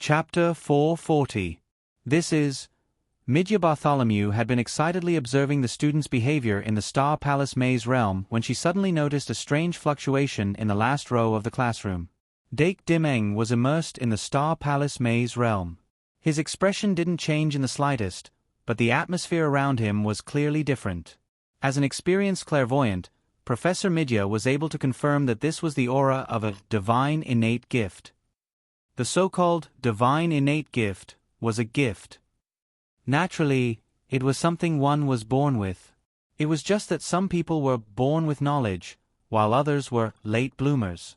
Chapter 440. This is, Midya Bartholomew had been excitedly observing the students' behavior in the Star Palace maze realm when she suddenly noticed a strange fluctuation in the last row of the classroom. Dake Dimeng was immersed in the Star Palace maze realm. His expression didn't change in the slightest, but the atmosphere around him was clearly different. As an experienced clairvoyant, Professor Midya was able to confirm that this was the aura of a divine innate gift. The so-called divine innate gift was a gift. Naturally, it was something one was born with. It was just that some people were born with knowledge, while others were late bloomers.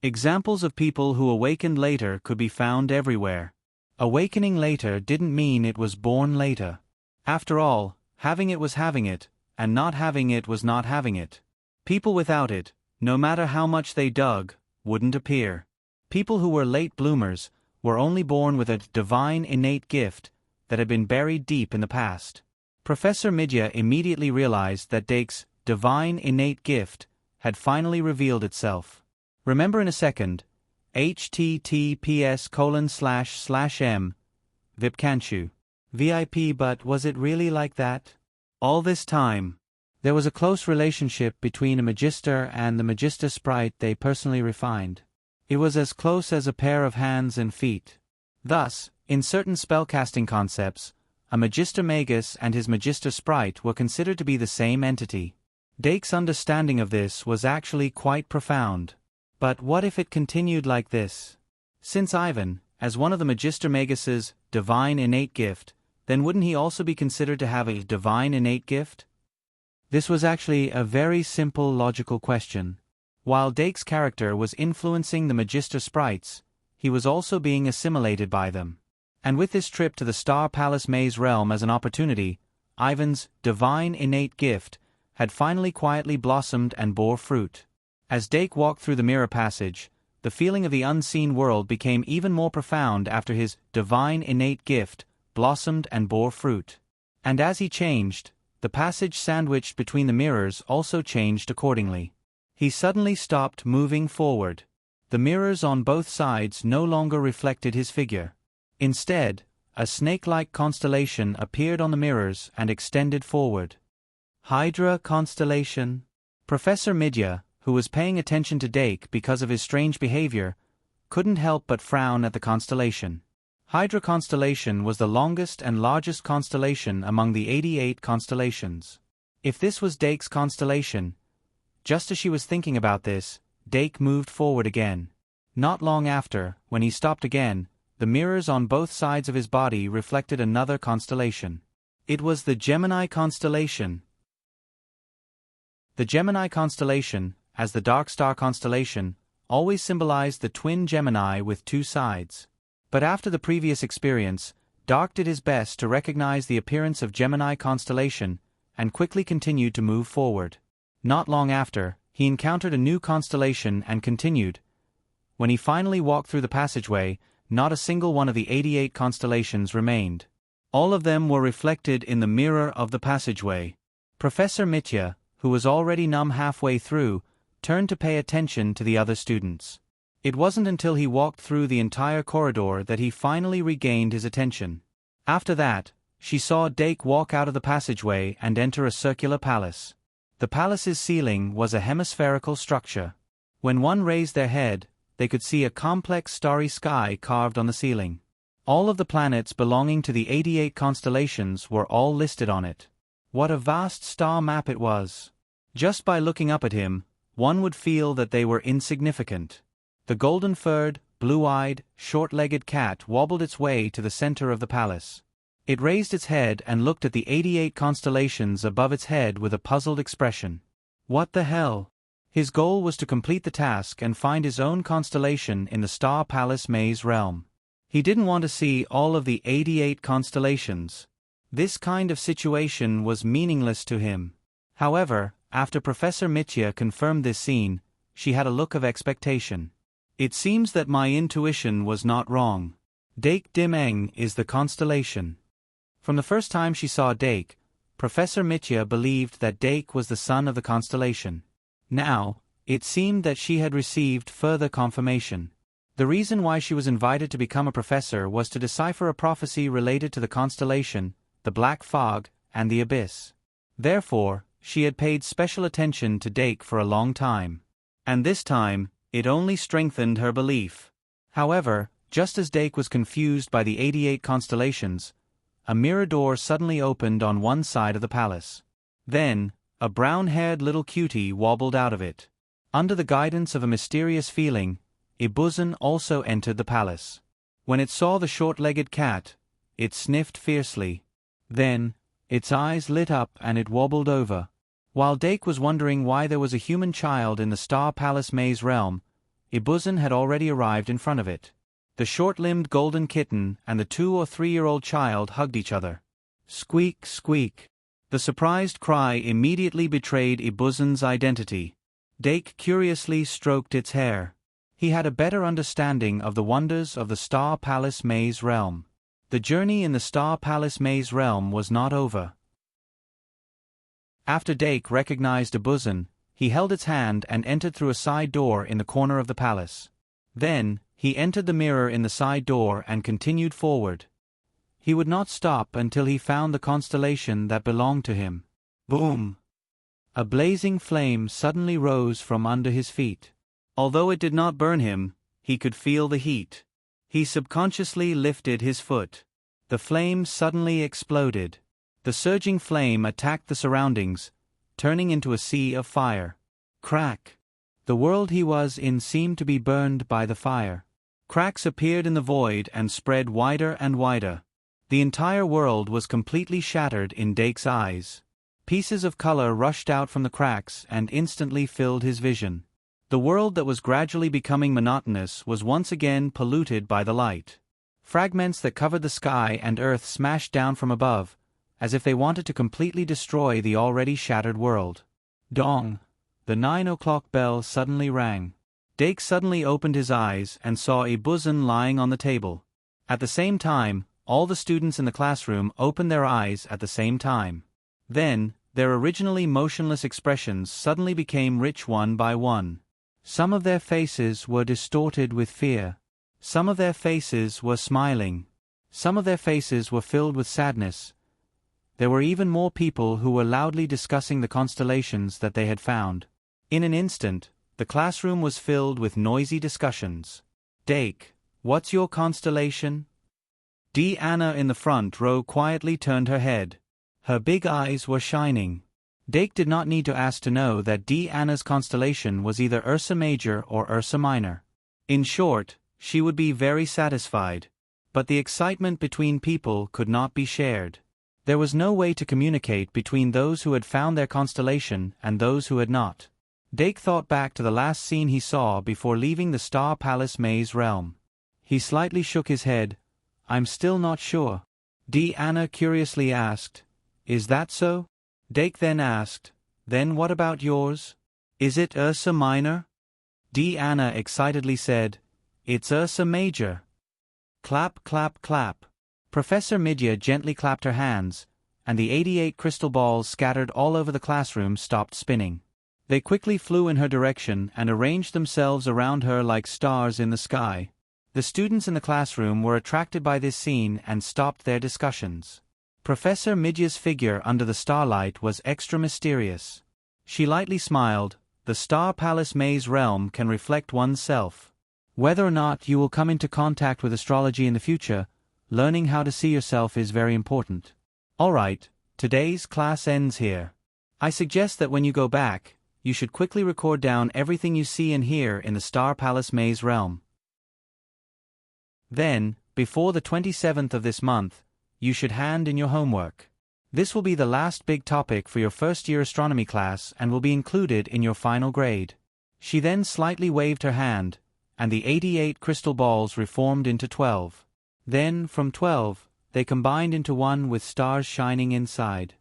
Examples of people who awakened later could be found everywhere. Awakening later didn't mean it was born later. After all, having it was having it, and not having it was not having it. People without it, no matter how much they dug, wouldn't appear. People who were late bloomers were only born with a divine innate gift that had been buried deep in the past. Professor Midya immediately realized that Dake's divine innate gift had finally revealed itself. Remember in a second, https://m, Vipkanchu. VIP, but was it really like that? All this time, there was a close relationship between a Magister and the Magister sprite they personally refined. It was as close as a pair of hands and feet. Thus, in certain spellcasting concepts, a Magister Magus and his Magister sprite were considered to be the same entity. Dake's understanding of this was actually quite profound. But what if it continued like this? Since Ivan, as one of the Magister Magus's divine innate gift, then wouldn't he also be considered to have a divine innate gift? This was actually a very simple logical question. While Dake's character was influencing the Magister sprites, he was also being assimilated by them. And with this trip to the Star Palace maze realm as an opportunity, Ivan's divine innate gift had finally quietly blossomed and bore fruit. As Dake walked through the mirror passage, the feeling of the unseen world became even more profound after his divine innate gift blossomed and bore fruit. And as he changed, the passage sandwiched between the mirrors also changed accordingly. He suddenly stopped moving forward. The mirrors on both sides no longer reflected his figure. Instead, a snake-like constellation appeared on the mirrors and extended forward. Hydra constellation. Professor Midya, who was paying attention to Dake because of his strange behavior, couldn't help but frown at the constellation. Hydra constellation was the longest and largest constellation among the 88 constellations. If this was Dake's constellation, just as she was thinking about this, Dake moved forward again. Not long after, when he stopped again, the mirrors on both sides of his body reflected another constellation. It was the Gemini constellation. The Gemini constellation, as the Dark Star constellation, always symbolized the twin Gemini with two sides. But after the previous experience, Dark did his best to recognize the appearance of Gemini constellation and quickly continued to move forward. Not long after, he encountered a new constellation and continued. When he finally walked through the passageway, not a single one of the 88 constellations remained. All of them were reflected in the mirror of the passageway. Professor Midya, who was already numb halfway through, turned to pay attention to the other students. It wasn't until he walked through the entire corridor that he finally regained his attention. After that, she saw Dake walk out of the passageway and enter a circular palace. The palace's ceiling was a hemispherical structure. When one raised their head, they could see a complex starry sky carved on the ceiling. All of the planets belonging to the 88 constellations were all listed on it. What a vast star map it was! Just by looking up at him, one would feel that they were insignificant. The golden-furred, blue-eyed, short-legged cat wobbled its way to the center of the palace. It raised its head and looked at the 88 constellations above its head with a puzzled expression. What the hell? His goal was to complete the task and find his own constellation in the Star Palace maze realm. He didn't want to see all of the 88 constellations. This kind of situation was meaningless to him. However, after Professor Midya confirmed this scene, she had a look of expectation. It seems that my intuition was not wrong. Dake Dimeng is the constellation. From the first time she saw Dake, Professor Midya believed that Dake was the son of the constellation. Now, it seemed that she had received further confirmation. The reason why she was invited to become a professor was to decipher a prophecy related to the constellation, the black fog, and the abyss. Therefore, she had paid special attention to Dake for a long time. And this time, it only strengthened her belief. However, just as Dake was confused by the 88 constellations, a mirror door suddenly opened on one side of the palace. Then, a brown-haired little cutie wobbled out of it. Under the guidance of a mysterious feeling, Ibuzan also entered the palace. When it saw the short-legged cat, it sniffed fiercely. Then, its eyes lit up and it wobbled over. While Dake was wondering why there was a human child in the Star Palace maze realm, Ibuzan had already arrived in front of it. The short-limbed golden kitten and the 2- or 3-year-old child hugged each other. Squeak, squeak. The surprised cry immediately betrayed Ibuzan's identity. Dake curiously stroked its hair. He had a better understanding of the wonders of the Star Palace maze realm. The journey in the Star Palace maze realm was not over. After Dake recognized Ibuzan, he held its hand and entered through a side door in the corner of the palace. Then, he entered the mirror in the side door and continued forward. He would not stop until he found the constellation that belonged to him. Boom! A blazing flame suddenly rose from under his feet. Although it did not burn him, he could feel the heat. He subconsciously lifted his foot. The flame suddenly exploded. The surging flame attacked the surroundings, turning into a sea of fire. Crack! The world he was in seemed to be burned by the fire. Cracks appeared in the void and spread wider and wider. The entire world was completely shattered in Dake's eyes. Pieces of color rushed out from the cracks and instantly filled his vision. The world that was gradually becoming monotonous was once again polluted by the light. Fragments that covered the sky and earth smashed down from above, as if they wanted to completely destroy the already shattered world. Dong! The 9 o'clock bell suddenly rang. Dake suddenly opened his eyes and saw Ibuzan lying on the table. At the same time, all the students in the classroom opened their eyes at the same time. Then, their originally motionless expressions suddenly became rich one by one. Some of their faces were distorted with fear. Some of their faces were smiling. Some of their faces were filled with sadness. There were even more people who were loudly discussing the constellations that they had found. In an instant, the classroom was filled with noisy discussions. Dake, what's your constellation? Anna in the front row quietly turned her head. Her big eyes were shining. Dake did not need to ask to know that Anna's constellation was either Ursa Major or Ursa Minor. In short, she would be very satisfied. But the excitement between people could not be shared. There was no way to communicate between those who had found their constellation and those who had not. Dake thought back to the last scene he saw before leaving the Star Palace maze realm. He slightly shook his head. I'm still not sure. Anna curiously asked, Is that so? Dake then asked, Then what about yours? Is it Ursa Minor? Anna excitedly said, It's Ursa Major. Clap, clap, clap. Professor Midya gently clapped her hands, and the 88 crystal balls scattered all over the classroom stopped spinning. They quickly flew in her direction and arranged themselves around her like stars in the sky. The students in the classroom were attracted by this scene and stopped their discussions. Professor Midya's figure under the starlight was extra mysterious. She lightly smiled. The Star Palace maze realm can reflect oneself. Whether or not you will come into contact with astrology in the future, learning how to see yourself is very important. Alright, today's class ends here. I suggest that when you go back, you should quickly record down everything you see and hear in the Star Palace maze realm. Then, before the 27th of this month, you should hand in your homework. This will be the last big topic for your first-year astronomy class and will be included in your final grade. She then slightly waved her hand, and the 88 crystal balls reformed into 12. Then, from 12, they combined into one with stars shining inside.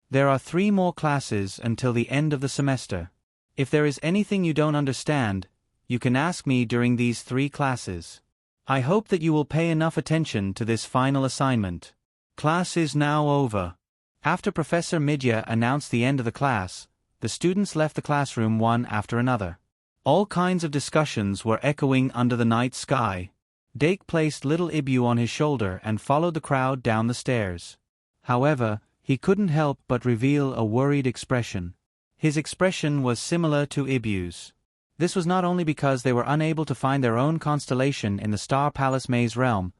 There are 3 more classes until the end of the semester. If there is anything you don't understand, you can ask me during these 3 classes. I hope that you will pay enough attention to this final assignment. Class is now over. After Professor Midya announced the end of the class, the students left the classroom one after another. All kinds of discussions were echoing under the night sky. Dake placed little Ibu on his shoulder and followed the crowd down the stairs. However, he couldn't help but reveal a worried expression. His expression was similar to Ibu's. This was not only because they were unable to find their own constellation in the Star Palace Maze realm,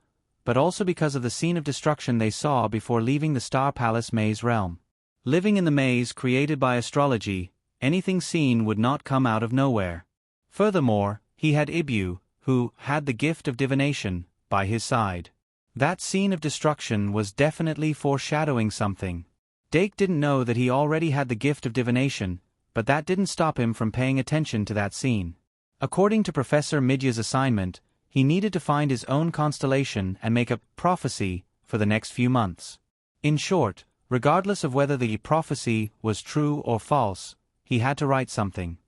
but also because of the scene of destruction they saw before leaving the Star Palace Maze realm. Living in the maze created by astrology, anything seen would not come out of nowhere. Furthermore, he had Ibu, who had the gift of divination, by his side. That scene of destruction was definitely foreshadowing something. Dake didn't know that he already had the gift of divination, but that didn't stop him from paying attention to that scene. According to Professor Midya's assignment, he needed to find his own constellation and make a prophecy for the next few months. In short, regardless of whether the prophecy was true or false, he had to write something.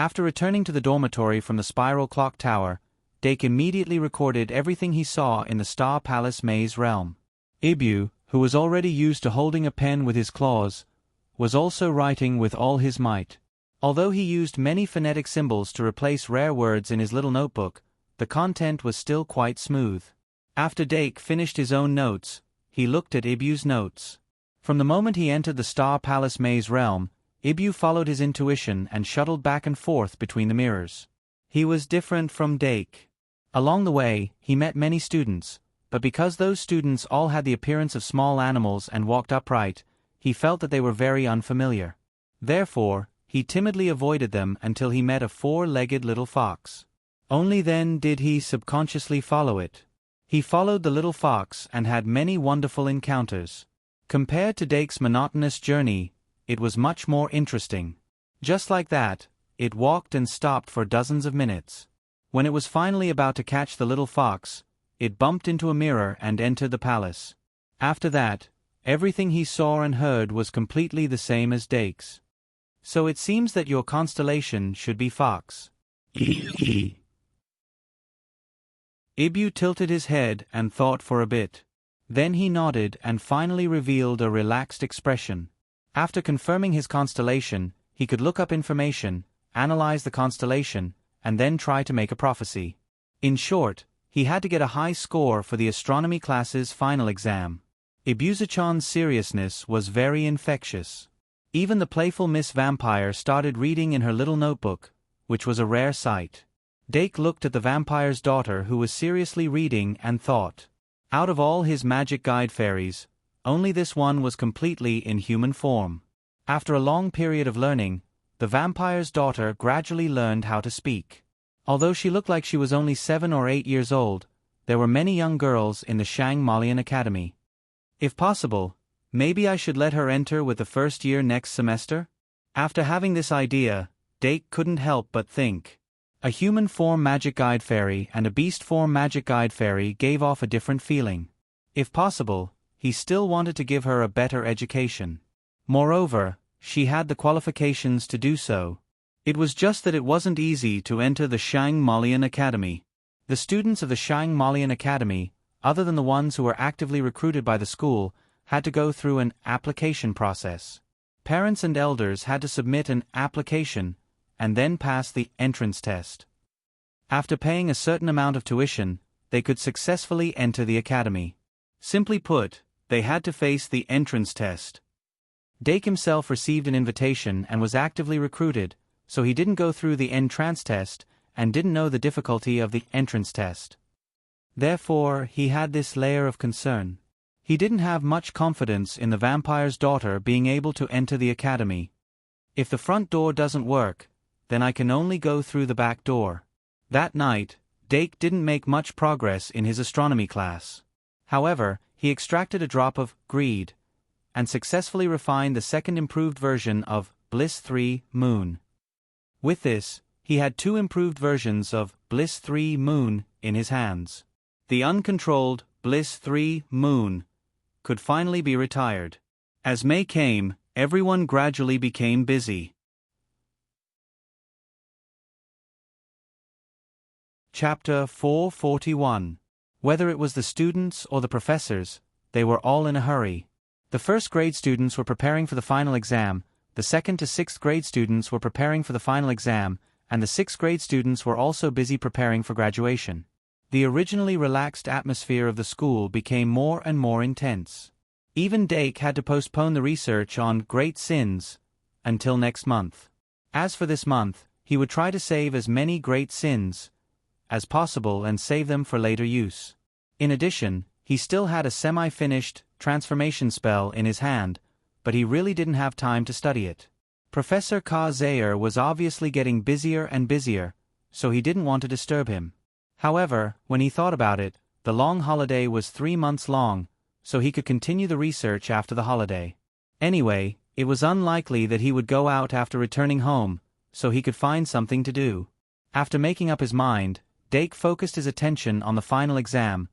After returning to the dormitory from the spiral clock tower, Dake immediately recorded everything he saw in the Star Palace Maze realm. Ibu, who was already used to holding a pen with his claws, was also writing with all his might. Although he used many phonetic symbols to replace rare words in his little notebook, the content was still quite smooth. After Dake finished his own notes, he looked at Ibu's notes. From the moment he entered the Star Palace Maze realm, Ibu followed his intuition and shuttled back and forth between the mirrors. He was different from Dake. Along the way, he met many students, but because those students all had the appearance of small animals and walked upright, he felt that they were very unfamiliar. Therefore, he timidly avoided them until he met a four-legged little fox. Only then did he subconsciously follow it. He followed the little fox and had many wonderful encounters. Compared to Dake's monotonous journey, it was much more interesting. Just like that, it walked and stopped for dozens of minutes. When it was finally about to catch the little fox, it bumped into a mirror and entered the palace. After that, everything he saw and heard was completely the same as Dake's. So it seems that your constellation should be Fox. Ibu tilted his head and thought for a bit. Then he nodded and finally revealed a relaxed expression. After confirming his constellation, he could look up information, analyze the constellation, and then try to make a prophecy. In short, he had to get a high score for the astronomy class's final exam. Ibuzachan's seriousness was very infectious. Even the playful Miss Vampire started reading in her little notebook, which was a rare sight. Dake looked at the vampire's daughter who was seriously reading and thought. Out of all his magic guide fairies, only this one was completely in human form. After a long period of learning, the vampire's daughter gradually learned how to speak. Although she looked like she was only 7 or 8 years old, there were many young girls in the Shang Malian Academy. If possible, maybe I should let her enter with the first year next semester? After having this idea, Dake couldn't help but think. A human form magic guide fairy and a beast form magic guide fairy gave off a different feeling. If possible, he still wanted to give her a better education. Moreover, she had the qualifications to do so. It was just that it wasn't easy to enter the Shang Malian Academy. The students of the Shang Malian Academy, other than the ones who were actively recruited by the school, had to go through an application process. Parents and elders had to submit an application and then pass the entrance test. After paying a certain amount of tuition, they could successfully enter the academy. Simply put, they had to face the entrance test. Dake himself received an invitation and was actively recruited, so he didn't go through the entrance test and didn't know the difficulty of the entrance test. Therefore, he had this layer of concern. He didn't have much confidence in the vampire's daughter being able to enter the academy. If the front door doesn't work, then I can only go through the back door. That night, Dake didn't make much progress in his astronomy class. However, he extracted a drop of greed and successfully refined the second improved version of Bliss 3 Moon. With this, he had 2 improved versions of Bliss 3 Moon in his hands. The uncontrolled Bliss 3 Moon could finally be retired. As May came, everyone gradually became busy. Chapter 441. Whether it was the students or the professors, they were all in a hurry. The first grade students were preparing for the final exam, the 2nd to 6th grade students were preparing for the final exam, and the 6th grade students were also busy preparing for graduation. The originally relaxed atmosphere of the school became more and more intense. Even Dake had to postpone the research on great sins until next month. As for this month, he would try to save as many great sins as possible and save them for later use. In addition, he still had a semi-finished transformation spell in his hand, but he really didn't have time to study it. Professor Ka Zaire was obviously getting busier and busier, so he didn't want to disturb him. However, when he thought about it, the long holiday was 3 months long, so he could continue the research after the holiday. Anyway, it was unlikely that he would go out after returning home, so he could find something to do. After making up his mind, Dake focused his attention on the final exam,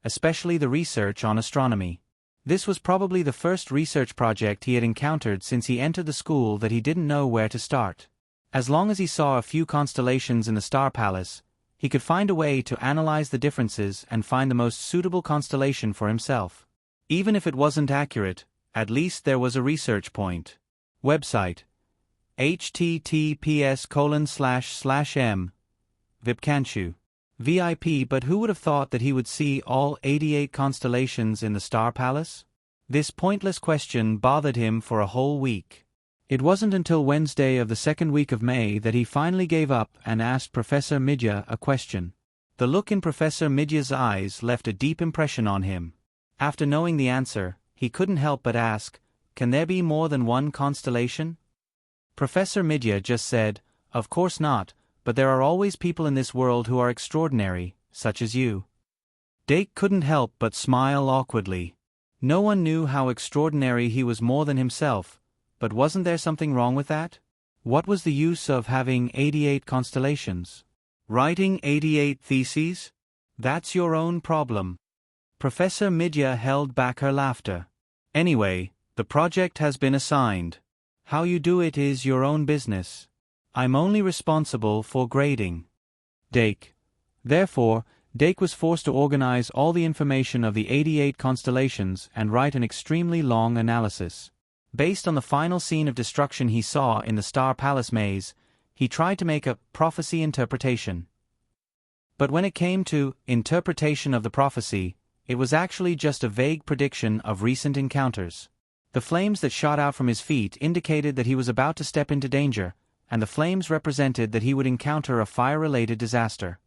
especially the research on astronomy. This was probably the first research project he had encountered since he entered the school that he didn't know where to start. As long as he saw a few constellations in the star palace, he could find a way to analyze the differences and find the most suitable constellation for himself. Even if it wasn't accurate, at least there was a research point. Website: https://m Vipkanchu. VIP. But who would have thought that he would see all 88 constellations in the star palace? This pointless question bothered him for a whole week. It wasn't until Wednesday of the 2nd week of May that he finally gave up and asked Professor Midya a question. The look in Professor Midya's eyes left a deep impression on him. After knowing the answer, he couldn't help but ask, "Can there be more than one constellation?" Professor Midya just said, "Of course not, but there are always people in this world who are extraordinary, such as you." Dake couldn't help but smile awkwardly. No one knew how extraordinary he was more than himself, but wasn't there something wrong with that? What was the use of having 88 constellations? Writing 88 theses? That's your own problem. Professor Midya held back her laughter. Anyway, the project has been assigned. How you do it is your own business. I'm only responsible for grading. Dake. Therefore, Dake was forced to organize all the information of the 88 constellations and write an extremely long analysis. Based on the final scene of destruction he saw in the Star Palace maze, he tried to make a prophecy interpretation. But when it came to interpretation of the prophecy, it was actually just a vague prediction of recent encounters. The flames that shot out from his feet indicated that he was about to step into danger, and the flames represented that he would encounter a fire-related disaster.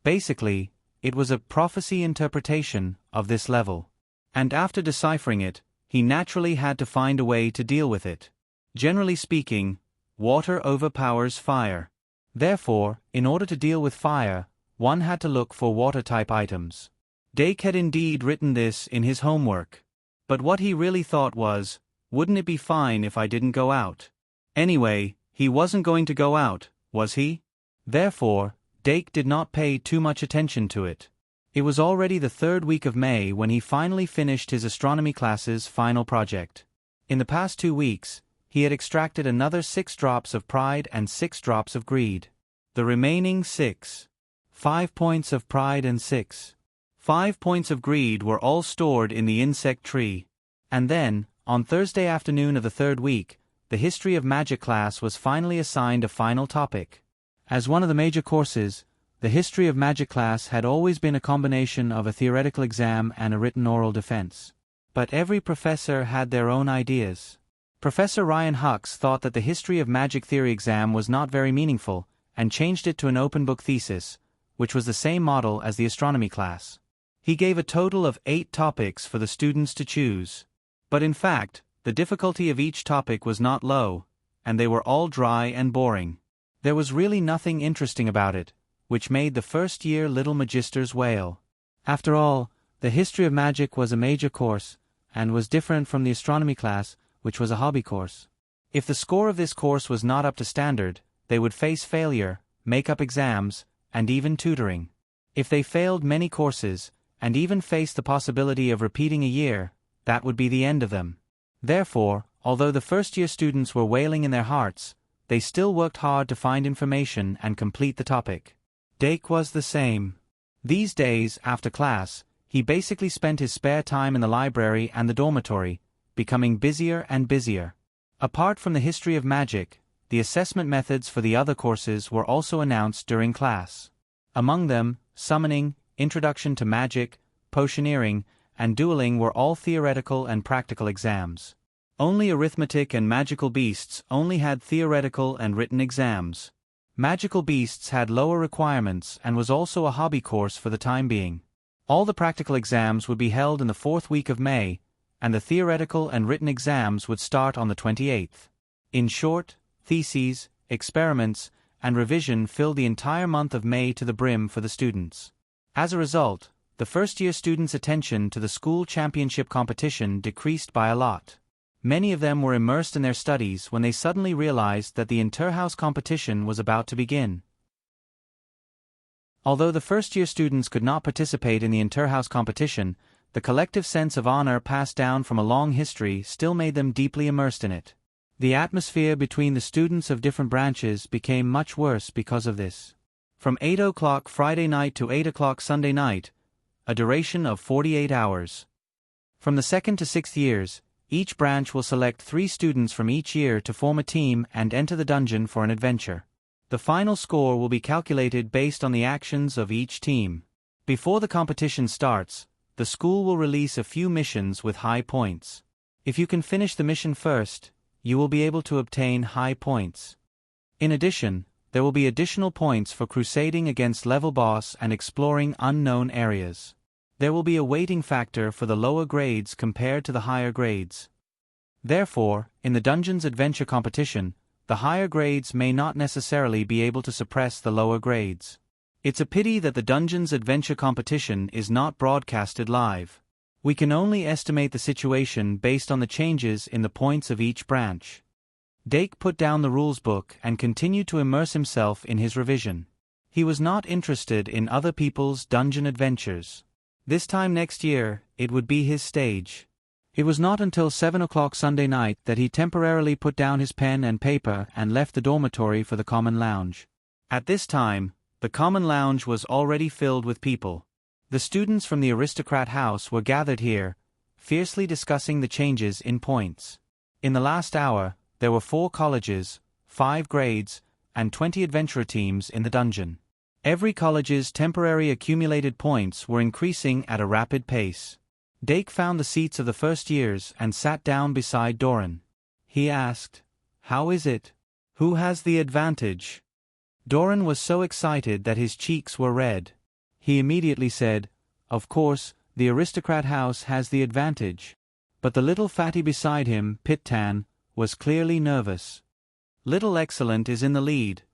Basically, it was a prophecy interpretation of this level. And after deciphering it, he naturally had to find a way to deal with it. Generally speaking, water overpowers fire. Therefore, in order to deal with fire, one had to look for water-type items. Dake had indeed written this in his homework. But what he really thought was, wouldn't it be fine if I didn't go out? Anyway, he wasn't going to go out, was he? Therefore, Dake did not pay too much attention to it. It was already the 3rd week of May when he finally finished his astronomy class's final project. In the past 2 weeks, he had extracted another 6 drops of pride and 6 drops of greed. The remaining 6. 5 points of pride and 5 points of greed were all stored in the insect tree. And then, on Thursday afternoon of the 3rd week, the History of Magic class was finally assigned a final topic. As one of the major courses, the History of Magic class had always been a combination of a theoretical exam and a written oral defense. But every professor had their own ideas. Professor Ryan Hux thought that the History of Magic theory exam was not very meaningful, and changed it to an open book thesis, which was the same model as the astronomy class. He gave a total of 8 topics for the students to choose. But in fact, the difficulty of each topic was not low, and they were all dry and boring. There was really nothing interesting about it, which made the first-year little magisters wail. After all, the History of Magic was a major course, and was different from the astronomy class, which was a hobby course. If the score of this course was not up to standard, they would face failure, make-up exams, and even tutoring. If they failed many courses, and even faced the possibility of repeating a year, that would be the end of them. Therefore, although the first-year students were wailing in their hearts, they still worked hard to find information and complete the topic. Dake was the same. These days, after class, he basically spent his spare time in the library and the dormitory, becoming busier and busier. Apart from the History of Magic, the assessment methods for the other courses were also announced during class. Among them, summoning, introduction to magic, potioneering, and dueling were all theoretical and practical exams. Only arithmetic and magical beasts only had theoretical and written exams. Magical beasts had lower requirements and was also a hobby course for the time being. All the practical exams would be held in the 4th week of May, and the theoretical and written exams would start on the 28th. In short, theses, experiments, and revision filled the entire month of May to the brim for the students. As a result, the first-year students' attention to the school championship competition decreased by a lot. Many of them were immersed in their studies when they suddenly realized that the inter-house competition was about to begin. Although the first-year students could not participate in the inter-house competition, the collective sense of honor passed down from a long history still made them deeply immersed in it. The atmosphere between the students of different branches became much worse because of this. From 8 o'clock Friday night to 8 o'clock Sunday night, a duration of 48 hours. From the 2nd to 6th years, each branch will select 3 students from each year to form a team and enter the dungeon for an adventure. The final score will be calculated based on the actions of each team. Before the competition starts, the school will release a few missions with high points. If you can finish the mission first, you will be able to obtain high points. In addition, there will be additional points for crusading against level boss and exploring unknown areas. There will be a weighting factor for the lower grades compared to the higher grades. Therefore, in the Dungeons Adventure competition, the higher grades may not necessarily be able to suppress the lower grades. It's a pity that the Dungeons Adventure competition is not broadcasted live. We can only estimate the situation based on the changes in the points of each branch. Dake put down the rules book and continued to immerse himself in his revision. He was not interested in other people's dungeon adventures. This time next year, it would be his stage. It was not until 7 o'clock Sunday night that he temporarily put down his pen and paper and left the dormitory for the common lounge. At this time, the common lounge was already filled with people. The students from the aristocrat house were gathered here, fiercely discussing the changes in points. In the last hour, there were 4 colleges, 5 grades, and 20 adventurer teams in the dungeon. Every college's temporary accumulated points were increasing at a rapid pace. Dake found the seats of the first years and sat down beside Doran. He asked, "How is it? Who has the advantage?" Doran was so excited that his cheeks were red. He immediately said, "Of course, the aristocrat house has the advantage." But the little fatty beside him, Pit-Tan, was clearly nervous. Little Excellent is in the lead,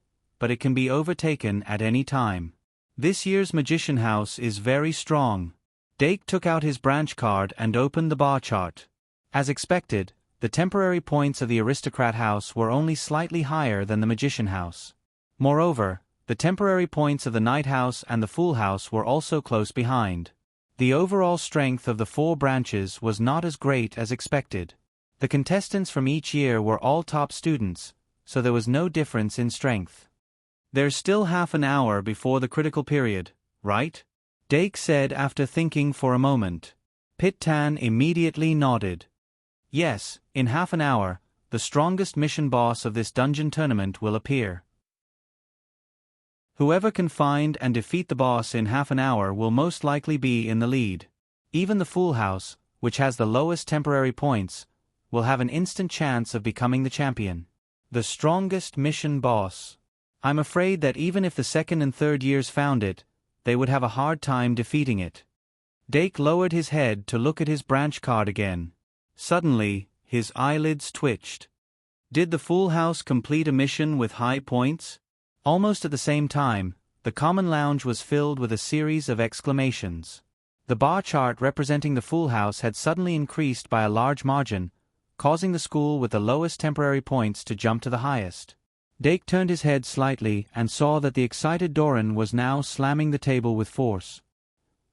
but it can be overtaken at any time. This year's Magician House is very strong. Dake took out his branch card and opened the bar chart. As expected, the temporary points of the Aristocrat House were only slightly higher than the Magician House. Moreover, the temporary points of the Knight House and the Fool House were also close behind. The overall strength of the 4 branches was not as great as expected. The contestants from each year were all top students, so there was no difference in strength. "There's still half an hour before the critical period, right?" Dake said after thinking for a moment. Pit-Tan immediately nodded. "Yes, in half an hour, the strongest mission boss of this dungeon tournament will appear. Whoever can find and defeat the boss in half an hour will most likely be in the lead. Even the Fool House, which has the lowest temporary points, will have an instant chance of becoming the champion. The strongest mission boss. I'm afraid that even if the 2nd and 3rd years found it, they would have a hard time defeating it." Dake lowered his head to look at his branch card again. Suddenly, his eyelids twitched. Did the Fool House complete a mission with high points? Almost at the same time, the common lounge was filled with a series of exclamations. The bar chart representing the Fool House had suddenly increased by a large margin, causing the school with the lowest temporary points to jump to the highest. Dake turned his head slightly and saw that the excited Doran was now slamming the table with force.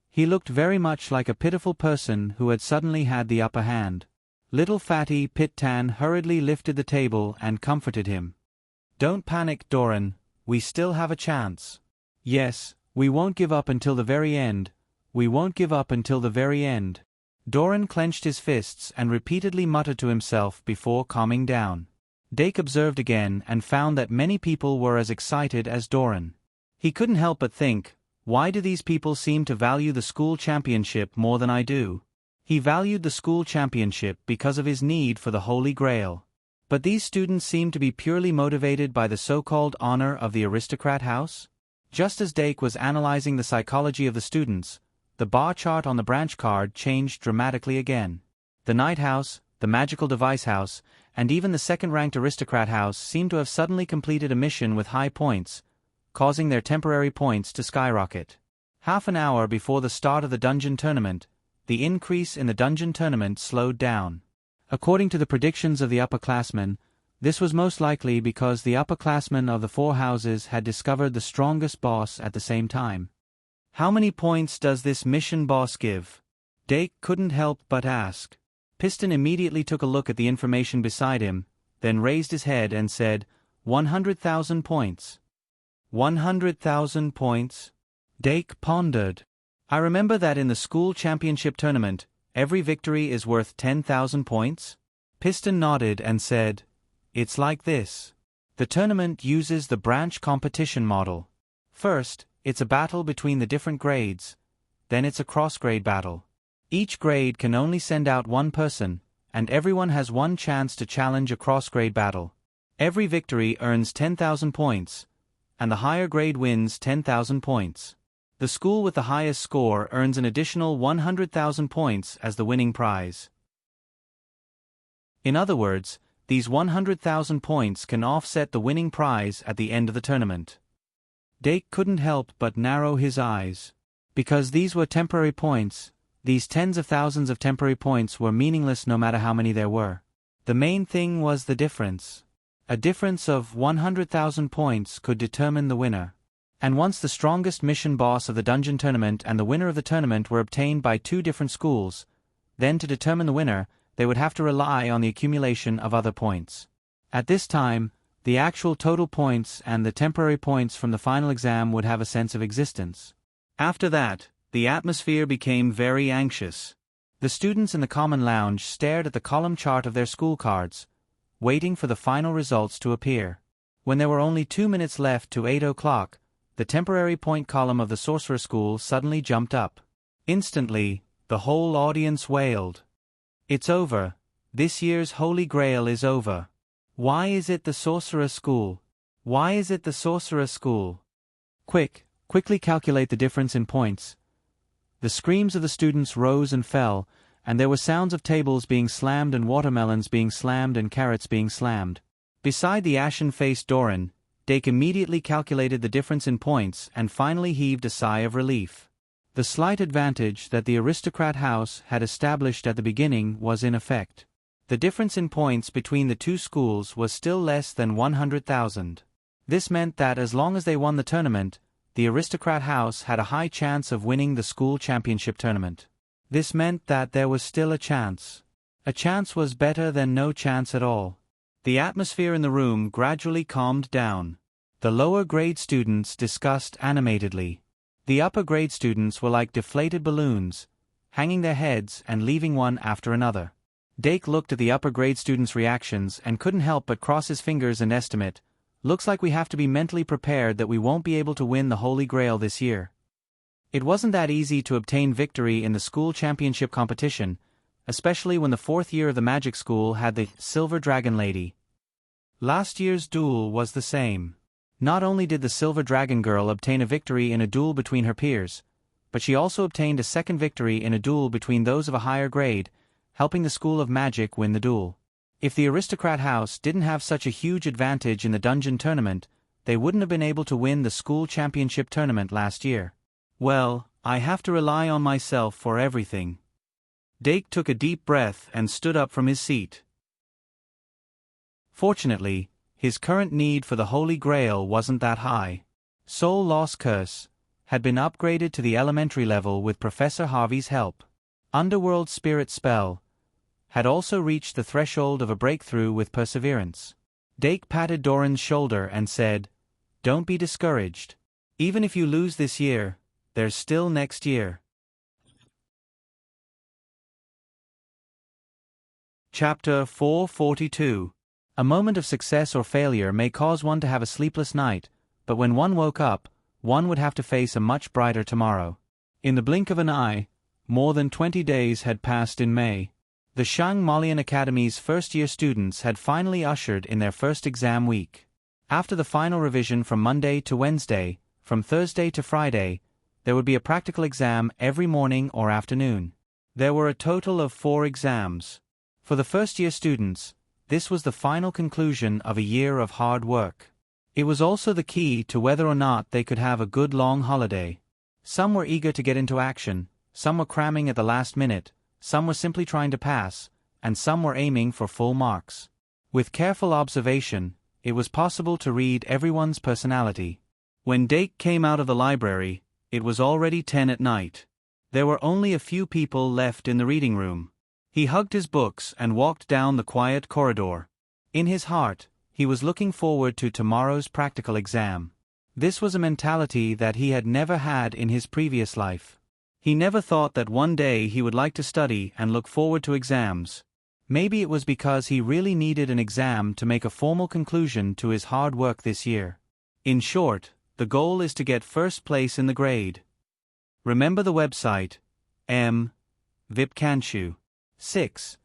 He looked very much like a pitiful person who had suddenly had the upper hand. Little fatty Pit-Tan hurriedly lifted the table and comforted him. "Don't panic, Doran, we still have a chance. Yes, we won't give up until the very end, we won't give up until the very end." Doran clenched his fists and repeatedly muttered to himself before calming down. Dake observed again and found that many people were as excited as Doran. He couldn't help but think, why do these people seem to value the school championship more than I do? He valued the school championship because of his need for the Holy Grail. But these students seemed to be purely motivated by the so-called honor of the aristocrat house? Just as Dake was analyzing the psychology of the students, the bar chart on the branch card changed dramatically again. The Knight House, the Magical Device House, and even the second-ranked Aristocrat House seemed to have suddenly completed a mission with high points, causing their temporary points to skyrocket. Half an hour before the start of the dungeon tournament, the increase in the dungeon tournament slowed down. According to the predictions of the upperclassmen, this was most likely because the upperclassmen of the four houses had discovered the strongest boss at the same time. How many points does this mission boss give? Dake couldn't help but ask. Piston immediately took a look at the information beside him, then raised his head and said, 100,000 points. 100,000 points? Dake pondered. I remember that in the school championship tournament, every victory is worth 10,000 points? Piston nodded and said, it's like this. The tournament uses the branch competition model. First, it's a battle between the different grades. Then it's a cross-grade battle. Each grade can only send out one person, and everyone has one chance to challenge a cross-grade battle. Every victory earns 10,000 points, and the higher grade wins 10,000 points. The school with the highest score earns an additional 100,000 points as the winning prize. In other words, these 100,000 points can offset the winning prize at the end of the tournament. Dake couldn't help but narrow his eyes. Because these were temporary points, these tens of thousands of temporary points were meaningless no matter how many there were. The main thing was the difference. A difference of 100,000 points could determine the winner. And once the strongest mission boss of the dungeon tournament and the winner of the tournament were obtained by two different schools, then to determine the winner, they would have to rely on the accumulation of other points. At this time, the actual total points and the temporary points from the final exam would have a sense of existence. After that, the atmosphere became very anxious. The students in the common lounge stared at the column chart of their school cards, waiting for the final results to appear. When there were only 2 minutes left to 8 o'clock, the temporary point column of the Sorcerer School suddenly jumped up. Instantly, the whole audience wailed. It's over. This year's Holy Grail is over. Why is it the Sorcerer School? Why is it the Sorcerer School? Quickly calculate the difference in points. The screams of the students rose and fell, and there were sounds of tables being slammed and watermelons being slammed and carrots being slammed. Beside the ashen-faced Doran, Dake immediately calculated the difference in points and finally heaved a sigh of relief. The slight advantage that the aristocrat house had established at the beginning was in effect. The difference in points between the two schools was still less than 100,000. This meant that as long as they won the tournament, the aristocrat house had a high chance of winning the school championship tournament. This meant that there was still a chance. A chance was better than no chance at all. The atmosphere in the room gradually calmed down. The lower grade students discussed animatedly. The upper grade students were like deflated balloons, hanging their heads and leaving one after another. Dake looked at the upper grade students' reactions and couldn't help but cross his fingers and estimate, looks like we have to be mentally prepared that we won't be able to win the Holy Grail this year. It wasn't that easy to obtain victory in the school championship competition, especially when the fourth year of the magic school had the Silver Dragon Lady. Last year's duel was the same. Not only did the Silver Dragon Girl obtain a victory in a duel between her peers, but she also obtained a second victory in a duel between those of a higher grade, helping the School of Magic win the duel. If the aristocrat house didn't have such a huge advantage in the dungeon tournament, they wouldn't have been able to win the school championship tournament last year. Well, I have to rely on myself for everything. Dake took a deep breath and stood up from his seat. Fortunately, his current need for the Holy Grail wasn't that high. Soul Loss Curse had been upgraded to the elementary level with Professor Harvey's help. Underworld Spirit Spell had also reached the threshold of a breakthrough with Perseverance. Dake patted Doran's shoulder and said, "Don't be discouraged. Even if you lose this year, there's still next year." Chapter 442. A moment of success or failure may cause one to have a sleepless night, but when one woke up, one would have to face a much brighter tomorrow. In the blink of an eye, more than 20 days had passed in May. The Shang Malian Academy's first-year students had finally ushered in their first exam week. After the final revision from Monday to Wednesday, from Thursday to Friday, there would be a practical exam every morning or afternoon. There were a total of 4 exams. For the first-year students, this was the final conclusion of a year of hard work. It was also the key to whether or not they could have a good long holiday. Some were eager to get into action, some were cramming at the last minute, some were simply trying to pass, and some were aiming for full marks. With careful observation, it was possible to read everyone's personality. When Dake came out of the library, it was already 10 at night. There were only a few people left in the reading room. He hugged his books and walked down the quiet corridor. In his heart, he was looking forward to tomorrow's practical exam. This was a mentality that he had never had in his previous life. He never thought that one day he would like to study and look forward to exams. Maybe it was because he really needed an exam to make a formal conclusion to his hard work this year. In short, the goal is to get first place in the grade. Remember the website, Vipkanshu. 6.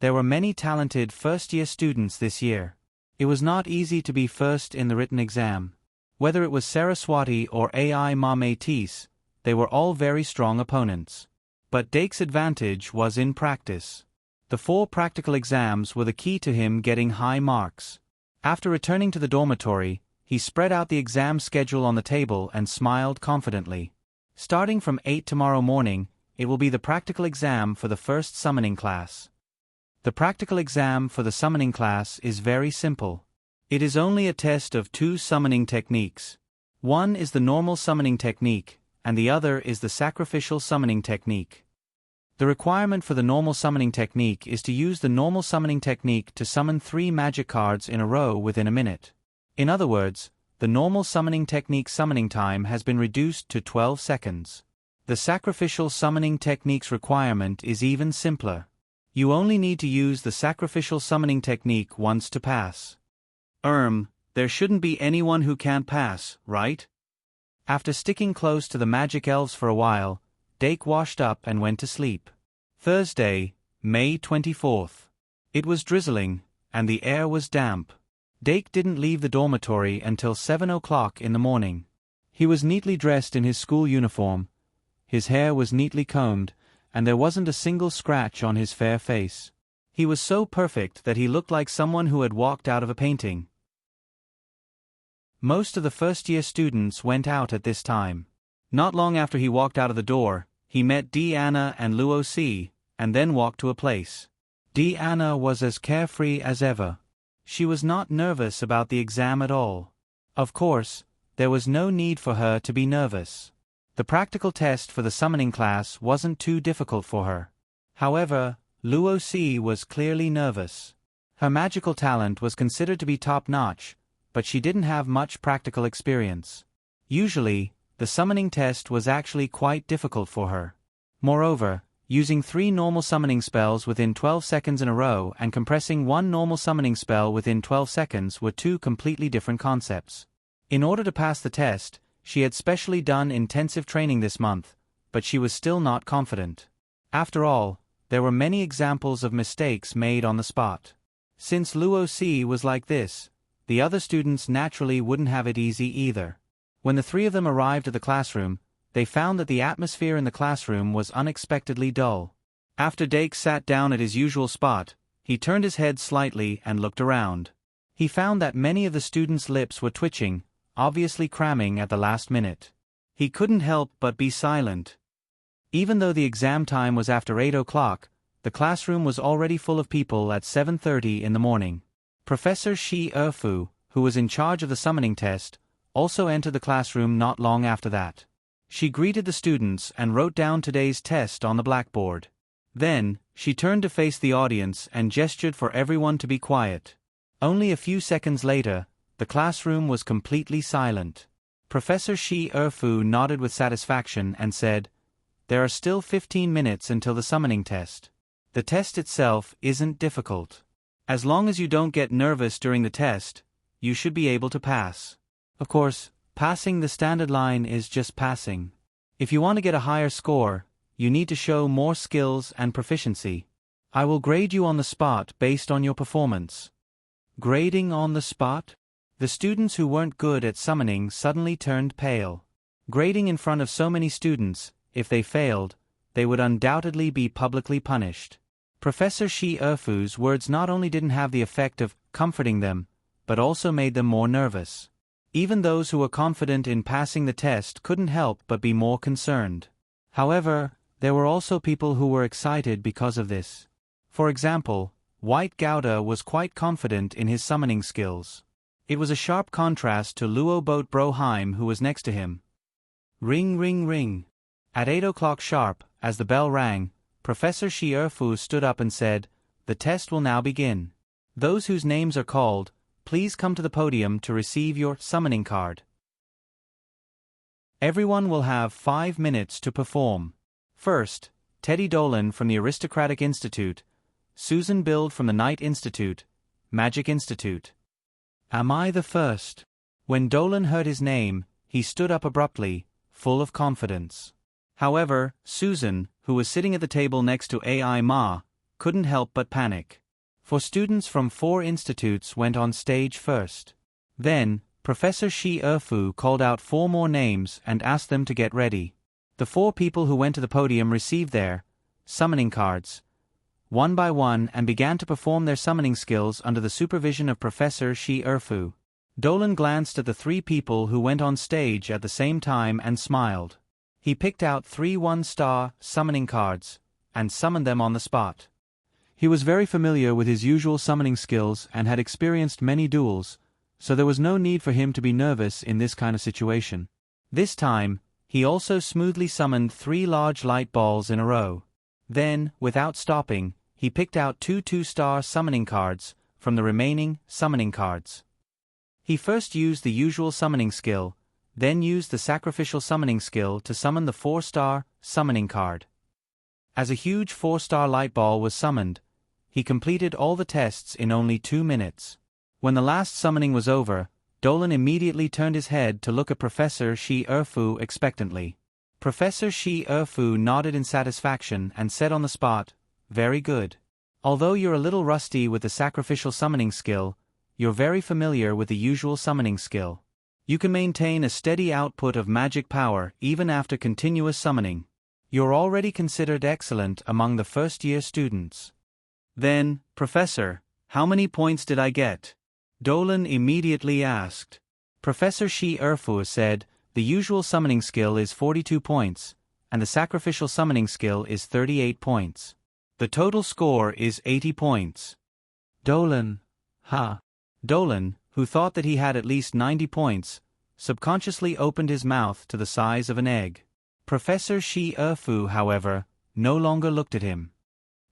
There were many talented first-year students this year. It was not easy to be first in the written exam. Whether it was Saraswati or Ai Mametis, they were all very strong opponents. But Dake's advantage was in practice. The 4 practical exams were the key to him getting high marks. After returning to the dormitory, he spread out the exam schedule on the table and smiled confidently. Starting from 8 tomorrow morning, it will be the practical exam for the first summoning class. The practical exam for the summoning class is very simple. It is only a test of 2 summoning techniques. One is the normal summoning technique, and the other is the sacrificial summoning technique. The requirement for the normal summoning technique is to use the normal summoning technique to summon 3 magic cards in a row within a minute. In other words, the normal summoning technique summoning time has been reduced to 12 seconds. The sacrificial summoning technique's requirement is even simpler. You only need to use the sacrificial summoning technique once to pass. There shouldn't be anyone who can't pass, right? After sticking close to the magic elves for a while, Dake washed up and went to sleep. Thursday, May 24th. It was drizzling, and the air was damp. Dake didn't leave the dormitory until 7 o'clock in the morning. He was neatly dressed in his school uniform. His hair was neatly combed, and there wasn't a single scratch on his fair face. He was so perfect that he looked like someone who had walked out of a painting. Most of the first-year students went out at this time. Not long after he walked out of the door, he met Deanna and Luo Si, and then walked to a place. Deanna was as carefree as ever. She was not nervous about the exam at all. Of course, there was no need for her to be nervous. The practical test for the summoning class wasn't too difficult for her. However, Luo Si was clearly nervous. Her magical talent was considered to be top-notch, but she didn't have much practical experience. Usually, the summoning test was actually quite difficult for her. Moreover, using 3 normal summoning spells within 12 seconds in a row and compressing 1 normal summoning spell within 12 seconds were 2 completely different concepts. In order to pass the test, she had specially done intensive training this month, but she was still not confident. After all, there were many examples of mistakes made on the spot. Since Luo Si was like this, the other students naturally wouldn't have it easy either. When the 3 of them arrived at the classroom, they found that the atmosphere in the classroom was unexpectedly dull. After Dake sat down at his usual spot, he turned his head slightly and looked around. He found that many of the students' lips were twitching, obviously cramming at the last minute. He couldn't help but be silent. Even though the exam time was after 8 o'clock, the classroom was already full of people at 7:30 in the morning. Professor Shi Erfu, who was in charge of the summoning test, also entered the classroom not long after that. She greeted the students and wrote down today's test on the blackboard. Then, she turned to face the audience and gestured for everyone to be quiet. Only a few seconds later, the classroom was completely silent. Professor Shi Erfu nodded with satisfaction and said, "There are still 15 minutes until the summoning test. The test itself isn't difficult. As long as you don't get nervous during the test, you should be able to pass. Of course, passing the standard line is just passing. If you want to get a higher score, you need to show more skills and proficiency. I will grade you on the spot based on your performance. Grading on the spot? The students who weren't good at summoning suddenly turned pale. Grading in front of so many students, if they failed, they would undoubtedly be publicly punished. Professor Shi Erfu's words not only didn't have the effect of comforting them, but also made them more nervous. Even those who were confident in passing the test couldn't help but be more concerned. However, there were also people who were excited because of this. For example, White Gouda was quite confident in his summoning skills. It was a sharp contrast to Luo Boat Broheim, who was next to him. Ring, ring, ring. At 8 o'clock sharp, as the bell rang, Professor Shi Erfu stood up and said, "The test will now begin. Those whose names are called, please come to the podium to receive your summoning card. Everyone will have 5 minutes to perform. First, Teddy Dolan from the Aristocratic Institute, Susan Bild from the Knight Institute, Magic Institute." Am I the first? When Dolan heard his name, he stood up abruptly, full of confidence. However, Susan, who was sitting at the table next to AI Ma, couldn't help but panic. For students from 4 institutes went on stage first. Then, Professor Shi Erfu called out 4 more names and asked them to get ready. The 4 people who went to the podium received their summoning cards, one by one, and began to perform their summoning skills under the supervision of Professor Shi Erfu. Dolan glanced at the 3 people who went on stage at the same time and smiled. He picked out 3 1-star summoning cards and summoned them on the spot. He was very familiar with his usual summoning skills and had experienced many duels, so there was no need for him to be nervous in this kind of situation. This time, he also smoothly summoned 3 large light balls in a row. Then, without stopping, he picked out 2 2-star summoning cards from the remaining summoning cards. He first used the usual summoning skill, then used the sacrificial summoning skill to summon the 4-star summoning card. As a huge 4-star light ball was summoned, he completed all the tests in only 2 minutes. When the last summoning was over, Dolan immediately turned his head to look at Professor Shi Erfu expectantly. Professor Shi Erfu nodded in satisfaction and said on the spot, "Very good. Although you're a little rusty with the sacrificial summoning skill, you're very familiar with the usual summoning skill. You can maintain a steady output of magic power even after continuous summoning. You're already considered excellent among the first-year students." "Then, Professor, how many points did I get?" Dolan immediately asked. Professor Shi Erfu said, "The usual summoning skill is 42 points, and the sacrificial summoning skill is 38 points. The total score is 80 points. Dolan, Dolan, who thought that he had at least 90 points, subconsciously opened his mouth to the size of an egg. Professor Shi Erfu, however, no longer looked at him.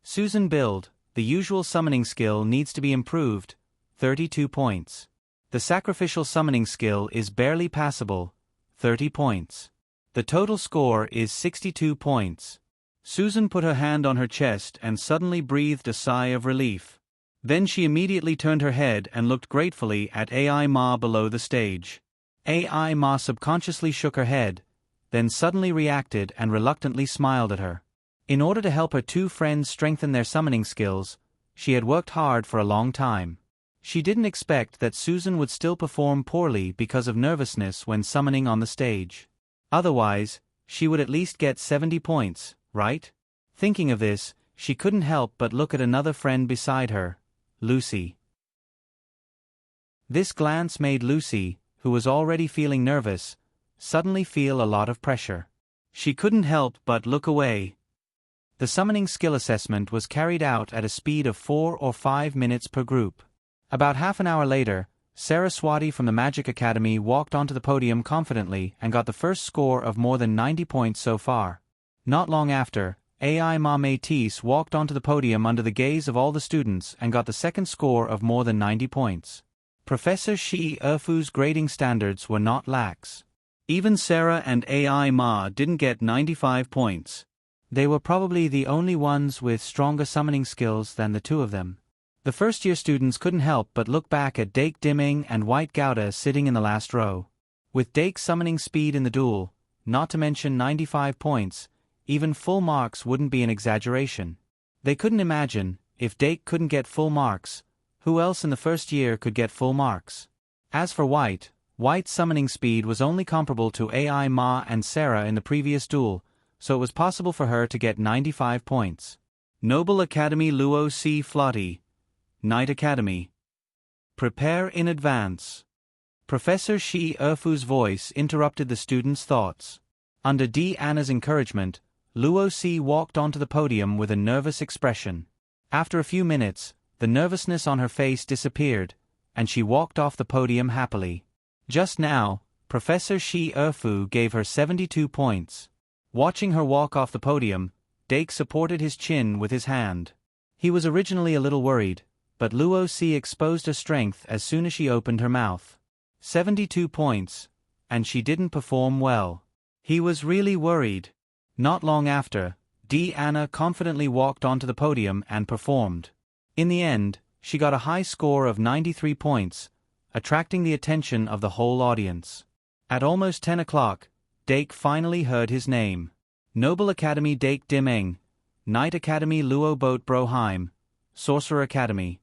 Susan Bild, the usual summoning skill needs to be improved, 32 points. The sacrificial summoning skill is barely passable, 30 points. The total score is 62 points. Susan put her hand on her chest and suddenly breathed a sigh of relief. Then she immediately turned her head and looked gratefully at AI Ma below the stage. AI Ma subconsciously shook her head, then suddenly reacted and reluctantly smiled at her. In order to help her 2 friends strengthen their summoning skills, she had worked hard for a long time. She didn't expect that Susan would still perform poorly because of nervousness when summoning on the stage. Otherwise, she would at least get 70 points, right? Thinking of this, she couldn't help but look at another friend beside her, Lucy. This glance made Lucy, who was already feeling nervous, suddenly feel a lot of pressure. She couldn't help but look away. The summoning skill assessment was carried out at a speed of 4 or 5 minutes per group. About half an hour later, Saraswati from the Magic Academy walked onto the podium confidently and got the first score of more than 90 points so far. Not long after, AI Ma Métis walked onto the podium under the gaze of all the students and got the second score of more than 90 points. Professor Shi Erfu's grading standards were not lax. Even Sarah and AI Ma didn't get 95 points. They were probably the only ones with stronger summoning skills than the 2 of them. The first-year students couldn't help but look back at Dake Dimming and White Gouda sitting in the last row. With Dake's summoning speed in the duel, not to mention 95 points, even full marks wouldn't be an exaggeration. They couldn't imagine, if Dake couldn't get full marks, who else in the first year could get full marks? As for White's summoning speed was only comparable to AI Ma and Sarah in the previous duel, so it was possible for her to get 95 points. Noble Academy Luo Si Flotty. Knight Academy. Prepare in advance. Professor Shi Erfu's voice interrupted the students' thoughts. Under D. Anna's encouragement, Luo Si walked onto the podium with a nervous expression. After a few minutes, the nervousness on her face disappeared, and she walked off the podium happily. Just now, Professor Shi Erfu gave her 72 points. Watching her walk off the podium, Dake supported his chin with his hand. He was originally a little worried, but Luo Si exposed her strength as soon as she opened her mouth. 72 points, and she didn't perform well. He was really worried. Not long after, D. Anna confidently walked onto the podium and performed. In the end, she got a high score of 93 points, attracting the attention of the whole audience. At almost 10 o'clock, Dake finally heard his name. Noble Academy Dake Dimeng, Knight Academy Luo Boat Broheim, Sorcerer Academy.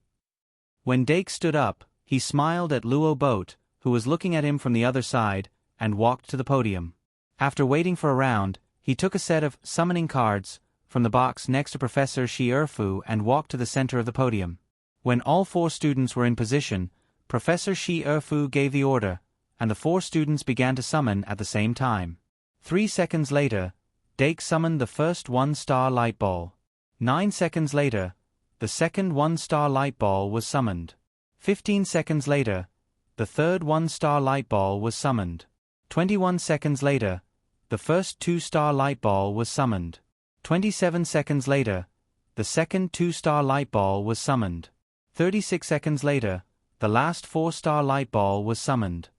When Dake stood up, he smiled at Luo Boat, who was looking at him from the other side, and walked to the podium. After waiting for a round, he took a set of summoning cards from the box next to Professor Shi Erfu and walked to the center of the podium. When all 4 students were in position, Professor Shi Erfu gave the order, and the 4 students began to summon at the same time. 3 seconds later, Dake summoned the first 1-star light ball. 9 seconds later, the second 1-star light ball was summoned. 15 seconds later, the third 1-star light ball was summoned. 21 seconds later, the first 2-star light ball was summoned. 27 seconds later, the second 2-star light ball was summoned. 36 seconds later, the last 4-star light ball was summoned.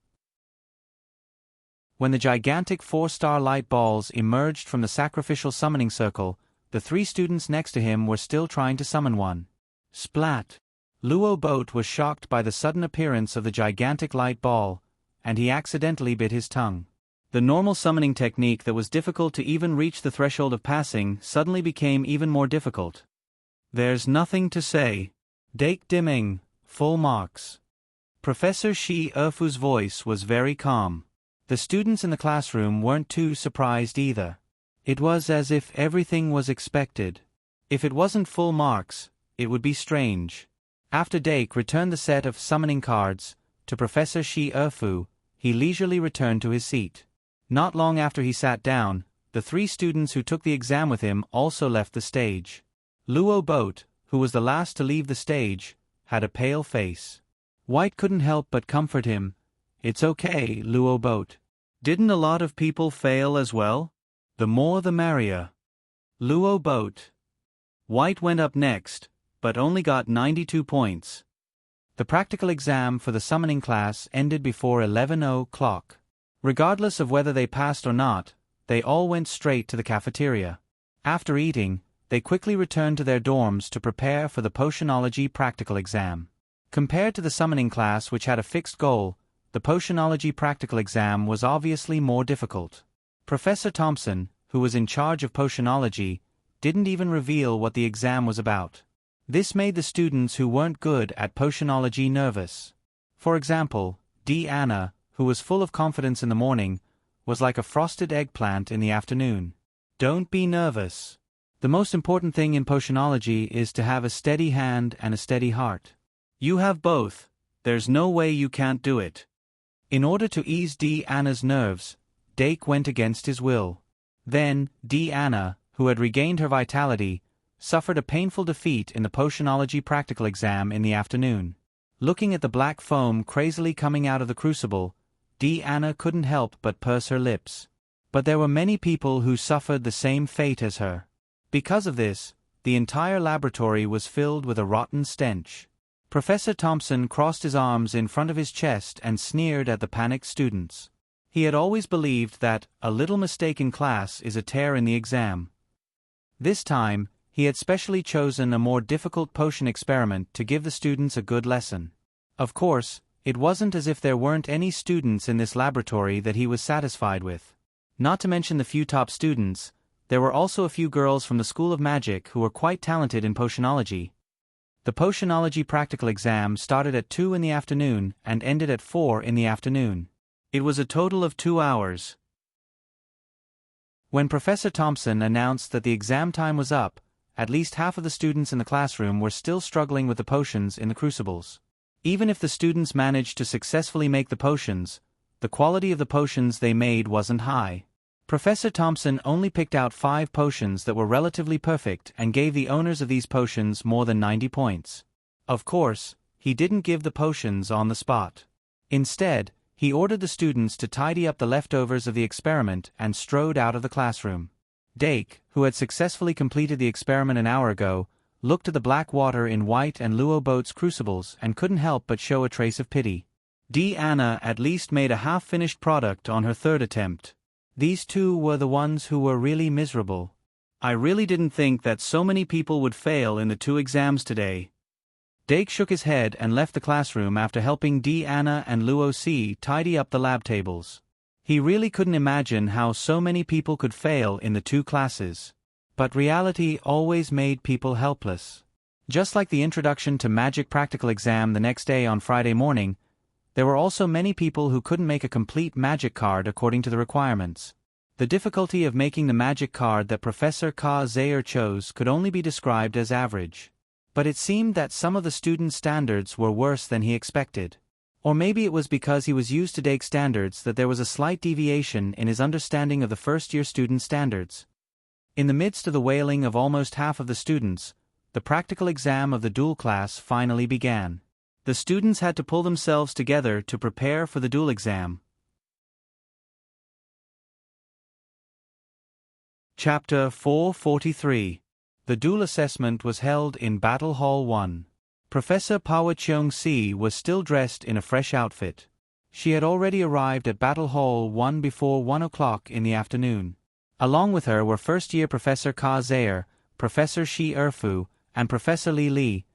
When the gigantic 4-star light balls emerged from the sacrificial summoning circle, the 3 students next to him were still trying to summon one. Splat! Luo Boat was shocked by the sudden appearance of the gigantic light ball, and he accidentally bit his tongue. The normal summoning technique that was difficult to even reach the threshold of passing suddenly became even more difficult. There's nothing to say. Dake Dimming, full marks. Professor Shi Erfu's voice was very calm. The students in the classroom weren't too surprised either. It was as if everything was expected. If it wasn't full marks, it would be strange. After Dake returned the set of summoning cards to Professor Shi Erfu, he leisurely returned to his seat. Not long after he sat down, the 3 students who took the exam with him also left the stage. Luo Boat, who was the last to leave the stage, had a pale face. White couldn't help but comfort him. It's okay, Luo Boat. Didn't a lot of people fail as well? The more the merrier. Luo Boat. White went up next, but only got 92 points. The practical exam for the summoning class ended before 11 o'clock. Regardless of whether they passed or not, they all went straight to the cafeteria. After eating, they quickly returned to their dorms to prepare for the potionology practical exam. Compared to the summoning class, which had a fixed goal, the potionology practical exam was obviously more difficult. Professor Thompson, who was in charge of potionology, didn't even reveal what the exam was about. This made the students who weren't good at potionology nervous. For example, D. Anna, who was full of confidence in the morning, was like a frosted eggplant in the afternoon. Don't be nervous. The most important thing in potionology is to have a steady hand and a steady heart. You have both. There's no way you can't do it. In order to ease D. Anna's nerves, Dake went against his will. Then, D. Anna, who had regained her vitality, suffered a painful defeat in the potionology practical exam in the afternoon. Looking at the black foam crazily coming out of the crucible, D. Anna couldn't help but purse her lips. But there were many people who suffered the same fate as her. Because of this, the entire laboratory was filled with a rotten stench. Professor Thompson crossed his arms in front of his chest and sneered at the panicked students. He had always believed that a little mistake in class is a tear in the exam. This time, He had specially chosen a more difficult potion experiment to give the students a good lesson. Of course, it wasn't as if there weren't any students in this laboratory that he was satisfied with. Not to mention the few top students, there were also a few girls from the School of Magic who were quite talented in potionology. The potionology practical exam started at 2 in the afternoon and ended at 4 in the afternoon. It was a total of 2 hours. When Professor Thompson announced that the exam time was up, at least half of the students in the classroom were still struggling with the potions in the crucibles. Even if the students managed to successfully make the potions, the quality of the potions they made wasn't high. Professor Thompson only picked out 5 potions that were relatively perfect and gave the owners of these potions more than 90 points. Of course, he didn't give the potions on the spot. Instead, he ordered the students to tidy up the leftovers of the experiment and strode out of the classroom. Dake, who had successfully completed the experiment an hour ago, looked at the black water in White and Luo Boat's crucibles and couldn't help but show a trace of pity. Anna at least made a half-finished product on her 3rd attempt. These two were the ones who were really miserable. I really didn't think that so many people would fail in the 2 exams today. Dake shook his head and left the classroom after helping Anna and Luo C tidy up the lab tables. He really couldn't imagine how so many people could fail in the 2 classes. But reality always made people helpless. Just like the Introduction to Magic practical exam the next day on Friday morning, there were also many people who couldn't make a complete magic card according to the requirements. The difficulty of making the magic card that Professor Ka Zayer chose could only be described as average. But it seemed that some of the students' standards were worse than he expected. Or maybe it was because he was used to Dake's standards that there was a slight deviation in his understanding of the first-year student standards. In the midst of the wailing of almost half of the students, the practical exam of the dual class finally began. The students had to pull themselves together to prepare for the dual exam. Chapter 443. The dual assessment was held in Battle Hall 1. Professor Power Cheong-si was still dressed in a fresh outfit. She had already arrived at Battle Hall 1 before 1 o'clock in the afternoon. Along with her were first-year Professor Ka Zayer, Professor Shi Erfu, and Professor Li Li.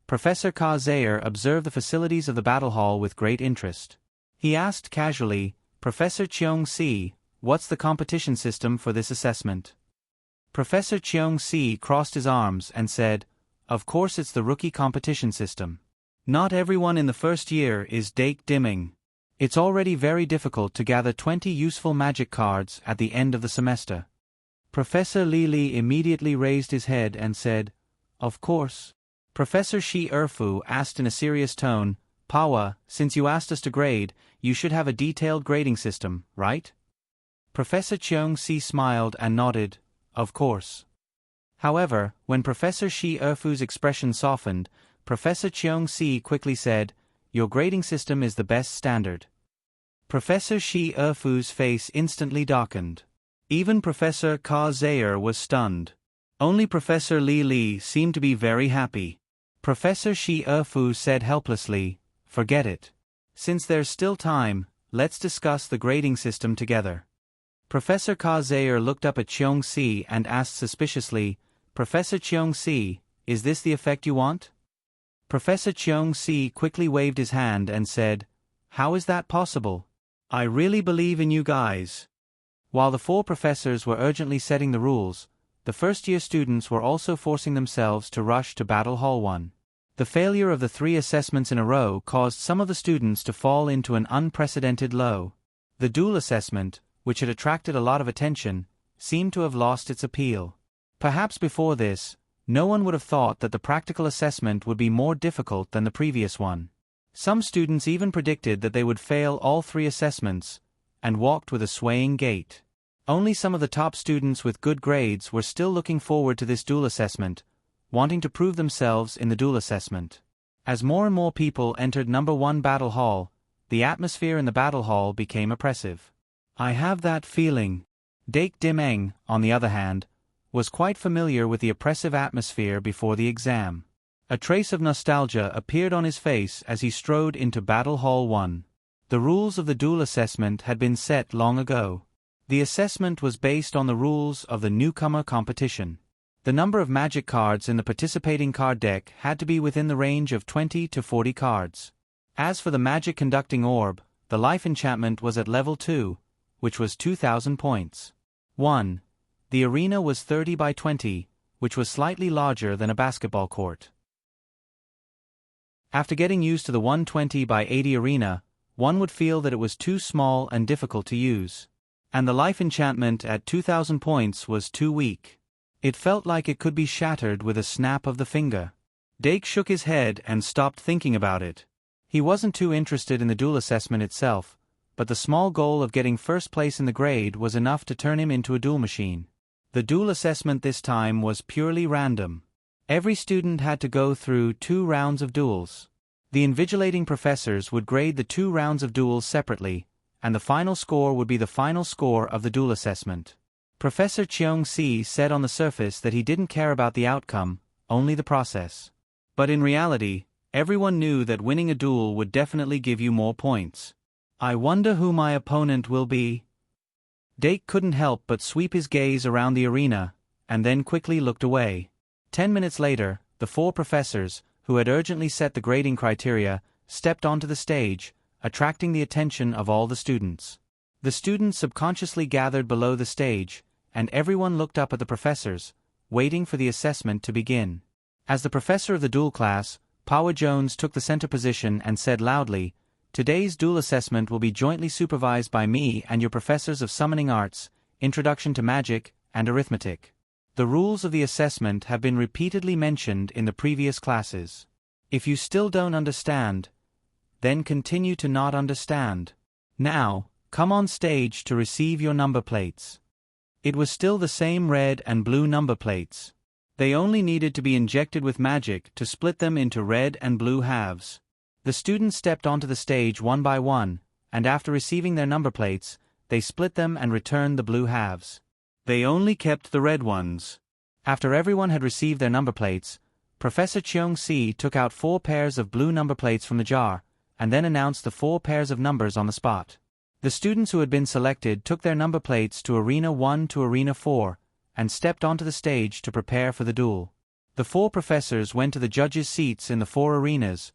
Professor Ka Zayer observed the facilities of the battle hall with great interest. He asked casually, "Professor Cheong-si, what's the competition system for this assessment?" Professor Cheong-si crossed his arms and said, "Of course it's the rookie competition system. Not everyone in the first year is Dake Dimming. It's already very difficult to gather 20 useful magic cards at the end of the semester." Professor Li Li immediately raised his head and said, "Of course." Professor Shi Erfu asked in a serious tone, "Pawa, since you asked us to grade, you should have a detailed grading system, right?" Professor Cheong-si smiled and nodded, "Of course." However, when Professor Shi Erfu's expression softened, Professor Cheong-si quickly said, "Your grading system is the best standard." Professor Shi Erfu's face instantly darkened. Even Professor Ka Zayer was stunned. Only Professor Li Li seemed to be very happy. Professor Shi Erfu said helplessly, "Forget it. Since there's still time, let's discuss the grading system together." Professor Ka Zayer looked up at Cheong-si and asked suspiciously, "Professor Cheong-si, is this the effect you want?" Professor Cheong-si quickly waved his hand and said, "How is that possible? I really believe in you guys." While the 4 professors were urgently setting the rules, the first-year students were also forcing themselves to rush to Battle Hall 1. The failure of the 3 assessments in a row caused some of the students to fall into an unprecedented low. The dual assessment, which had attracted a lot of attention, seemed to have lost its appeal. Perhaps before this, no one would have thought that the practical assessment would be more difficult than the previous one. Some students even predicted that they would fail all 3 assessments, and walked with a swaying gait. Only some of the top students with good grades were still looking forward to this dual assessment, wanting to prove themselves in the dual assessment. As more and more people entered number 1 Battle Hall, the atmosphere in the Battle Hall became oppressive. I have that feeling. Dake Dimeng, on the other hand, was quite familiar with the oppressive atmosphere before the exam. A trace of nostalgia appeared on his face as he strode into Battle Hall 1. The rules of the dual assessment had been set long ago. The assessment was based on the rules of the newcomer competition. The number of magic cards in the participating card deck had to be within the range of 20 to 40 cards. As for the magic conducting orb, the life enchantment was at level 2, which was 2,000 points. 1. The arena was 30 by 20, which was slightly larger than a basketball court. After getting used to the 120 by 80 arena, one would feel that it was too small and difficult to use. And the life enchantment at 2,000 points was too weak. It felt like it could be shattered with a snap of the finger. Dake shook his head and stopped thinking about it. He wasn't too interested in the duel assessment itself, but the small goal of getting first place in the grade was enough to turn him into a duel machine. The duel assessment this time was purely random. Every student had to go through 2 rounds of duels. The invigilating professors would grade the 2 rounds of duels separately, and the final score would be the final score of the duel assessment. Professor Cheong-si said on the surface that he didn't care about the outcome, only the process. But in reality, everyone knew that winning a duel would definitely give you more points. I wonder who my opponent will be. Dake couldn't help but sweep his gaze around the arena, and then quickly looked away. 10 minutes later, the 4 professors, who had urgently set the grading criteria, stepped onto the stage, attracting the attention of all the students. The students subconsciously gathered below the stage, and everyone looked up at the professors, waiting for the assessment to begin. As the professor of the duel class, Pawa Jones took the center position and said loudly, "Today's duel assessment will be jointly supervised by me and your professors of summoning arts, introduction to magic, and arithmetic. The rules of the assessment have been repeatedly mentioned in the previous classes. If you still don't understand, then continue to not understand. Now, come on stage to receive your number plates." It was still the same red and blue number plates. They only needed to be injected with magic to split them into red and blue halves. The students stepped onto the stage one by one, and after receiving their number plates, they split them and returned the blue halves. They only kept the red ones. After everyone had received their number plates, Professor Cheong-si took out 4 pairs of blue number plates from the jar, and then announced the 4 pairs of numbers on the spot. The students who had been selected took their number plates to Arena 1 to Arena 4, and stepped onto the stage to prepare for the duel. The 4 professors went to the judges' seats in the 4 arenas,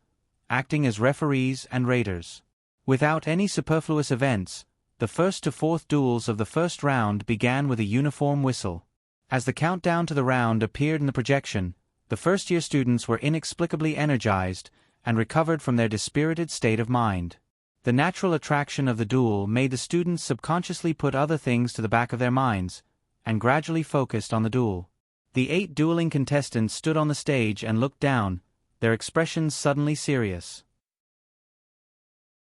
acting as referees and raters. Without any superfluous events, the first to 4th duels of the first round began with a uniform whistle. As the countdown to the round appeared in the projection, the first-year students were inexplicably energized and recovered from their dispirited state of mind. The natural attraction of the duel made the students subconsciously put other things to the back of their minds, and gradually focused on the duel. The 8 dueling contestants stood on the stage and looked down, their expressions suddenly serious.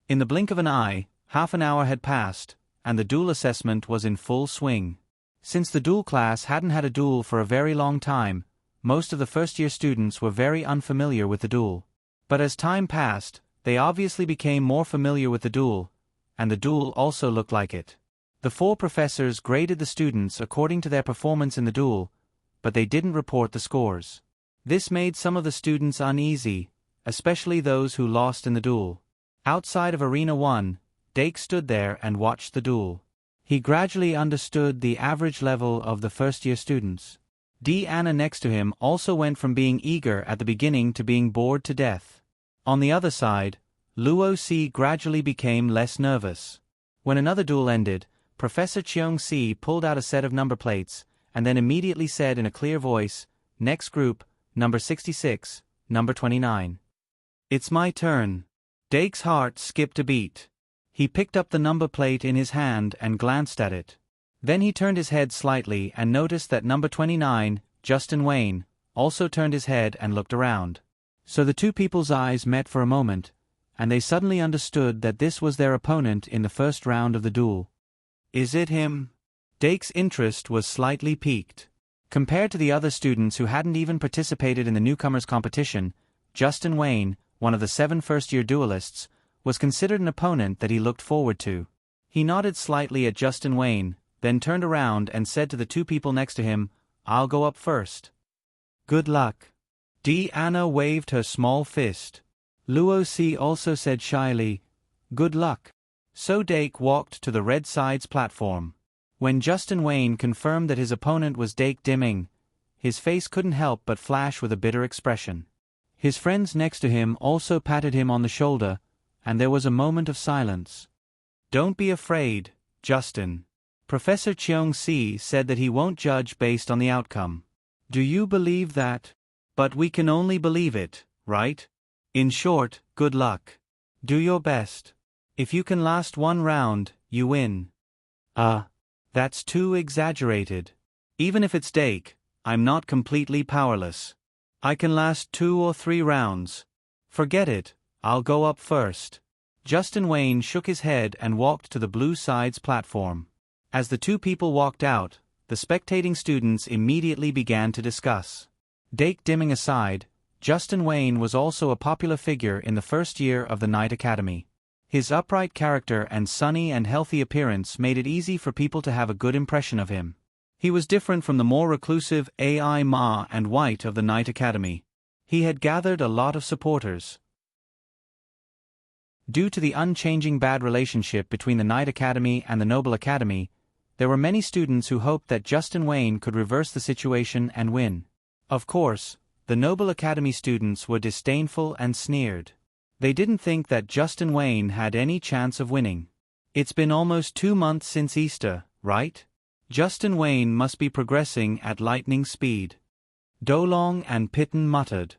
In the blink of an eye, half an hour had passed, and the duel assessment was in full swing. Since the duel class hadn't had a duel for a very long time, most of the first-year students were very unfamiliar with the duel. But as time passed, they obviously became more familiar with the duel, and the duel also looked like it. The 4 professors graded the students according to their performance in the duel, but they didn't report the scores. This made some of the students uneasy, especially those who lost in the duel. Outside of Arena 1, Dake stood there and watched the duel. He gradually understood the average level of the first-year students. Anna next to him also went from being eager at the beginning to being bored to death. On the other side, Luo-si gradually became less nervous. When another duel ended, Professor Cheong-si pulled out a set of number plates, and then immediately said in a clear voice, "Next group, number 66, number 29. It's my turn." Dake's heart skipped a beat. He picked up the number plate in his hand and glanced at it. Then he turned his head slightly and noticed that number 29, Justin Wayne, also turned his head and looked around. So the 2 people's eyes met for a moment, and they suddenly understood that this was their opponent in the first round of the duel. "Is it him?" Dake's interest was slightly piqued. Compared to the other students who hadn't even participated in the newcomers' competition, Justin Wayne, one of the 7 first-year duelists, was considered an opponent that he looked forward to. He nodded slightly at Justin Wayne, then turned around and said to the 2 people next to him, "I'll go up first." "Good luck." Anna waved her small fist. Luo-si also said shyly, "Good luck." So Dake walked to the red side's platform. When Justin Wayne confirmed that his opponent was Dake Dimming, his face couldn't help but flash with a bitter expression. His friends next to him also patted him on the shoulder, and there was a moment of silence. "Don't be afraid, Justin. Professor Cheong-si said that he won't judge based on the outcome. Do you believe that? But we can only believe it, right? In short, good luck. Do your best. If you can last one round, you win." That's too exaggerated. Even if it's Dake, I'm not completely powerless. I can last 2 or 3 rounds. Forget it, I'll go up first. Justin Wayne shook his head and walked to the Blue Side's platform. As the two people walked out, the spectating students immediately began to discuss. Dake dimming aside, Justin Wayne was also a popular figure in the first year of the Night Academy. His upright character and sunny and healthy appearance made it easy for people to have a good impression of him. He was different from the more reclusive Ai Ma and White of the Night Academy. He had gathered a lot of supporters. Due to the unchanging bad relationship between the Night Academy and the Noble Academy, there were many students who hoped that Justin Wayne could reverse the situation and win. Of course, the Noble Academy students were disdainful and sneered. They didn't think that Justin Wayne had any chance of winning. It's been almost 2 months since Easter, right? Justin Wayne must be progressing at lightning speed. Dolong and Pitten muttered.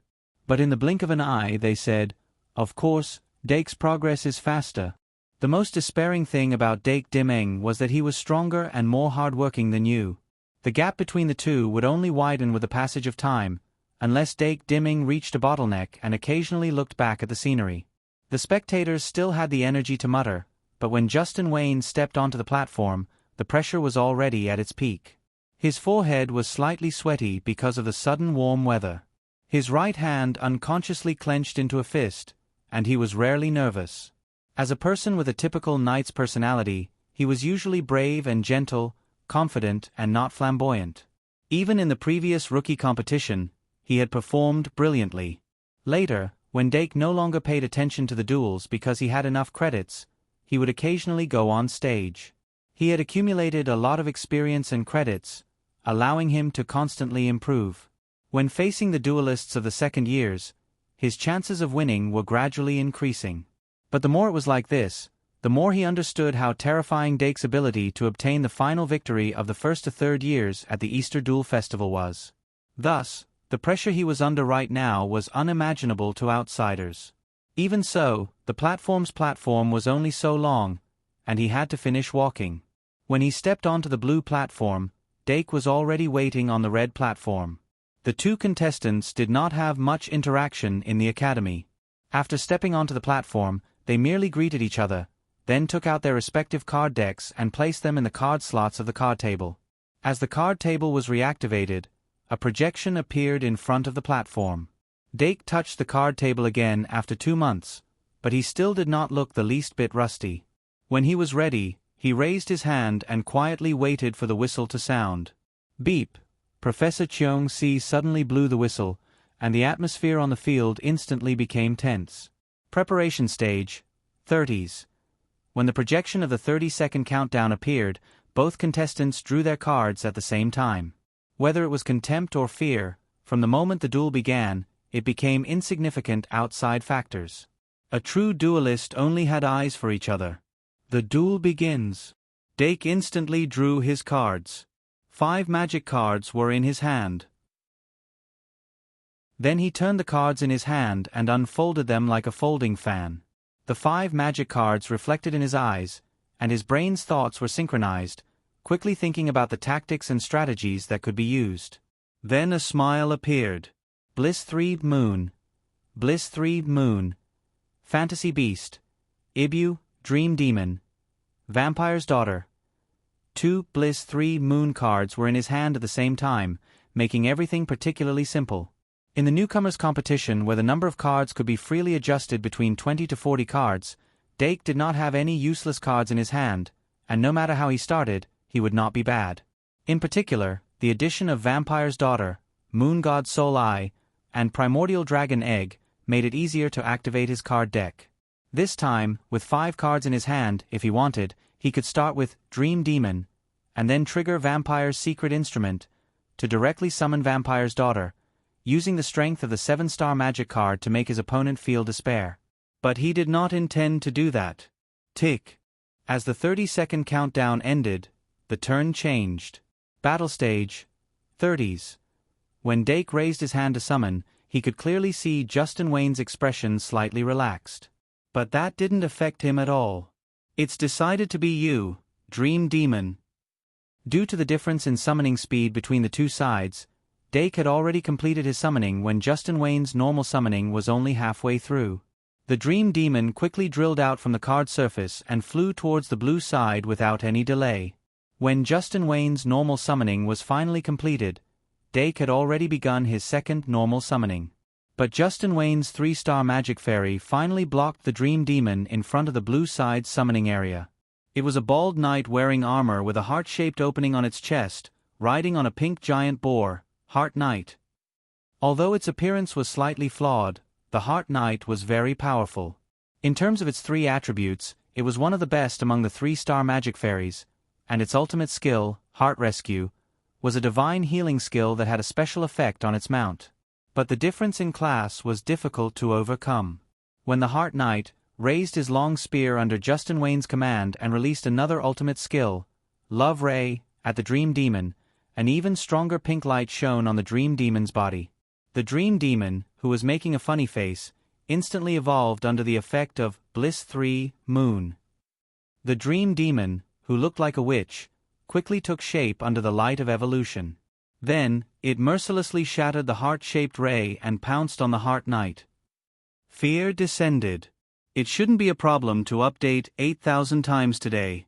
But in the blink of an eye they said, "Of course, Dake's progress is faster." The most despairing thing about Dake Dimeng was that he was stronger and more hardworking than you. The gap between the two would only widen with the passage of time, unless Dake Dimeng reached a bottleneck and occasionally looked back at the scenery. The spectators still had the energy to mutter, but when Justin Wayne stepped onto the platform, the pressure was already at its peak. His forehead was slightly sweaty because of the sudden warm weather. His right hand unconsciously clenched into a fist, and he was rarely nervous. As a person with a typical knight's personality, he was usually brave and gentle, confident and not flamboyant. Even in the previous rookie competition, he had performed brilliantly. Later, when Dake no longer paid attention to the duels because he had enough credits, he would occasionally go on stage. He had accumulated a lot of experience and credits, allowing him to constantly improve. When facing the duelists of the second years, his chances of winning were gradually increasing. But the more it was like this, the more he understood how terrifying Dake's ability to obtain the final victory of the first to third years at the Easter Duel Festival was. Thus, the pressure he was under right now was unimaginable to outsiders. Even so, the platform was only so long, and he had to finish walking. When he stepped onto the blue platform, Dake was already waiting on the red platform. The two contestants did not have much interaction in the academy. After stepping onto the platform, they merely greeted each other, then took out their respective card decks and placed them in the card slots of the card table. As the card table was reactivated, a projection appeared in front of the platform. Dake touched the card table again after 2 months, but he still did not look the least bit rusty. When he was ready, he raised his hand and quietly waited for the whistle to sound. Beep! Professor Cheong-si suddenly blew the whistle, and the atmosphere on the field instantly became tense. Preparation stage, 30s. When the projection of the 30-second countdown appeared, both contestants drew their cards at the same time. Whether it was contempt or fear, from the moment the duel began, it became insignificant outside factors. A true duelist only had eyes for each other. The duel begins. Dake instantly drew his cards. 5 magic cards were in his hand. Then he turned the cards in his hand and unfolded them like a folding fan. The 5 magic cards reflected in his eyes, and his brain's thoughts were synchronized, quickly thinking about the tactics and strategies that could be used. Then a smile appeared. Bliss 3 Moon. Bliss 3 Moon. Fantasy Beast. Ibu, Dream Demon. Vampire's Daughter. 2 Bliss 3 Moon cards were in his hand at the same time, making everything particularly simple. In the newcomers' competition, where the number of cards could be freely adjusted between 20 to 40 cards, Dake did not have any useless cards in his hand, and no matter how he started, he would not be bad. In particular, the addition of Vampire's Daughter, Moon God Soul Eye, and Primordial Dragon Egg made it easier to activate his card deck. This time, with 5 cards in his hand, if he wanted, he could start with Dream Demon, and then trigger Vampire's Secret Instrument, to directly summon Vampire's daughter, using the strength of the 7-star magic card to make his opponent feel despair. But he did not intend to do that. Tick. As the 30-second countdown ended, the turn changed. Battle stage, 30s. When Dake raised his hand to summon, he could clearly see Justin Wayne's expression slightly relaxed. But that didn't affect him at all. It's decided to be you, Dream Demon. Due to the difference in summoning speed between the two sides, Dake had already completed his summoning when Justin Wayne's normal summoning was only halfway through. The Dream Demon quickly drilled out from the card surface and flew towards the blue side without any delay. When Justin Wayne's normal summoning was finally completed, Dake had already begun his second normal summoning. But Justin Wayne's 3-star magic fairy finally blocked the Dream Demon in front of the blue side summoning area. It was a bald knight wearing armor with a heart-shaped opening on its chest, riding on a pink giant boar, Heart Knight. Although its appearance was slightly flawed, the Heart Knight was very powerful. In terms of its 3 attributes, it was one of the best among the 3-star magic fairies, and its ultimate skill, Heart Rescue, was a divine healing skill that had a special effect on its mount. But the difference in class was difficult to overcome. When the Heart Knight raised his long spear under Justin Wayne's command and released another ultimate skill, Love Ray, at the Dream Demon, an even stronger pink light shone on the Dream Demon's body. The Dream Demon, who was making a funny face, instantly evolved under the effect of Bliss 3, Moon. The Dream Demon, who looked like a witch, quickly took shape under the light of evolution. Then, it mercilessly shattered the heart-shaped ray and pounced on the Heart Knight. Fear descended. It shouldn't be a problem to update 8,000 times today.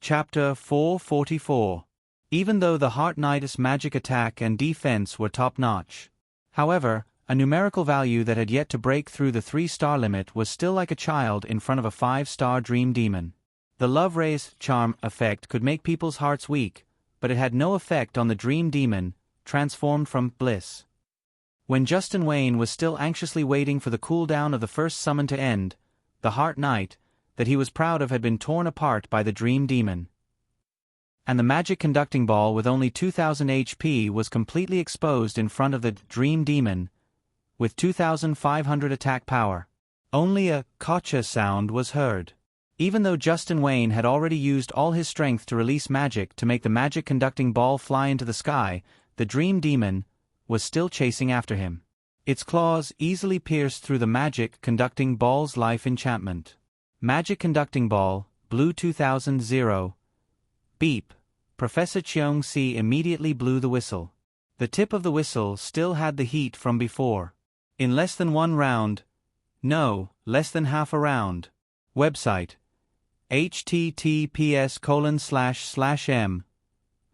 Chapter 444. Even though the Heart Knight's magic attack and defense were top-notch. However, a numerical value that had yet to break through the 3-star limit was still like a child in front of a 5-star Dream Demon. The Love Ray's charm effect could make people's hearts weak, but it had no effect on the Dream Demon, transformed from Bliss. When Justin Wayne was still anxiously waiting for the cooldown of the first summon to end, the Heart Knight, that he was proud of, had been torn apart by the Dream Demon. And the magic conducting ball with only 2,000 HP was completely exposed in front of the Dream Demon, with 2,500 attack power. Only a "Gotcha" sound was heard. Even though Justin Wayne had already used all his strength to release magic to make the magic conducting ball fly into the sky, the Dream Demon was still chasing after him. Its claws easily pierced through the magic conducting ball's life enchantment. Magic conducting ball, Blue 2000. Beep. Professor Cheong-si immediately blew the whistle. The tip of the whistle still had the heat from before. In less than 1 round. No, less than half a round. Website. https://m.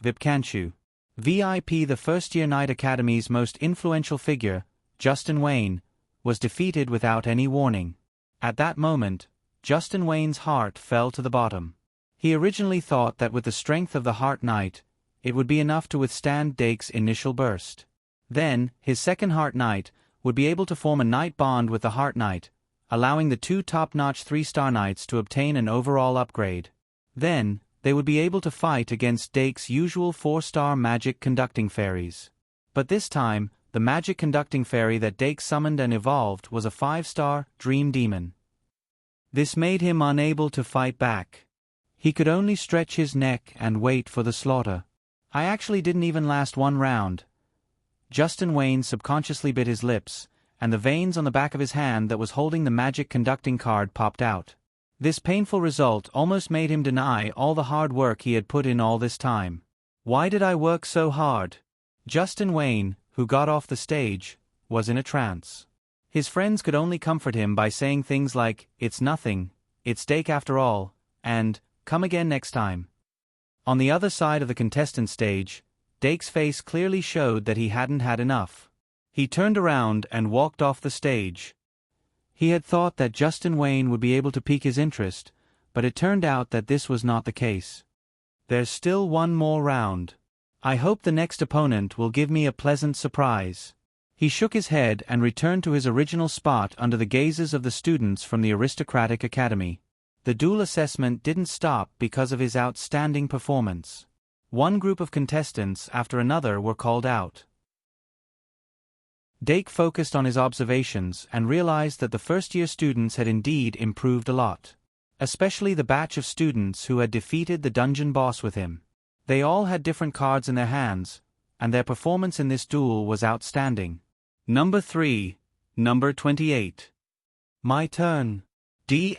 Vipkanchu. VIP. The first-year Knight Academy's most influential figure, Justin Wayne, was defeated without any warning. At that moment, Justin Wayne's heart fell to the bottom. He originally thought that with the strength of the Heart Knight, it would be enough to withstand Dake's initial burst. Then, his second Heart Knight would be able to form a Knight bond with the Heart Knight, allowing the 2 top-notch 3-star Knights to obtain an overall upgrade. Then, they would be able to fight against Dake's usual 4-star magic conducting fairies. But this time, the magic conducting fairy that Dake summoned and evolved was a 5-star Dream Demon. This made him unable to fight back. He could only stretch his neck and wait for the slaughter. I actually didn't even last 1 round. Justin Wayne subconsciously bit his lips, and the veins on the back of his hand that was holding the magic conducting card popped out. This painful result almost made him deny all the hard work he had put in all this time. Why did I work so hard? Justin Wayne, who got off the stage, was in a trance. His friends could only comfort him by saying things like, "It's nothing, it's Dake after all," and "Come again next time." On the other side of the contestant stage, Dake's face clearly showed that he hadn't had enough. He turned around and walked off the stage. He had thought that Justin Wayne would be able to pique his interest, but it turned out that this was not the case. There's still 1 more round. I hope the next opponent will give me a pleasant surprise. He shook his head and returned to his original spot under the gazes of the students from the aristocratic academy. The duel assessment didn't stop because of his outstanding performance. One group of contestants after another were called out. Dake focused on his observations and realized that the first-year students had indeed improved a lot. Especially the batch of students who had defeated the dungeon boss with him. They all had different cards in their hands, and their performance in this duel was outstanding. Number 3. Number 28. My turn.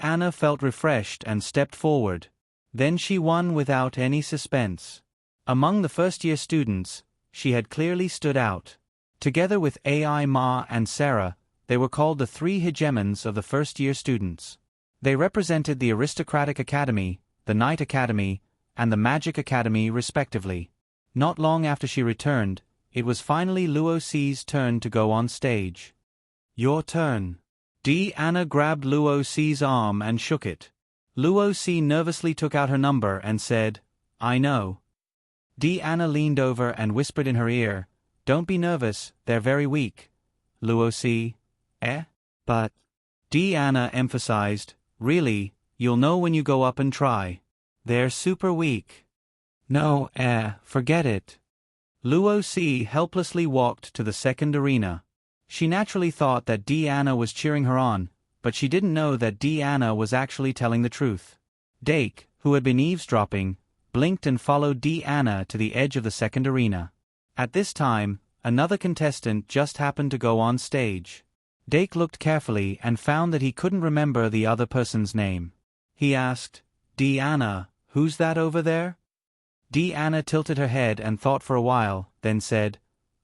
Anna felt refreshed and stepped forward. Then she won without any suspense. Among the first-year students, she had clearly stood out. Together with Ai Ma and Sarah, they were called the three hegemons of the first-year students. They represented the Aristocratic Academy, the Knight Academy, and the Magic Academy respectively. Not long after she returned, it was finally Luo Si's turn to go on stage. Your turn. Anna grabbed Luo Si's arm and shook it. Luo Si nervously took out her number and said, I know. Anna leaned over and whispered in her ear, Don't be nervous, they're very weak. Luo Si, But. Anna emphasized, Really, you'll know when you go up and try. They're super weak. No, forget it. Luo Si helplessly walked to the second arena. She naturally thought that Anna was cheering her on, but she didn't know that Anna was actually telling the truth. Dake, who had been eavesdropping, blinked and followed Anna to the edge of the second arena. At this time, another contestant just happened to go on stage. Dake looked carefully and found that he couldn't remember the other person's name. He asked, Anna, who's that over there? Anna tilted her head and thought for a while, then said,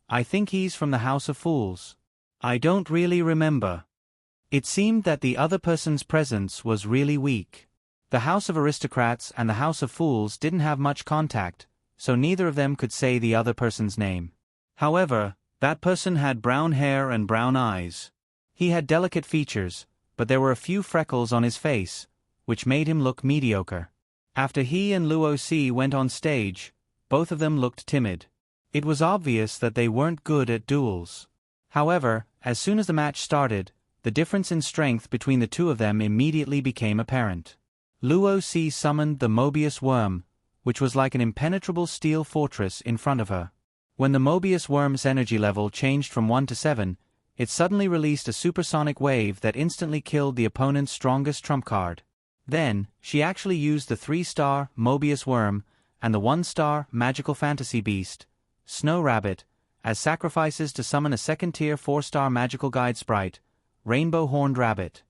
I think he's from the House of Fools. I don't really remember. It seemed that the other person's presence was really weak. The House of Aristocrats and the House of Fools didn't have much contact, so neither of them could say the other person's name. However, that person had brown hair and brown eyes. He had delicate features, but there were a few freckles on his face, which made him look mediocre. After he and Luo Si went on stage, both of them looked timid. It was obvious that they weren't good at duels. However, as soon as the match started, the difference in strength between the two of them immediately became apparent. Luo Si summoned the Mobius worm, which was like an impenetrable steel fortress in front of her. When the Mobius worm's energy level changed from 1 to 7, it suddenly released a supersonic wave that instantly killed the opponent's strongest trump card. Then, she actually used the 3-star Mobius worm and the 1-star magical fantasy beast, Snow Rabbit, as sacrifices to summon a second-tier 4-star magical guide sprite, Rainbow Horned Rabbit.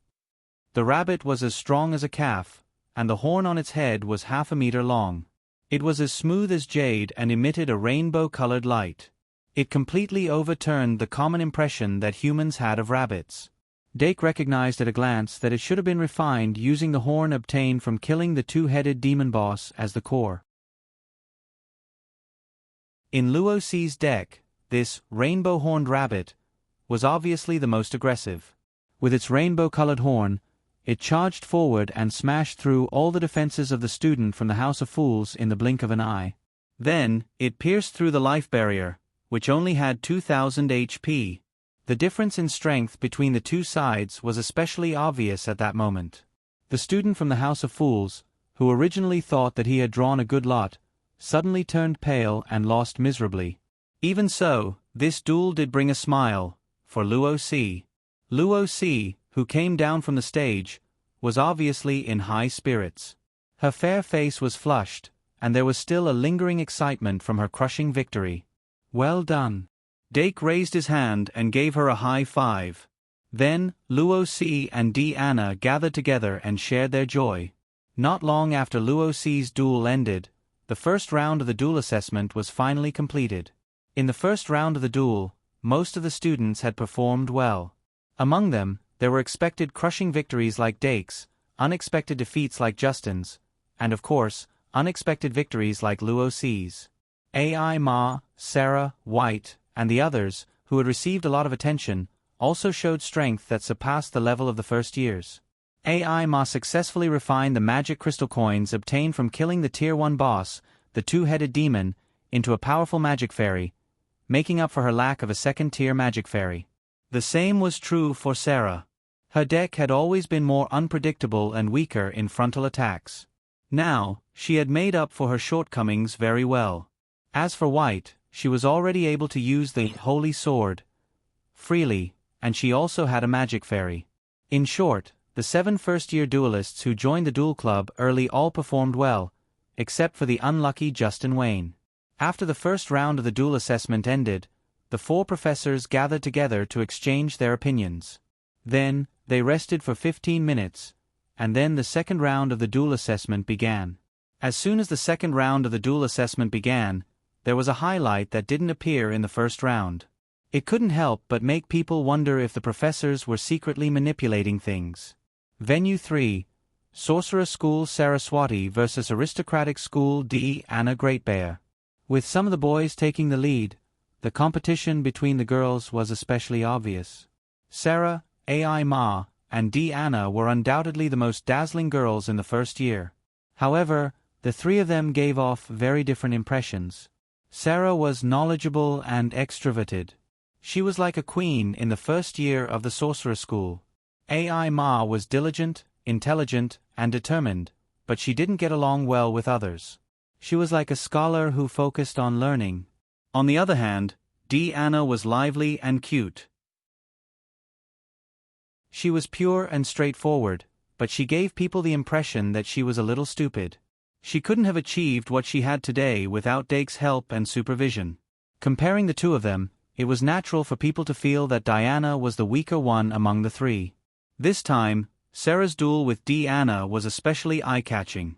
The rabbit was as strong as a calf, and the horn on its head was half a meter long. It was as smooth as jade and emitted a rainbow-colored light. It completely overturned the common impression that humans had of rabbits. Dake recognized at a glance that it should have been refined using the horn obtained from killing the two-headed demon boss as the core. In Luo Si's deck, this rainbow-horned rabbit was obviously the most aggressive. With its rainbow-colored horn, it charged forward and smashed through all the defenses of the student from the House of Fools in the blink of an eye. Then, it pierced through the life barrier, which only had 2,000 HP. The difference in strength between the two sides was especially obvious at that moment. The student from the House of Fools, who originally thought that he had drawn a good lot, suddenly turned pale and lost miserably. Even so, this duel did bring a smile for Luo Si. Luo Si, who came down from the stage, was obviously in high spirits. Her fair face was flushed, and there was still a lingering excitement from her crushing victory. Well done. Dake raised his hand and gave her a high five. Then, Luo Si and Anna gathered together and shared their joy. Not long after Luo Si's duel ended, the first round of the duel assessment was finally completed. In the first round of the duel, most of the students had performed well. Among them, there were expected crushing victories like Dake's, unexpected defeats like Justin's, and of course, unexpected victories like Luo Si's. Ai Ma, Sarah, White, and the others, who had received a lot of attention, also showed strength that surpassed the level of the first years. Ai Ma successfully refined the magic crystal coins obtained from killing the Tier 1 boss, the two-headed demon, into a powerful magic fairy, making up for her lack of a second-tier magic fairy. The same was true for Sarah. Her deck had always been more unpredictable and weaker in frontal attacks. Now, she had made up for her shortcomings very well. As for White, she was already able to use the Holy Sword freely, and she also had a magic fairy. In short, the 7 first-year duelists who joined the duel club early all performed well, except for the unlucky Justin Wayne. After the first round of the duel assessment ended, the 4 professors gathered together to exchange their opinions. Then, they rested for 15 minutes, and then the second round of the duel assessment began. As soon as the second round of the duel assessment began, there was a highlight that didn't appear in the first round. It couldn't help but make people wonder if the professors were secretly manipulating things. Venue 3, Sorcerer School Saraswati versus Aristocratic School D. Anna Great Bear. With some of the boys taking the lead, the competition between the girls was especially obvious. Sarah, A.I. Ma, and D. Anna were undoubtedly the most dazzling girls in the first year. However, the 3 of them gave off very different impressions. Sarah was knowledgeable and extroverted. She was like a queen in the first year of the Sorcerer School. A.I. Ma was diligent, intelligent, and determined, but she didn't get along well with others. She was like a scholar who focused on learning. On the other hand, D. Anna was lively and cute. She was pure and straightforward, but she gave people the impression that she was a little stupid. She couldn't have achieved what she had today without Dake's help and supervision. Comparing the 2 of them, it was natural for people to feel that Diana was the weaker one among the 3. This time, Sarah's duel with D. Anna was especially eye-catching.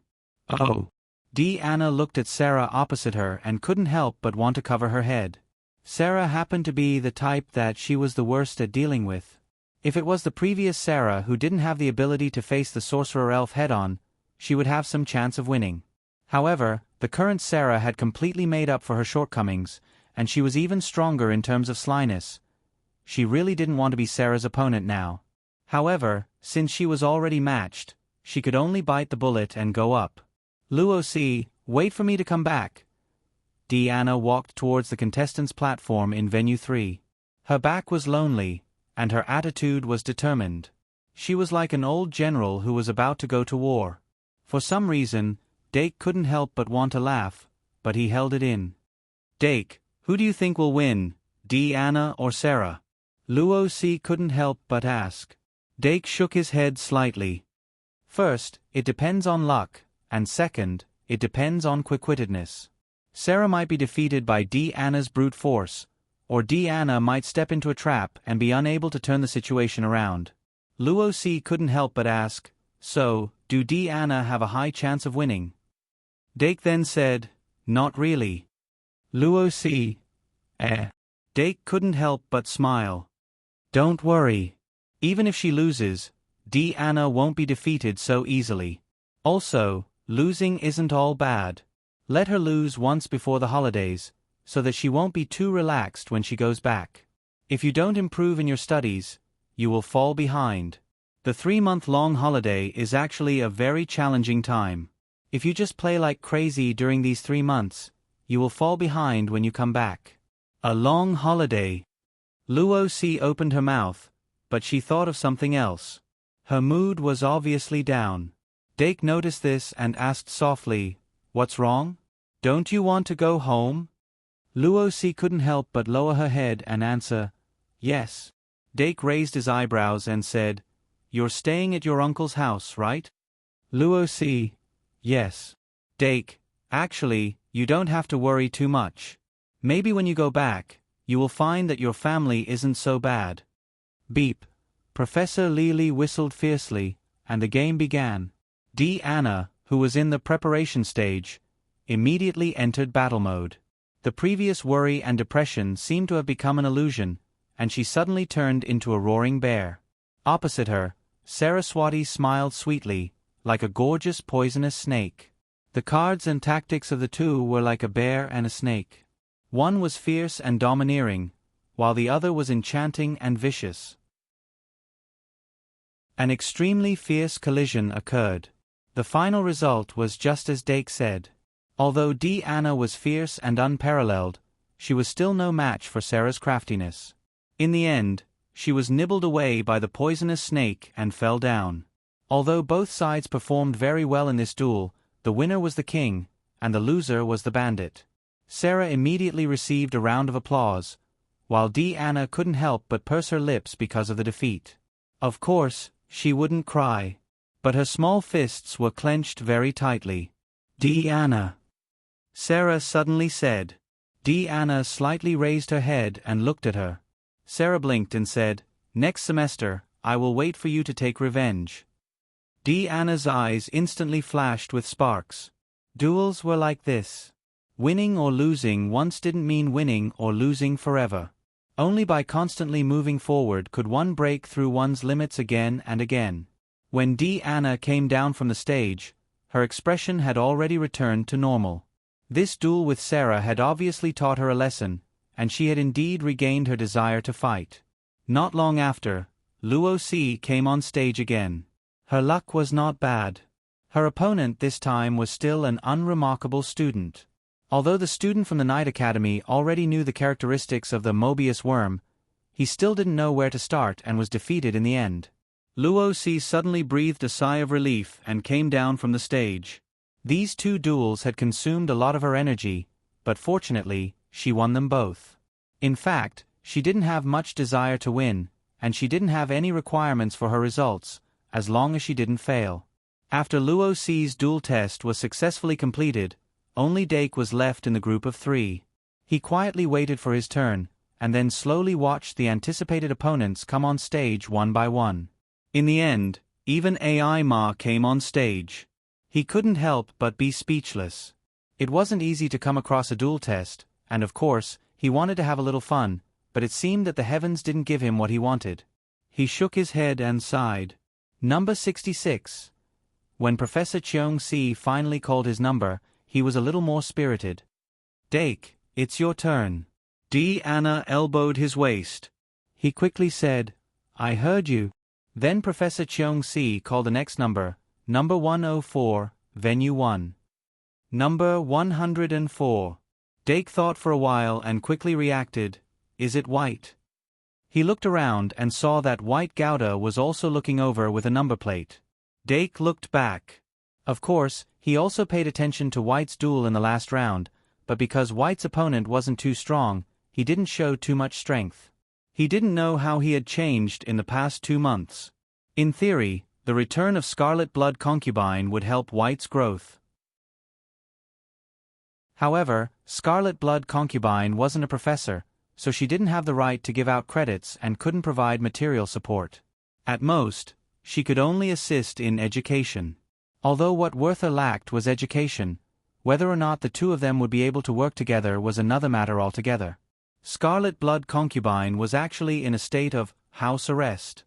Oh! D. Anna looked at Sarah opposite her and couldn't help but want to cover her head. Sarah happened to be the type that she was the worst at dealing with. If it was the previous Sarah who didn't have the ability to face the sorcerer elf head-on, she would have some chance of winning. However, the current Sarah had completely made up for her shortcomings, and she was even stronger in terms of slyness. She really didn't want to be Sarah's opponent now. However, since she was already matched, she could only bite the bullet and go up. Luo-si, wait for me to come back. D. Anna walked towards the contestants' platform in Venue 3. Her back was lonely, and her attitude was determined. She was like an old general who was about to go to war. For some reason, Dake couldn't help but want to laugh, but he held it in. Dake, who do you think will win, D. Anna or Sarah? Luo-si couldn't help but ask. Dake shook his head slightly. First, it depends on luck, and second, it depends on quick-wittedness. Sarah might be defeated by D. Anna's brute force, or D. Anna might step into a trap and be unable to turn the situation around. Luo-si couldn't help but ask, so, do D. Anna have a high chance of winning? Dake then said, not really. Luo-si, Dake couldn't help but smile. Don't worry. Even if she loses, D. Anna won't be defeated so easily. Also, losing isn't all bad. Let her lose once before the holidays, so that she won't be too relaxed when she goes back. If you don't improve in your studies, you will fall behind. The 3-month-long holiday is actually a very challenging time. If you just play like crazy during these 3 months, you will fall behind when you come back. A long holiday. Luo-si opened her mouth, but she thought of something else. Her mood was obviously down. Dake noticed this and asked softly, what's wrong? Don't you want to go home? Luo-si couldn't help but lower her head and answer, yes. Dake raised his eyebrows and said, you're staying at your uncle's house, right? Luo-si, yes. Dake, actually, you don't have to worry too much. Maybe when you go back, you will find that your family isn't so bad. Beep. Professor Lily whistled fiercely, and the game began. D. Anna, who was in the preparation stage, immediately entered battle mode. The previous worry and depression seemed to have become an illusion, and she suddenly turned into a roaring bear. Opposite her, Saraswati smiled sweetly, like a gorgeous poisonous snake. The cards and tactics of the 2 were like a bear and a snake. One was fierce and domineering, while the other was enchanting and vicious. An extremely fierce collision occurred. The final result was just as Dake said. Although D. Anna was fierce and unparalleled, she was still no match for Sarah's craftiness. In the end, she was nibbled away by the poisonous snake and fell down. Although both sides performed very well in this duel, the winner was the king, and the loser was the bandit. Sarah immediately received a round of applause, while Diana couldn't help but purse her lips because of the defeat. Of course, she wouldn't cry, but her small fists were clenched very tightly. "Diana," Sarah suddenly said. Diana slightly raised her head and looked at her. Sarah blinked and said, "Next semester, I will wait for you to take revenge." Diana's eyes instantly flashed with sparks. Duels were like this. Winning or losing once didn't mean winning or losing forever. Only by constantly moving forward could one break through one's limits again and again. When Diana came down from the stage, her expression had already returned to normal. This duel with Sarah had obviously taught her a lesson, and she had indeed regained her desire to fight. Not long after, Luo Si came on stage again. Her luck was not bad. Her opponent this time was still an unremarkable student. Although the student from the Night Academy already knew the characteristics of the Mobius worm, he still didn't know where to start and was defeated in the end. Luo Si suddenly breathed a sigh of relief and came down from the stage. These two duels had consumed a lot of her energy, but fortunately, she won them both. In fact, she didn't have much desire to win, and she didn't have any requirements for her results, as long as she didn't fail. After Luo Si's duel test was successfully completed, only Dake was left in the group of three. He quietly waited for his turn, and then slowly watched the anticipated opponents come on stage one by one. In the end, even AI Ma came on stage. He couldn't help but be speechless. It wasn't easy to come across a duel test, and of course, he wanted to have a little fun, but it seemed that the heavens didn't give him what he wanted. He shook his head and sighed. Number 66. When Professor Cheong-si finally called his number, he was a little more spirited. "Dake, it's your turn." Diana elbowed his waist. He quickly said, "I heard you." Then Professor Cheong-si called the next number, number 104, venue 1. Number 104. Dake thought for a while and quickly reacted, "Is it White?" He looked around and saw that White Gouda was also looking over with a number plate. Dake looked back. Of course, he also paid attention to White's duel in the last round, but because White's opponent wasn't too strong, he didn't show too much strength. He didn't know how he had changed in the past 2 months. In theory, the return of Scarlet Blood Concubine would help White's growth. However, Scarlet Blood Concubine wasn't a professor, so she didn't have the right to give out credits and couldn't provide material support. At most, she could only assist in education. Although what Werther lacked was education, whether or not the two of them would be able to work together was another matter altogether. Scarlet Blood Concubine was actually in a state of house arrest.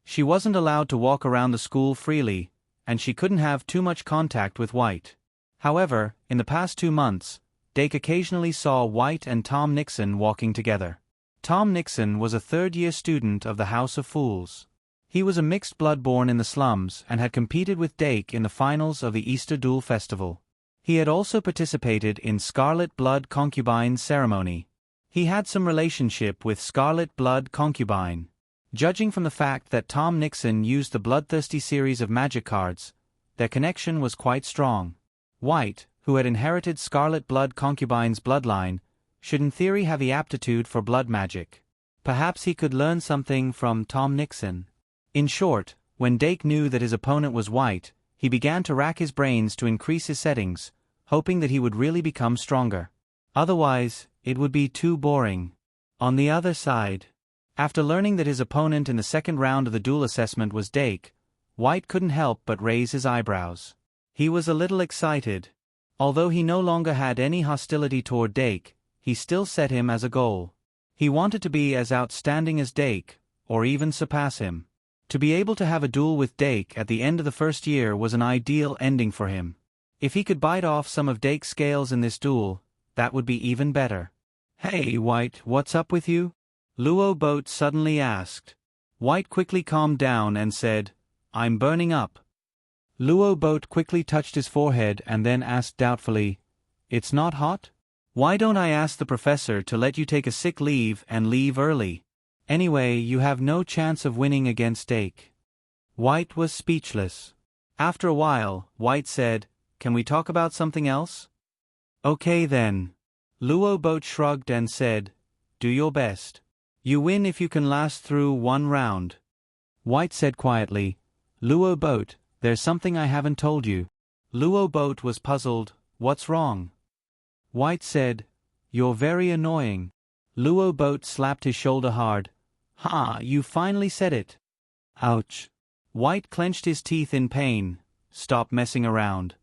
She wasn't allowed to walk around the school freely, and she couldn't have too much contact with White. However, in the past 2 months, Dake occasionally saw White and Tom Nixon walking together. Tom Nixon was a third-year student of the House of Fools. He was a mixed blood born in the slums and had competed with Dake in the finals of the Easter Duel Festival. He had also participated in Scarlet Blood Concubine's ceremony. He had some relationship with Scarlet Blood Concubine. Judging from the fact that Tom Nixon used the Bloodthirsty series of magic cards, their connection was quite strong. White, who had inherited Scarlet Blood Concubine's bloodline, should in theory have the aptitude for blood magic. Perhaps he could learn something from Tom Nixon. In short, when Dake knew that his opponent was White, he began to rack his brains to increase his settings, hoping that he would really become stronger. Otherwise, it would be too boring. On the other side, after learning that his opponent in the second round of the duel assessment was Dake, White couldn't help but raise his eyebrows. He was a little excited. Although he no longer had any hostility toward Dake, he still set him as a goal. He wanted to be as outstanding as Dake, or even surpass him. To be able to have a duel with Dake at the end of the first year was an ideal ending for him. If he could bite off some of Dake's scales in this duel, that would be even better. "Hey, White, what's up with you?" Luo Boat suddenly asked. White quickly calmed down and said, "I'm burning up." Luo Boat quickly touched his forehead and then asked doubtfully, "It's not hot? Why don't I ask the professor to let you take a sick leave and leave early?" Anyway, you have no chance of winning against Dake. White was speechless. After a while, White said, "Can we talk about something else?" "Okay then." Luo Boat shrugged and said, "Do your best. You win if you can last through one round." White said quietly, "Luo Boat, there's something I haven't told you." Luo Boat was puzzled. "What's wrong?" White said, "You're very annoying." Luo Boat slapped his shoulder hard. "Ha, you finally said it." Ouch. White clenched his teeth in pain. "Stop messing around."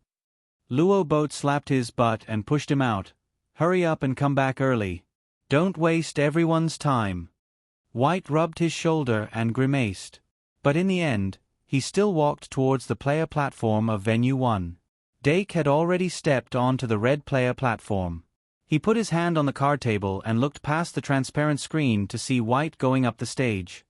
Luo Boat slapped his butt and pushed him out. "Hurry up and come back early. Don't waste everyone's time." White rubbed his shoulder and grimaced. But in the end, he still walked towards the player platform of Venue 1. Dake had already stepped onto the red player platform. He put his hand on the card table and looked past the transparent screen to see White going up the stage.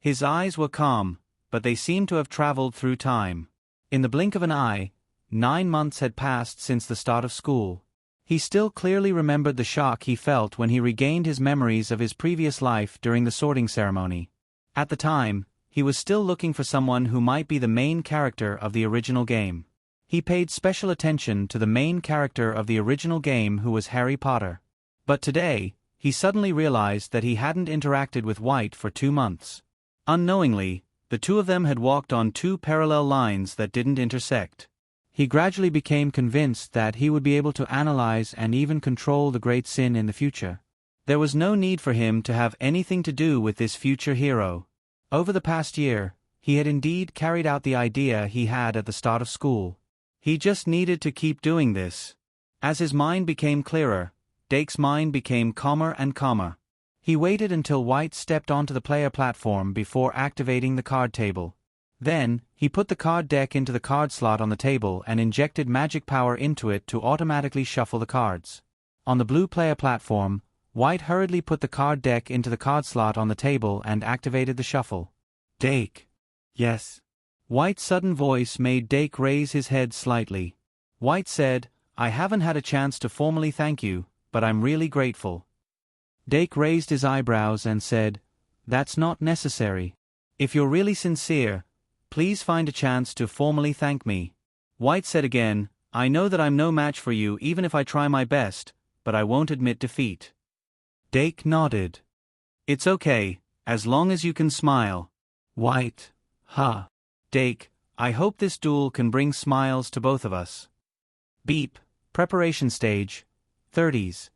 His eyes were calm, but they seemed to have traveled through time. In the blink of an eye, 9 months had passed since the start of school. He still clearly remembered the shock he felt when he regained his memories of his previous life during the sorting ceremony. At the time, he was still looking for someone who might be the main character of the original game. He paid special attention to the main character of the original game, who was Harry Potter. But today, he suddenly realized that he hadn't interacted with White for 2 months. Unknowingly, the two of them had walked on 2 parallel lines that didn't intersect. He gradually became convinced that he would be able to analyze and even control the great sin in the future. There was no need for him to have anything to do with this future hero. Over the past year, he had indeed carried out the idea he had at the start of school. He just needed to keep doing this. As his mind became clearer, Dake's mind became calmer and calmer. He waited until White stepped onto the player platform before activating the card table. Then, he put the card deck into the card slot on the table and injected magic power into it to automatically shuffle the cards. On the blue player platform, White hurriedly put the card deck into the card slot on the table and activated the shuffle. "Dake." "Yes." White's sudden voice made Dake raise his head slightly. White said, "I haven't had a chance to formally thank you, but I'm really grateful." Dake raised his eyebrows and said, "That's not necessary. If you're really sincere, please find a chance to formally thank me." White said again, "I know that I'm no match for you even if I try my best, but I won't admit defeat." Dake nodded. "It's okay, as long as you can smile." White, "Huh." Dake, "I hope this duel can bring smiles to both of us." Beep. Preparation stage. 30s.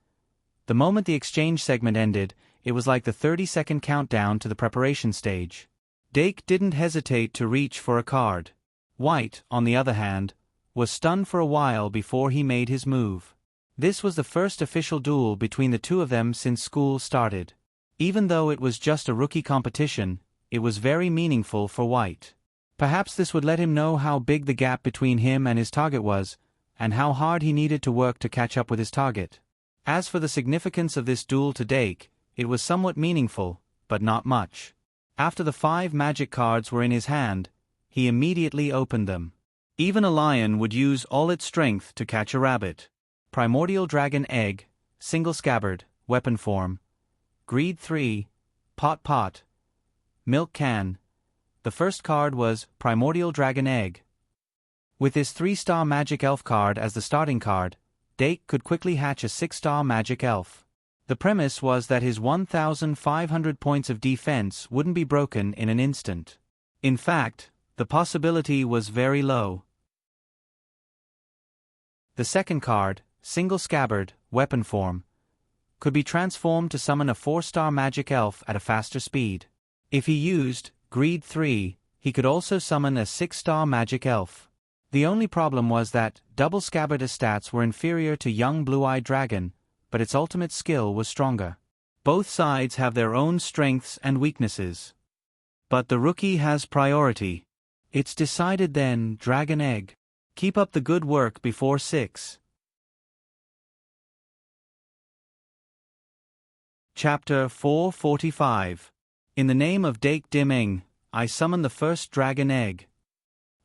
The moment the exchange segment ended, it was like the 30-second countdown to the preparation stage. Dake didn't hesitate to reach for a card. White, on the other hand, was stunned for a while before he made his move. This was the first official duel between the two of them since school started. Even though it was just a rookie competition, it was very meaningful for White. Perhaps this would let him know how big the gap between him and his target was, and how hard he needed to work to catch up with his target. As for the significance of this duel to Dake, it was somewhat meaningful, but not much. After the 5 magic cards were in his hand, he immediately opened them. Even a lion would use all its strength to catch a rabbit. Primordial Dragon Egg, Single Scabbard, Weapon Form. Greed 3, Pot Pot. Milk Can. The first card was Primordial Dragon Egg. With his 3-star Magic Elf card as the starting card, Dake could quickly hatch a 6-star Magic Elf. The premise was that his 1,500 points of defense wouldn't be broken in an instant. In fact, the possibility was very low. The second card, Single Scabbard, Weapon Form, could be transformed to summon a 4-star Magic Elf at a faster speed. If he used Greed 3, he could also summon a 6-star Magic Elf. The only problem was that Double Scabbard's stats were inferior to Young Blue-Eyed Dragon, but its ultimate skill was stronger. Both sides have their own strengths and weaknesses. But the rookie has priority. It's decided then, Dragon Egg. Keep up the good work before 6. Chapter 445. In the name of Dake Dim-ing, I summon the first Dragon Egg.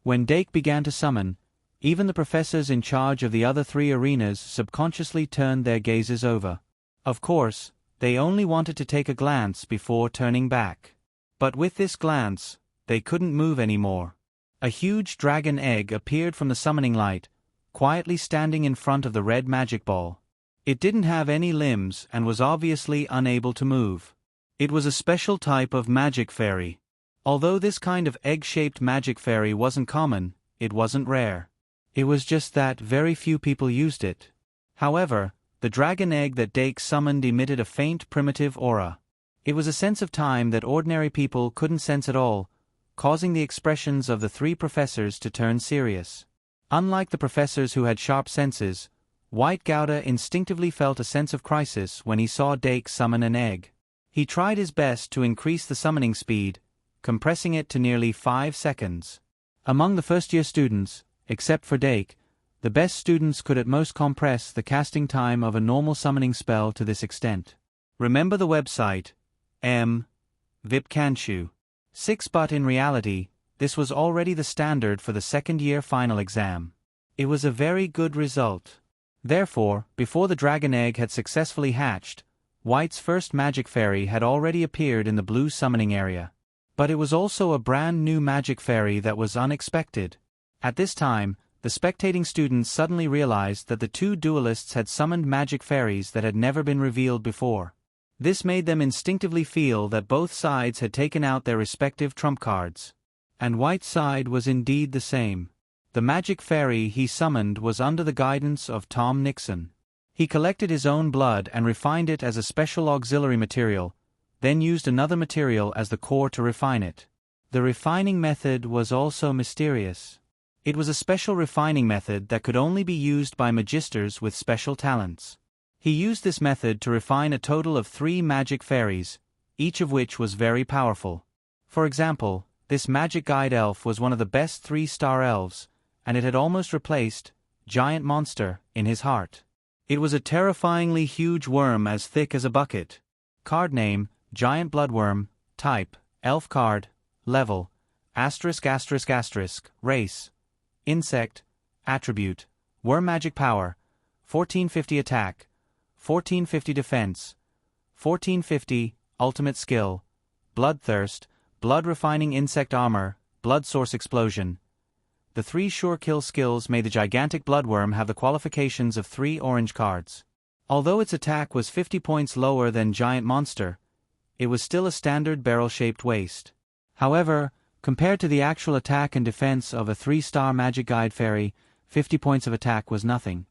When Dake began to summon, even the professors in charge of the other 3 arenas subconsciously turned their gazes over. Of course, They only wanted to take a glance before turning back. But with this glance, they couldn't move anymore. A huge dragon egg appeared from the summoning light, quietly standing in front of the red magic ball. It didn't have any limbs and was obviously unable to move. It was a special type of magic fairy. Although this kind of egg-shaped magic fairy wasn't common, it wasn't rare. It was just that very few people used it. However, the dragon egg that Dake summoned emitted a faint primitive aura. It was a sense of time that ordinary people couldn't sense at all, causing the expressions of the three professors to turn serious. Unlike the professors who had sharp senses, White Gouda instinctively felt a sense of crisis when he saw Dake summon an egg. He tried his best to increase the summoning speed, compressing it to nearly 5 seconds. Among the first-year students, except for Dake, the best students could at most compress the casting time of a normal summoning spell to this extent. Remember the website, Vipkanchu. 6 But in reality, this was already the standard for the second-year final exam. It was a very good result. Therefore, before the dragon egg had successfully hatched, White's first magic fairy had already appeared in the blue summoning area. But it was also a brand new magic fairy that was unexpected. At this time, the spectating students suddenly realized that the two duelists had summoned magic fairies that had never been revealed before. This made them instinctively feel that both sides had taken out their respective trump cards. And White's side was indeed the same. The magic fairy he summoned was under the guidance of Tom Nixon. He collected his own blood and refined it as a special auxiliary material, then used another material as the core to refine it. The refining method was also mysterious. It was a special refining method that could only be used by magisters with special talents. He used this method to refine a total of 3 magic fairies, each of which was very powerful. For example, this magic guide elf was one of the best 3-star elves, and it had almost replaced Giant Monster in his heart. It was a terrifyingly huge worm as thick as a bucket. Card name, Giant Bloodworm. Type, Elf card. Level, ****. Race, Insect. Attribute, Worm magic power, 1450 attack, 1450 defense, 1450, ultimate skill, Bloodthirst, blood refining insect armor, blood source explosion. The 3 sure kill skills made the gigantic bloodworm have the qualifications of 3 orange cards. Although its attack was 50 points lower than Giant Monster, it was still a standard barrel-shaped waist. However, compared to the actual attack and defense of a 3-star magic guide fairy, 50 points of attack was nothing.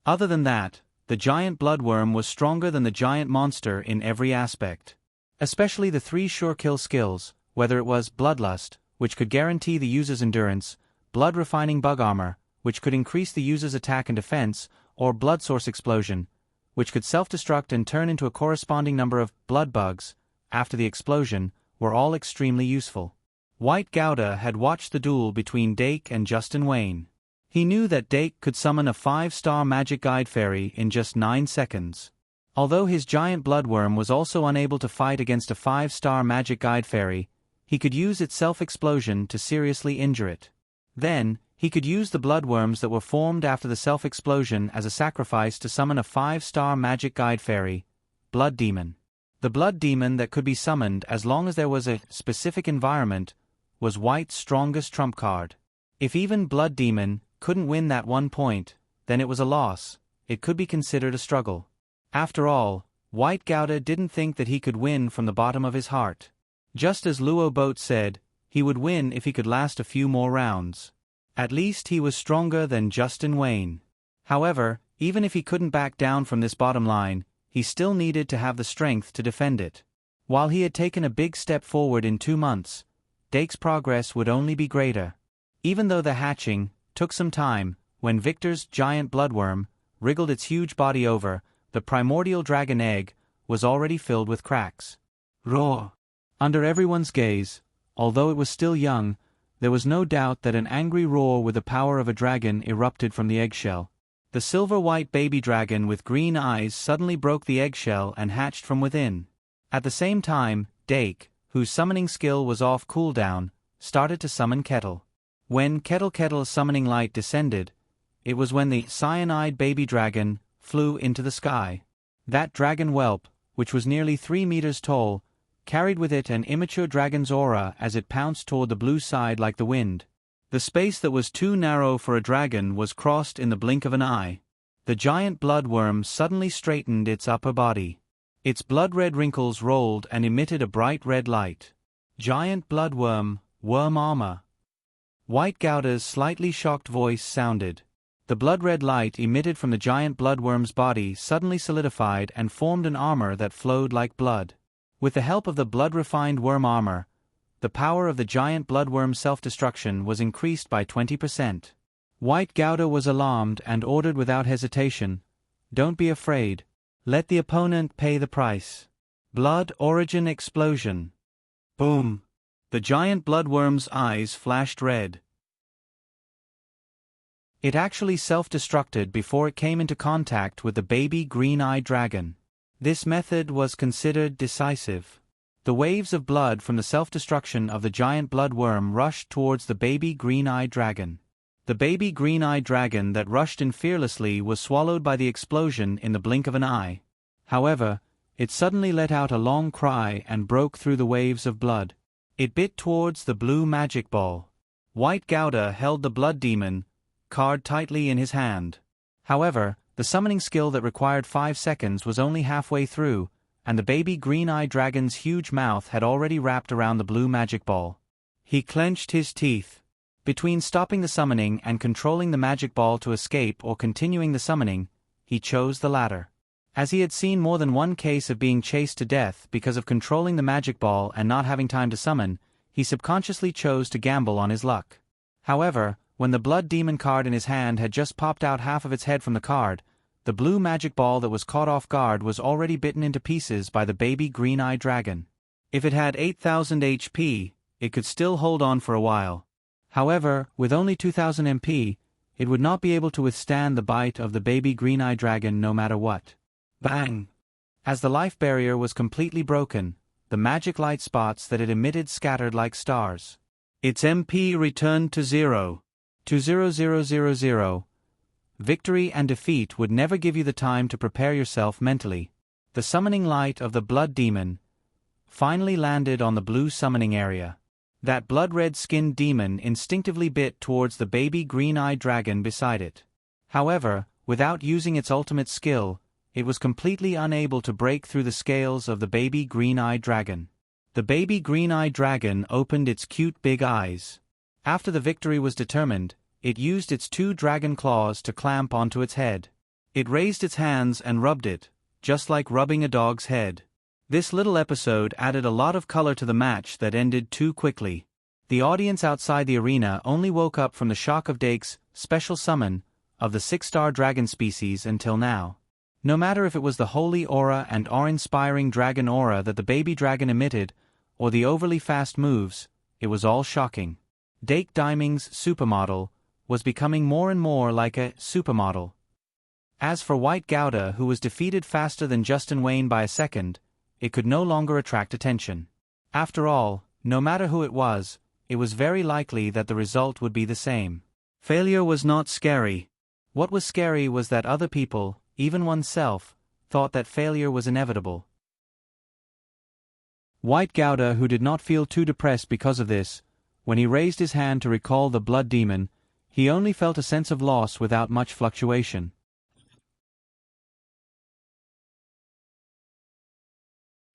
Other than that, the giant bloodworm was stronger than the giant monster in every aspect. Especially the 3 sure kill skills, whether it was Bloodlust, which could guarantee the user's endurance, Blood Refining Bug Armor, which could increase the user's attack and defense, or Blood Source Explosion, which could self-destruct and turn into a corresponding number of blood bugs after the explosion, were all extremely useful. White Gouda had watched the duel between Dake and Justin Wayne. He knew that Dake could summon a 5-star magic guide fairy in just 9 seconds. Although his giant bloodworm was also unable to fight against a 5-star magic guide fairy, he could use its self-explosion to seriously injure it. Then, he could use the bloodworms that were formed after the self-explosion as a sacrifice to summon a 5-star magic guide fairy, Blood Demon. The Blood Demon that could be summoned as long as there was a specific environment was White's strongest trump card. If even Blood Demon couldn't win that 1 point, then it was a loss. It could be considered a struggle. After all, White Gouda didn't think that he could win from the bottom of his heart. Just as Luo Boat said, he would win if he could last a few more rounds. At least he was stronger than Justin Wayne. However, even if he couldn't back down from this bottom line, he still needed to have the strength to defend it. While he had taken a big step forward in 2 months, Dake's progress would only be greater. Even though the hatching took some time, when Victor's giant bloodworm wriggled its huge body over, the primordial dragon egg was already filled with cracks. Roar! Under everyone's gaze, although it was still young, there was no doubt that an angry roar with the power of a dragon erupted from the eggshell. The silver-white baby dragon with green eyes suddenly broke the eggshell and hatched from within. At the same time, Dake, whose summoning skill was off cooldown, started to summon Kettle. When Kettle's summoning light descended, it was when the cyanide baby dragon flew into the sky. That dragon whelp, which was nearly 3 meters tall, carried with it an immature dragon's aura as it pounced toward the blue side like the wind. The space that was too narrow for a dragon was crossed in the blink of an eye. The giant bloodworm suddenly straightened its upper body. Its blood-red wrinkles rolled and emitted a bright red light. Giant bloodworm, worm armor. White Gouda's slightly shocked voice sounded. The blood-red light emitted from the giant bloodworm's body suddenly solidified and formed an armor that flowed like blood. With the help of the blood-refined worm armor, the power of the giant bloodworm's self-destruction was increased by 20%. White Gouda was alarmed and ordered without hesitation, "Don't be afraid. Let the opponent pay the price." Blood origin explosion. Boom! The giant bloodworm's eyes flashed red. It actually self-destructed before it came into contact with the baby green-eyed dragon. This method was considered decisive. The waves of blood from the self-destruction of the giant bloodworm rushed towards the baby green-eyed dragon. The baby green-eyed dragon that rushed in fearlessly was swallowed by the explosion in the blink of an eye. However, it suddenly let out a long cry and broke through the waves of blood. It bit towards the blue magic ball. White Gouda held the blood demon card tightly in his hand. However, the summoning skill that required 5 seconds was only halfway through, and the baby green-eyed dragon's huge mouth had already wrapped around the blue magic ball. He clenched his teeth. Between stopping the summoning and controlling the magic ball to escape or continuing the summoning, he chose the latter. As he had seen more than one case of being chased to death because of controlling the magic ball and not having time to summon, he subconsciously chose to gamble on his luck. However, when the blood demon card in his hand had just popped out half of its head from the card, the blue magic ball that was caught off guard was already bitten into pieces by the baby green-eyed dragon. If it had 8,000 HP, it could still hold on for a while. However, with only 2,000 MP, it would not be able to withstand the bite of the baby green-eyed dragon no matter what. Bang! As the life barrier was completely broken, the magic light spots that it emitted scattered like stars. Its MP returned to 0. To 0,000. Victory and defeat would never give you the time to prepare yourself mentally. The summoning light of the blood demon finally landed on the blue summoning area. That blood-red skinned demon instinctively bit towards the baby green-eyed dragon beside it. However, without using its ultimate skill, it was completely unable to break through the scales of the baby green-eyed dragon. The baby green-eyed dragon opened its cute big eyes. After the victory was determined, it used its 2 dragon claws to clamp onto its head. It raised its hands and rubbed it, just like rubbing a dog's head. This little episode added a lot of color to the match that ended too quickly. The audience outside the arena only woke up from the shock of Dake's special summon of the 6-star dragon species until now. No matter if it was the holy aura and awe-inspiring dragon aura that the baby dragon emitted, or the overly fast moves, it was all shocking. Dake Diming's supermodel was becoming more and more like a supermodel. As for White Gouda, who was defeated faster than Justin Wayne by a second, it could no longer attract attention. After all, no matter who it was very likely that the result would be the same. Failure was not scary. What was scary was that other people, even oneself, thought that failure was inevitable. White Gouda, who did not feel too depressed because of this, when he raised his hand to recall the blood demon, he only felt a sense of loss without much fluctuation.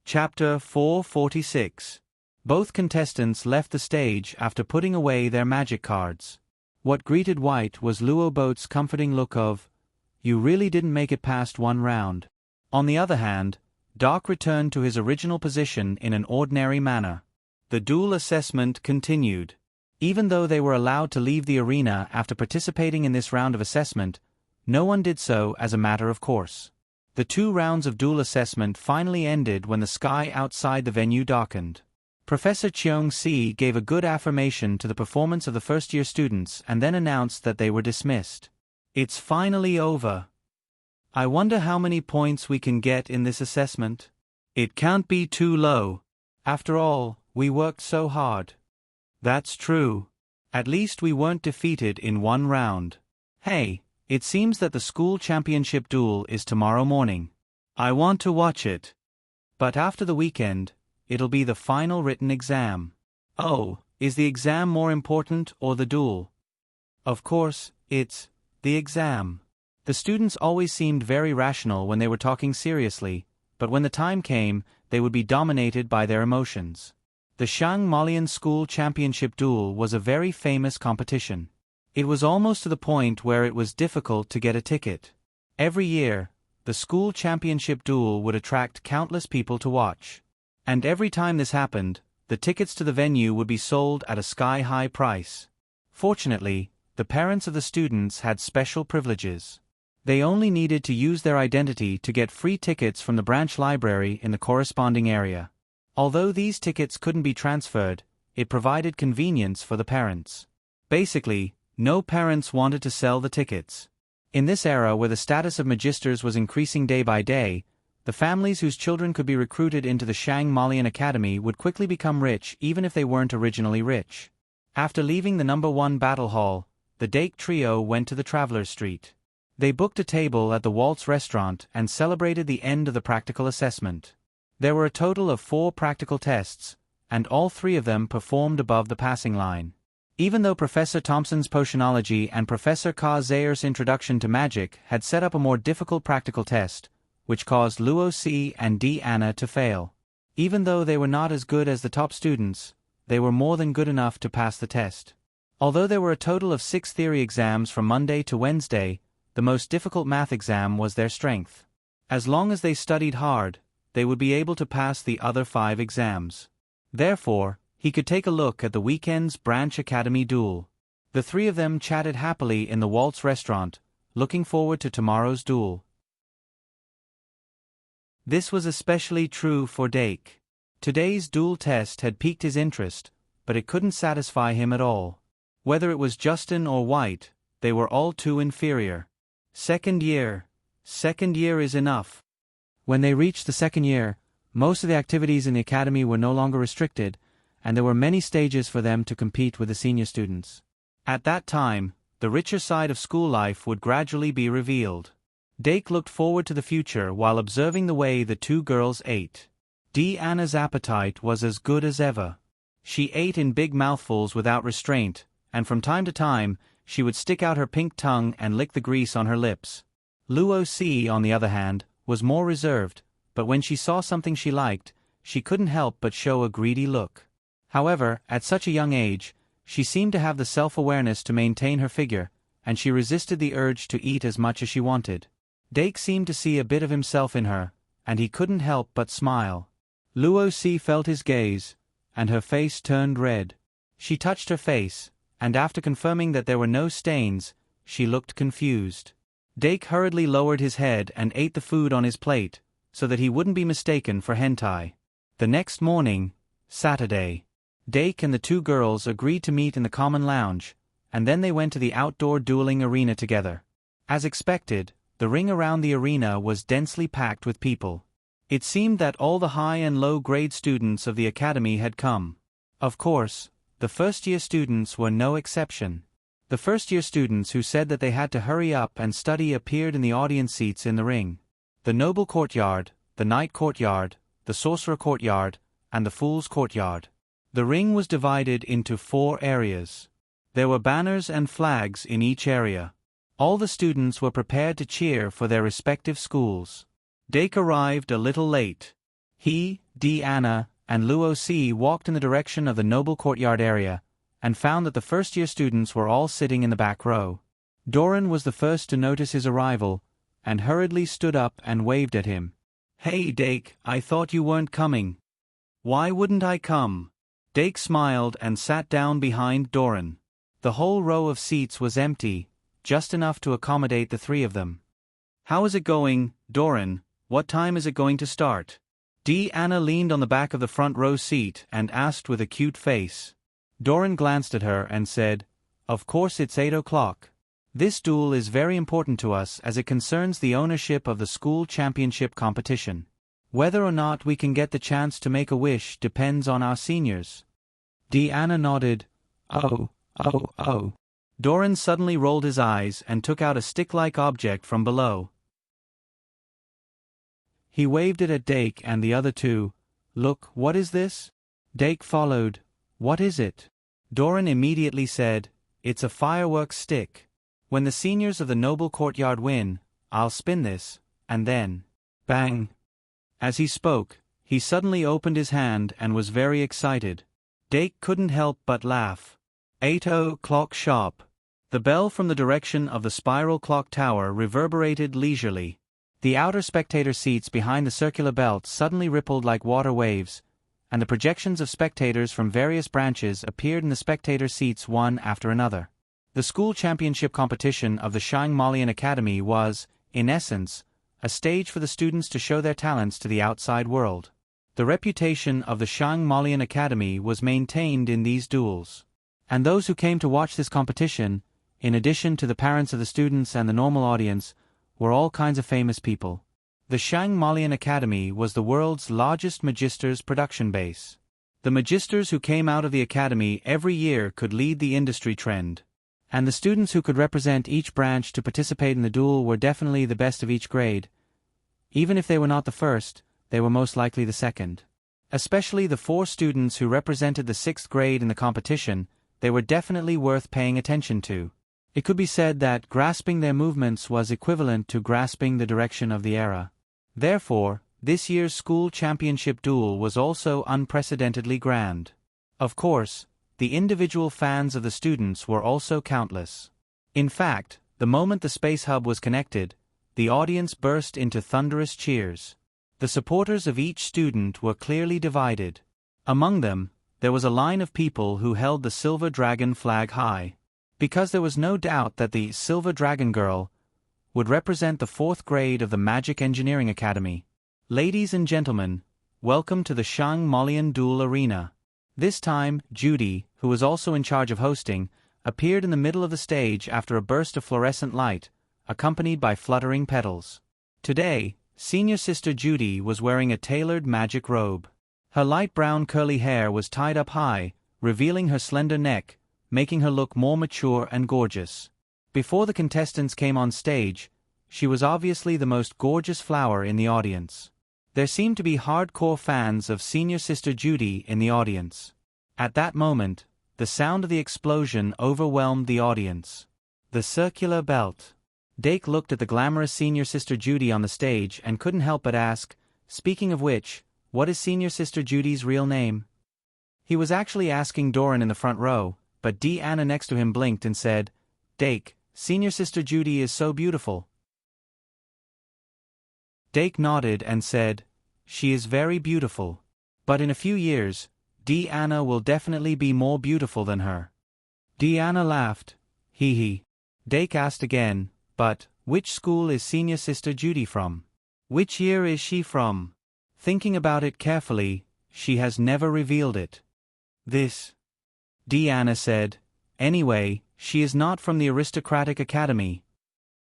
Chapter 446. Both contestants left the stage after putting away their magic cards. What greeted White was Luo Boat's comforting look of, "You really didn't make it past 1 round." On the other hand, Doc returned to his original position in an ordinary manner. The duel assessment continued. Even though they were allowed to leave the arena after participating in this round of assessment, no one did so as a matter of course. The 2 rounds of duel assessment finally ended when the sky outside the venue darkened. Professor Cheong-si gave a good affirmation to the performance of the first-year students and then announced that they were dismissed. "It's finally over. I wonder how many points we can get in this assessment. It can't be too low. After all, we worked so hard." "That's true. At least we weren't defeated in 1 round. Hey, it seems that the school championship duel is tomorrow morning. I want to watch it. But after the weekend, it'll be the final written exam. Oh, is the exam more important or the duel? Of course, it's the exam. The students always seemed very rational when they were talking seriously, but when the time came, they would be dominated by their emotions. The Shang Malian School Championship Duel was a very famous competition. It was almost to the point where it was difficult to get a ticket. Every year, the school championship duel would attract countless people to watch. And every time this happened, the tickets to the venue would be sold at a sky-high price. Fortunately, the parents of the students had special privileges. They only needed to use their identity to get free tickets from the branch library in the corresponding area. Although these tickets couldn't be transferred, it provided convenience for the parents. Basically, no parents wanted to sell the tickets. In this era where the status of magisters was increasing day by day, the families whose children could be recruited into the Shang Malian Academy would quickly become rich even if they weren't originally rich. After leaving the number 1 battle hall, the Dake trio went to the Traveler's Street. They booked a table at the Waltz restaurant and celebrated the end of the practical assessment. There were a total of 4 practical tests, and all 3 of them performed above the passing line. Even though Professor Thompson's Potionology and Professor Ka Zayer's Introduction to Magic had set up a more difficult practical test, which caused Luo Si and D. Anna to fail. Even though they were not as good as the top students, they were more than good enough to pass the test. Although there were a total of 6 theory exams from Monday to Wednesday, the most difficult math exam was their strength. As long as they studied hard, they would be able to pass the other 5 exams. Therefore, he could take a look at the weekend's branch academy duel. The 3 of them chatted happily in the Waltz restaurant, looking forward to tomorrow's duel. This was especially true for Dake. Today's duel test had piqued his interest, but it couldn't satisfy him at all. Whether it was Justin or White, they were all too inferior. Second year is enough. When they reached the second year, most of the activities in the academy were no longer restricted, and there were many stages for them to compete with the senior students. At that time, the richer side of school life would gradually be revealed. Dake looked forward to the future while observing the way the 2 girls ate. D. Anna's appetite was as good as ever. She ate in big mouthfuls without restraint, and from time to time, she would stick out her pink tongue and lick the grease on her lips. Luo Si, on the other hand, was more reserved, but when she saw something she liked, she couldn't help but show a greedy look. However, at such a young age, she seemed to have the self-awareness to maintain her figure, and she resisted the urge to eat as much as she wanted. Dake seemed to see a bit of himself in her, and he couldn't help but smile. Luo Si felt his gaze, and her face turned red. She touched her face, and after confirming that there were no stains, she looked confused. Dake hurriedly lowered his head and ate the food on his plate, so that he wouldn't be mistaken for hentai. The next morning, Saturday, Dake and the 2 girls agreed to meet in the common lounge, and then they went to the outdoor dueling arena together. As expected, the ring around the arena was densely packed with people. It seemed that all the high and low grade students of the academy had come. Of course, the first-year students were no exception. The first-year students who said that they had to hurry up and study appeared in the audience seats in the ring. The Noble Courtyard, the Knight Courtyard, the Sorcerer Courtyard, and the Fool's Courtyard. The ring was divided into 4 areas. There were banners and flags in each area. All the students were prepared to cheer for their respective schools. Dake arrived a little late. He, D. Anna, and Luo Si walked in the direction of the Noble Courtyard area, and found that the first-year students were all sitting in the back row. Doran was the first to notice his arrival, and hurriedly stood up and waved at him. "Hey Dake, I thought you weren't coming." "Why wouldn't I come?" Dake smiled and sat down behind Doran. The whole row of seats was empty, just enough to accommodate the 3 of them. "How is it going, Doran? What time is it going to start?" D. Anna leaned on the back of the front row seat and asked with a cute face. Doran glanced at her and said, "Of course it's 8 o'clock. This duel is very important to us as it concerns the ownership of the school championship competition. Whether or not we can get the chance to make a wish depends on our seniors." D. Anna nodded. Oh. Doran suddenly rolled his eyes and took out a stick-like object from below. He waved it at Dake and the other two. "Look, what is this?" Dake followed. "What is it?" Doran immediately said, "It's a fireworks stick. When the seniors of the noble courtyard win, I'll spin this, and then—" bang! As he spoke, he suddenly opened his hand and was very excited. Dake couldn't help but laugh. 8 o'clock sharp. The bell from the direction of the spiral clock tower reverberated leisurely. The outer spectator seats behind the circular belt suddenly rippled like water waves, and the projections of spectators from various branches appeared in the spectator seats one after another. The school championship competition of the Shangmalian Academy was, in essence, a stage for the students to show their talents to the outside world. The reputation of the Shangmalian Academy was maintained in these duels. And those who came to watch this competition, in addition to the parents of the students and the normal audience, were all kinds of famous people. The Shangmalian Academy was the world's largest magisters production base. The magisters who came out of the academy every year could lead the industry trend. And the students who could represent each branch to participate in the duel were definitely the best of each grade. Even if they were not the first, they were most likely the second. Especially the 4 students who represented the 6th grade in the competition, they were definitely worth paying attention to. It could be said that grasping their movements was equivalent to grasping the direction of the era. Therefore, this year's school championship duel was also unprecedentedly grand. Of course, the individual fans of the students were also countless. In fact, the moment the space hub was connected, the audience burst into thunderous cheers. The supporters of each student were clearly divided. Among them, there was a line of people who held the Silver Dragon flag high. Because there was no doubt that the Silver Dragon girl would represent the 4th grade of the Magic Engineering Academy. Ladies and gentlemen, welcome to the Shangmalian Duel Arena. This time, Judy, who was also in charge of hosting, appeared in the middle of the stage after a burst of fluorescent light, accompanied by fluttering petals. Today, Senior Sister Judy was wearing a tailored magic robe. Her light brown curly hair was tied up high, revealing her slender neck, making her look more mature and gorgeous. Before the contestants came on stage, she was obviously the most gorgeous flower in the audience. There seemed to be hardcore fans of Senior Sister Judy in the audience. At that moment, the sound of the explosion overwhelmed the audience. The circular belt. Dake looked at the glamorous Senior Sister Judy on the stage and couldn't help but ask, "Speaking of which, what is Senior Sister Judy's real name?" He was actually asking Doran in the front row, but Deanna next to him blinked and said, "Dake, Senior Sister Judy is so beautiful." Dake nodded and said, "She is very beautiful. But in a few years, Deanna will definitely be more beautiful than her." Deanna laughed. "Hee hee." Dake asked again, "But, which school is Senior Sister Judy from? Which year is she from?" Thinking about it carefully, she has never revealed it. "This," Deanna said. "Anyway, she is not from the aristocratic academy."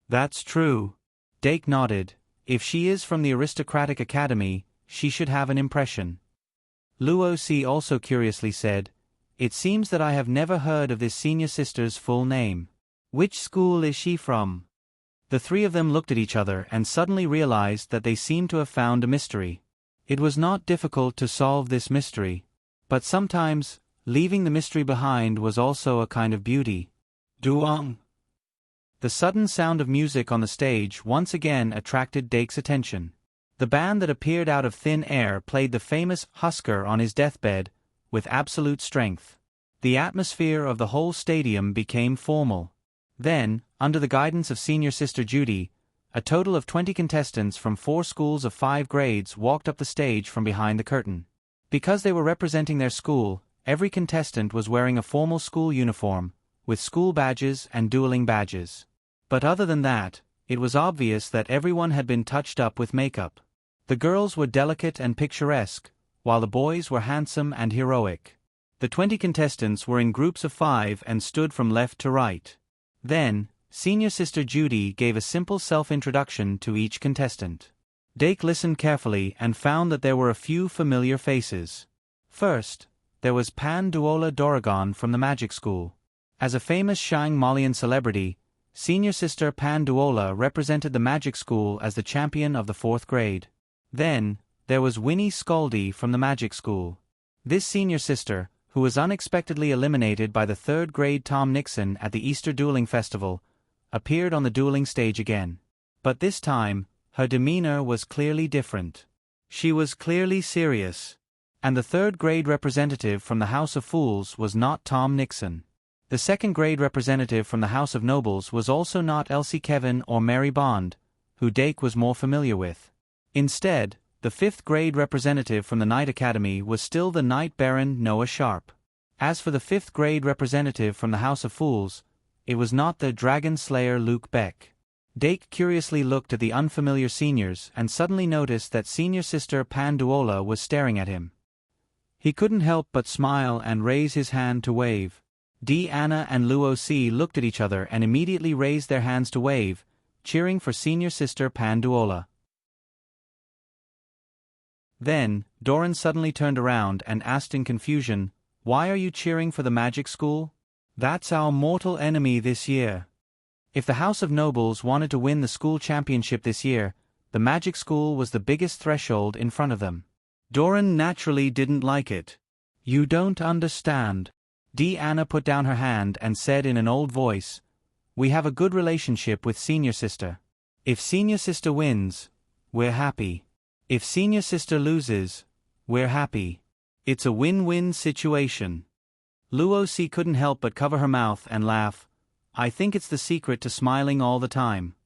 "That's true." Dake nodded. "If she is from the aristocratic academy, she should have an impression." Luosi also curiously said, "It seems that I have never heard of this senior sister's full name. Which school is she from?" The 3 of them looked at each other and suddenly realized that they seemed to have found a mystery. It was not difficult to solve this mystery. But sometimes, leaving the mystery behind was also a kind of beauty. Duong! The sudden sound of music on the stage once again attracted Dake's attention. The band that appeared out of thin air played the famous Husker on his deathbed, with absolute strength. The atmosphere of the whole stadium became formal. Then, under the guidance of Senior Sister Judy, a total of 20 contestants from 4 schools of 5 grades walked up the stage from behind the curtain. Because they were representing their school, every contestant was wearing a formal school uniform, with school badges and dueling badges. But other than that, it was obvious that everyone had been touched up with makeup. The girls were delicate and picturesque, while the boys were handsome and heroic. The 20 contestants were in groups of 5 and stood from left to right. Then, Senior Sister Judy gave a simple self-introduction to each contestant. Dake listened carefully and found that there were a few familiar faces. First, there was Pan Duola Doragon from the Magic School. As a famous Shangmalian celebrity, Senior Sister Pan Duola represented the Magic School as the champion of the 4th grade. Then, there was Winnie Scaldy from the magic school. This senior sister, who was unexpectedly eliminated by the third-grade Tom Nixon at the Easter Dueling Festival, appeared on the dueling stage again. But this time, her demeanor was clearly different. She was clearly serious. And the third-grade representative from the House of Fools was not Tom Nixon. The second-grade representative from the House of Nobles was also not Elsie Kevin or Mary Bond, who Dake was more familiar with. Instead, the fifth-grade representative from the Knight Academy was still the Knight Baron Noah Sharp. As for the fifth-grade representative from the House of Fools, it was not the Dragon Slayer Luke Beck. Dake curiously looked at the unfamiliar seniors and suddenly noticed that senior sister Panduola was staring at him. He couldn't help but smile and raise his hand to wave. Anna and Luo Si looked at each other and immediately raised their hands to wave, cheering for senior sister Panduola. Then, Doran suddenly turned around and asked in confusion, "Why are you cheering for the magic school? That's our mortal enemy this year." If the House of Nobles wanted to win the school championship this year, the magic school was the biggest threshold in front of them. Doran naturally didn't like it. "You don't understand." Anna put down her hand and said in an old voice, "We have a good relationship with senior sister. If senior sister wins, we're happy. If senior sister loses, we're happy. It's a win-win situation." Luo Si couldn't help but cover her mouth and laugh. "I think it's the secret to smiling all the time."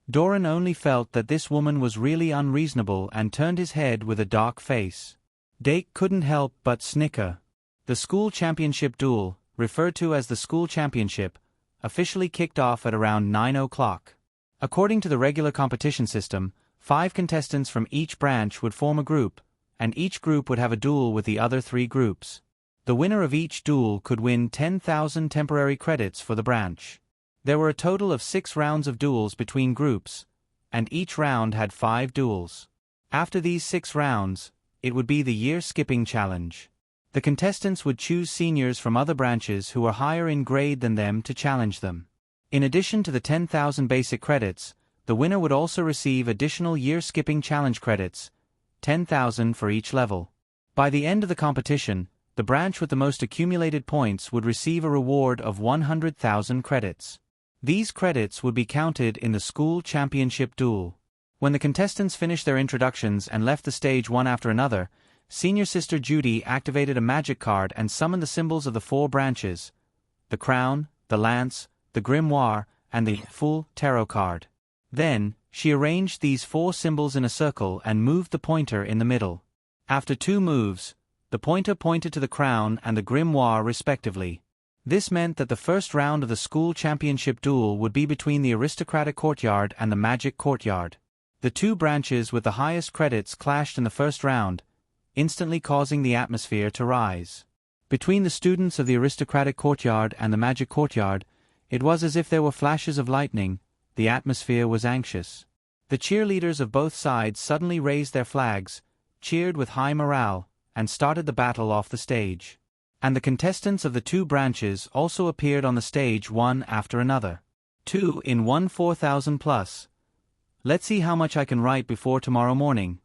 Doran only felt that this woman was really unreasonable and turned his head with a dark face. Dake couldn't help but snicker. The school championship duel, referred to as the school championship, officially kicked off at around 9 o'clock. According to the regular competition system, 5 contestants from each branch would form a group, and each group would have a duel with the other 3 groups. The winner of each duel could win 10,000 temporary credits for the branch. There were a total of 6 rounds of duels between groups, and each round had 5 duels. After these 6 rounds, it would be the year-skipping challenge. The contestants would choose seniors from other branches who were higher in grade than them to challenge them. In addition to the 10,000 basic credits, the winner would also receive additional year-skipping challenge credits, 10,000 for each level. By the end of the competition, the branch with the most accumulated points would receive a reward of 100,000 credits. These credits would be counted in the school championship duel. When the contestants finished their introductions and left the stage one after another, senior sister Judy activated a magic card and summoned the symbols of the 4 branches: the crown, the lance, the grimoire, and the full tarot card. Then, she arranged these 4 symbols in a circle and moved the pointer in the middle. After 2 moves, the pointer pointed to the crown and the grimoire respectively. This meant that the first round of the school championship duel would be between the aristocratic courtyard and the magic courtyard. The 2 branches with the highest credits clashed in the first round, instantly causing the atmosphere to rise. Between the students of the aristocratic courtyard and the magic courtyard, it was as if there were flashes of lightning. The atmosphere was anxious. The cheerleaders of both sides suddenly raised their flags, cheered with high morale, and started the battle off the stage. And the contestants of the 2 branches also appeared on the stage one after another. 2 in 1 4,000 plus. Let's see how much I can write before tomorrow morning.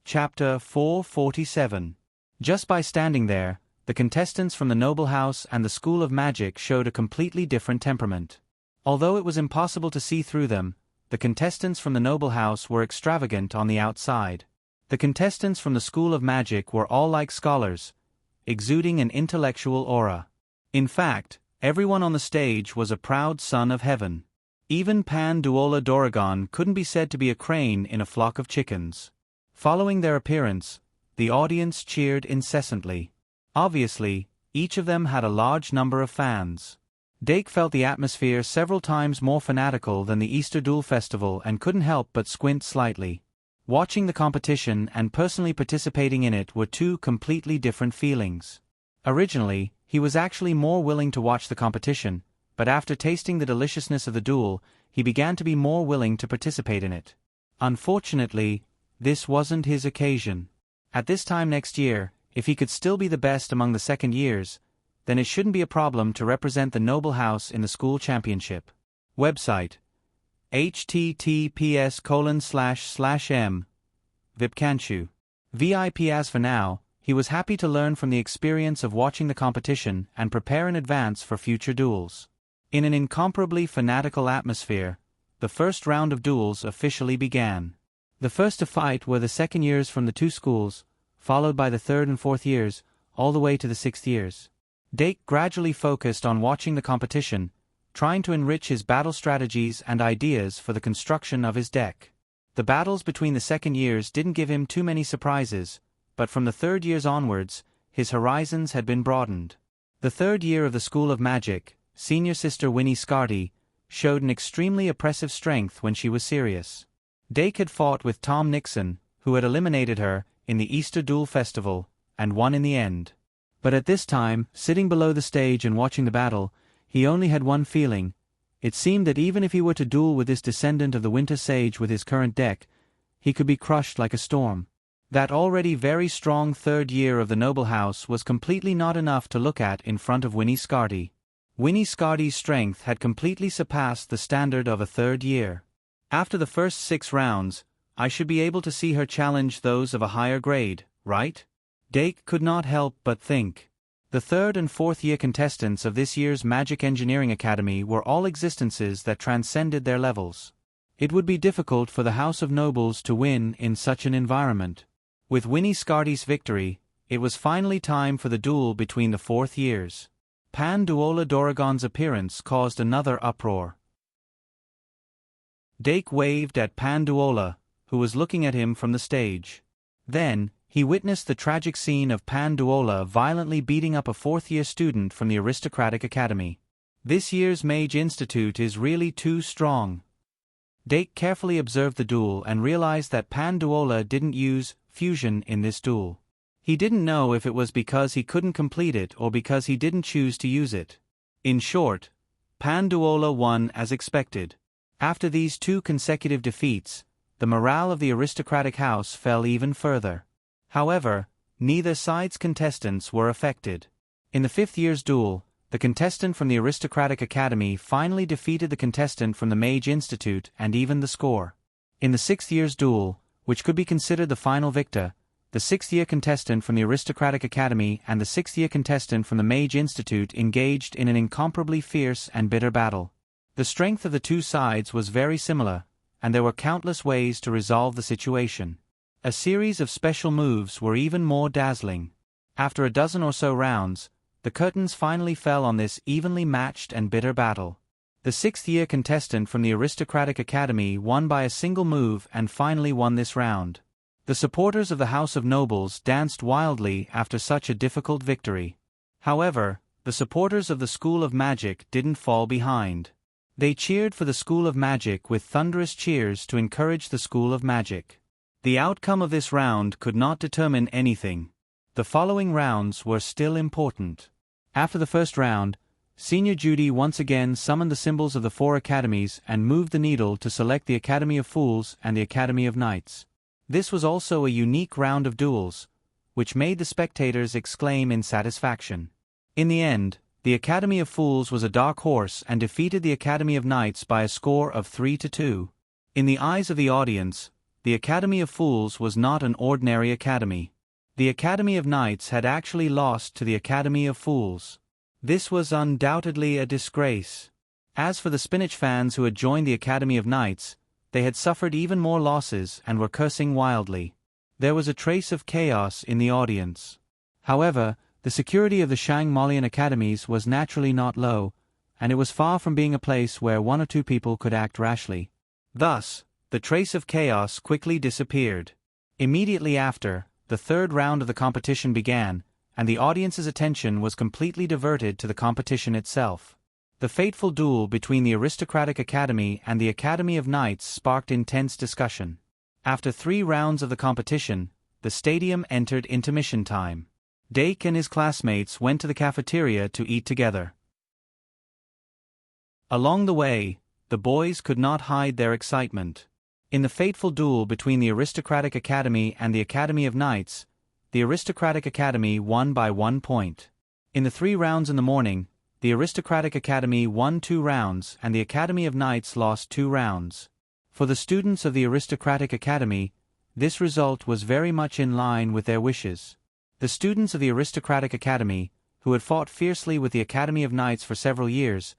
Chapter 447. Just by standing there, the contestants from the Noble House and the School of Magic showed a completely different temperament. Although it was impossible to see through them, the contestants from the Noble House were extravagant on the outside. The contestants from the School of Magic were all like scholars, exuding an intellectual aura. In fact, everyone on the stage was a proud son of heaven. Even Panduola Doragon couldn't be said to be a crane in a flock of chickens. Following their appearance, the audience cheered incessantly. Obviously, each of them had a large number of fans. Dake felt the atmosphere several times more fanatical than the Easter Duel Festival and couldn't help but squint slightly. Watching the competition and personally participating in it were 2 completely different feelings. Originally, he was actually more willing to watch the competition, but after tasting the deliciousness of the duel, he began to be more willing to participate in it. Unfortunately, this wasn't his occasion. At this time next year, if he could still be the best among the second years, then it shouldn't be a problem to represent the Noble House in the school championship. Website: https://m Vipkanchu. VIP. As for now, he was happy to learn from the experience of watching the competition and prepare in advance for future duels. In an incomparably fanatical atmosphere, the first round of duels officially began. The first to fight were the second years from the two schools, followed by the third and fourth years, all the way to the sixth years. Dake gradually focused on watching the competition, trying to enrich his battle strategies and ideas for the construction of his deck. The battles between the second years didn't give him too many surprises, but from the third years onwards, his horizons had been broadened. The third year of the School of Magic, senior sister Winnie Scarty, showed an extremely oppressive strength when she was serious. Dake had fought with Tom Nixon, who had eliminated her in the Easter Duel Festival, and won in the end. But at this time, sitting below the stage and watching the battle, he only had one feeling. It seemed that even if he were to duel with this descendant of the Winter Sage with his current deck, he could be crushed like a storm. That already very strong third year of the noble house was completely not enough to look at in front of Winnie Scarty. Winnie Scarty's strength had completely surpassed the standard of a third year. After the first 6 rounds, I should be able to see her challenge those of a higher grade, right? Dake could not help but think. The third and fourth year contestants of this year's Magic Engineering Academy were all existences that transcended their levels. It would be difficult for the House of Nobles to win in such an environment. With Winnie Scarty's victory, it was finally time for the duel between the fourth years. Panduola Doragon's appearance caused another uproar. Dake waved at Panduola, who was looking at him from the stage. Then, he witnessed the tragic scene of Panduola violently beating up a fourth-year student from the aristocratic academy. This year's Mage Institute is really too strong. Dake carefully observed the duel and realized that Panduola didn't use fusion in this duel. He didn't know if it was because he couldn't complete it or because he didn't choose to use it. In short, Panduola won as expected. After these 2 consecutive defeats, the morale of the aristocratic house fell even further. However, neither side's contestants were affected. In the fifth year's duel, the contestant from the aristocratic academy finally defeated the contestant from the Mage Institute and evened the score. In the sixth year's duel, which could be considered the final victor, the sixth-year contestant from the aristocratic academy and the sixth-year contestant from the Mage Institute engaged in an incomparably fierce and bitter battle. The strength of the two sides was very similar, and there were countless ways to resolve the situation. A series of special moves were even more dazzling. After a dozen or so rounds, the curtains finally fell on this evenly matched and bitter battle. The sixth-year contestant from the aristocratic academy won by a single move and finally won this round. The supporters of the House of Nobles danced wildly after such a difficult victory. However, the supporters of the School of Magic didn't fall behind. They cheered for the School of Magic with thunderous cheers to encourage the School of Magic. The outcome of this round could not determine anything. The following rounds were still important. After the first round, Senior Judy once again summoned the symbols of the 4 academies and moved the needle to select the Academy of Fools and the Academy of Knights. This was also a unique round of duels, which made the spectators exclaim in satisfaction. In the end, the Academy of Fools was a dark horse and defeated the Academy of Knights by a score of 3-2. In the eyes of the audience, the Academy of Fools was not an ordinary academy. The Academy of Knights had actually lost to the Academy of Fools. This was undoubtedly a disgrace. As for the Spinach fans who had joined the Academy of Knights, they had suffered even more losses and were cursing wildly. There was a trace of chaos in the audience. However, the security of the Shang-Molian academies was naturally not low, and it was far from being a place where 1 or 2 people could act rashly. Thus, the trace of chaos quickly disappeared. Immediately after, the third round of the competition began, and the audience's attention was completely diverted to the competition itself. The fateful duel between the aristocratic academy and the Academy of Knights sparked intense discussion. After 3 rounds of the competition, the stadium entered intermission time. Dake and his classmates went to the cafeteria to eat together. Along the way, the boys could not hide their excitement. In the fateful duel between the aristocratic academy and the Academy of Knights, the aristocratic academy won by 1 point. In the 3 rounds in the morning, the aristocratic academy won 2 rounds and the Academy of Knights lost 2 rounds. For the students of the aristocratic academy, this result was very much in line with their wishes. The students of the aristocratic academy, who had fought fiercely with the Academy of Knights for several years,